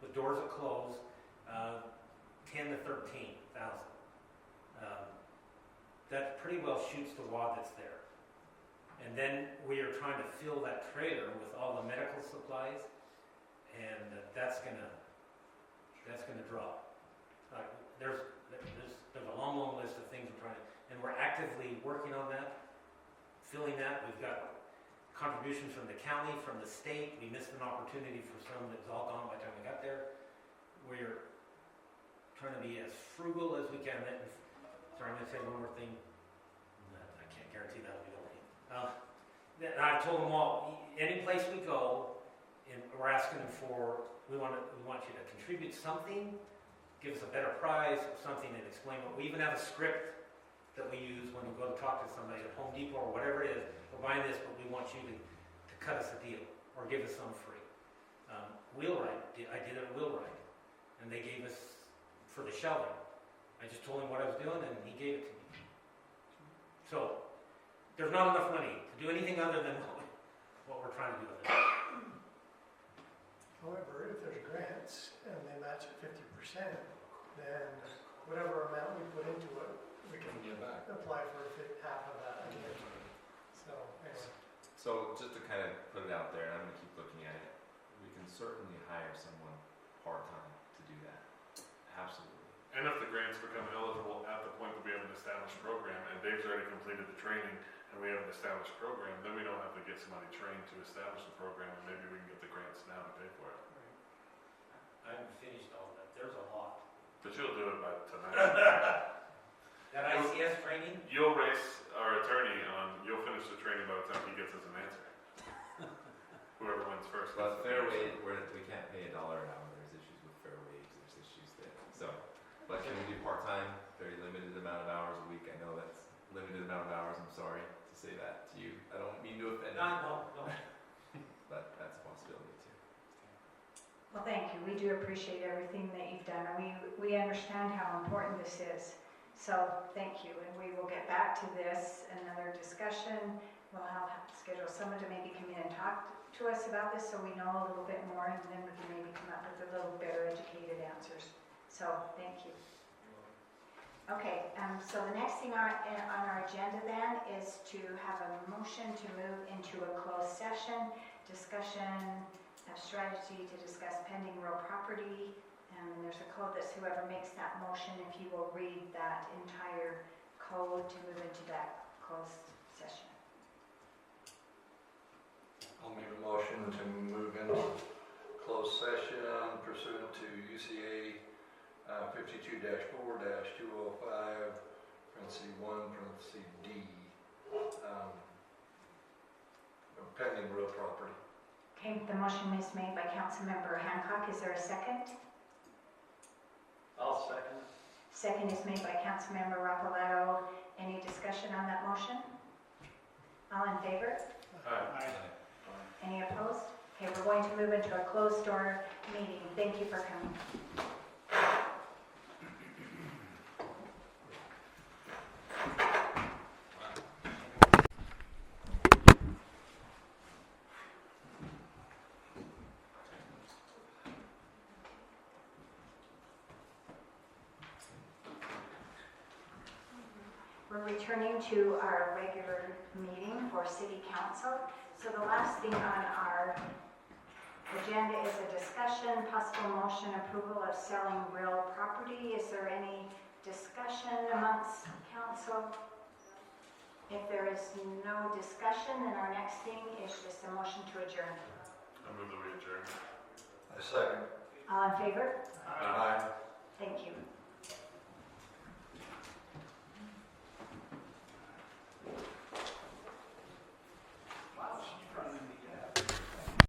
with doors that close, 10 to 13,000. That pretty well shoots the wad that's there. And then we are trying to fill that trailer with all the medical supplies, and that's gonna drop. There's a long list of things we're trying to, and we're actively working on that, filling that. We've got contributions from the county, from the state. We missed an opportunity for some that was all gone by the time we got there. We're trying to be as frugal as we can. Sorry, I'm going to say one more thing. I can't guarantee that'll be the only. I've told them all, any place we go, and we're asking them for, we want you to contribute something, give us a better price, or something, and explain what. We even have a script that we use when we go to talk to somebody at Home Depot or whatever it is. We're buying this, but we want you to cut us a deal or give us some free. Wheelwright, I did it at Wheelwright, and they gave us for the shelving. I just told him what I was doing, and he gave it to me. So there's not enough money to do anything other than what we're trying to do with it. However, if there's grants and they match at 50%, then whatever amount we put into it, we can apply for half of that again. So, anyway. So just to kind of put it out there, and I'm going to keep looking at it, we can certainly hire someone part-time to do that. Absolutely. And if the grants become eligible at the point that we have an established program, and Dave's already completed the training, and we have an established program, then we don't have to get somebody trained to establish the program, and maybe we can get the grants now to pay for it. I haven't finished all that. There's a lot. But you'll do it by tonight. That ICS training? You'll race our attorney on, you'll finish the training by the time he gets us an answer. Whoever wins first. But fair wage, we can't pay $1 an hour. There's issues with fair wage. There's issues there. So, but can we do part-time? Very limited amount of hours a week. I know that's limited amount of hours. I'm sorry to say that to you. I don't mean to offend you. No. But that's a possibility too. Well, thank you. We do appreciate everything that you've done. And we understand how important this is. So thank you. And we will get back to this, another discussion. We'll have to schedule someone to maybe come in and talk to us about this so we know a little bit more, and then we can maybe come up with a little better educated answers. So thank you. Okay, so the next thing on our agenda then is to have a motion to move into a closed session, discussion of strategy to discuss pending real property. And there's a code that's whoever makes that motion, if you will read that entire code to move into that closed session. I'll make a motion to move into closed session pursuant to UCA 52-4-205, parenthesis 1, parenthesis D, pending real property. Okay, the motion is made by Councilmember Hancock. Is there a second? I'll second. Second is made by Councilmember Rapalato. Any discussion on that motion? All in favor? Aye. Any opposed? Okay, we're going to move into a closed door meeting. Thank you for coming. We're returning to our regular meeting for City Council. So the last thing on our agenda is a discussion, possible motion approval of selling real property. Is there any discussion amongst council? If there is no discussion, then our next thing is just a motion to adjourn. I move that we adjourn. I second. All in favor? Aye. Thank you.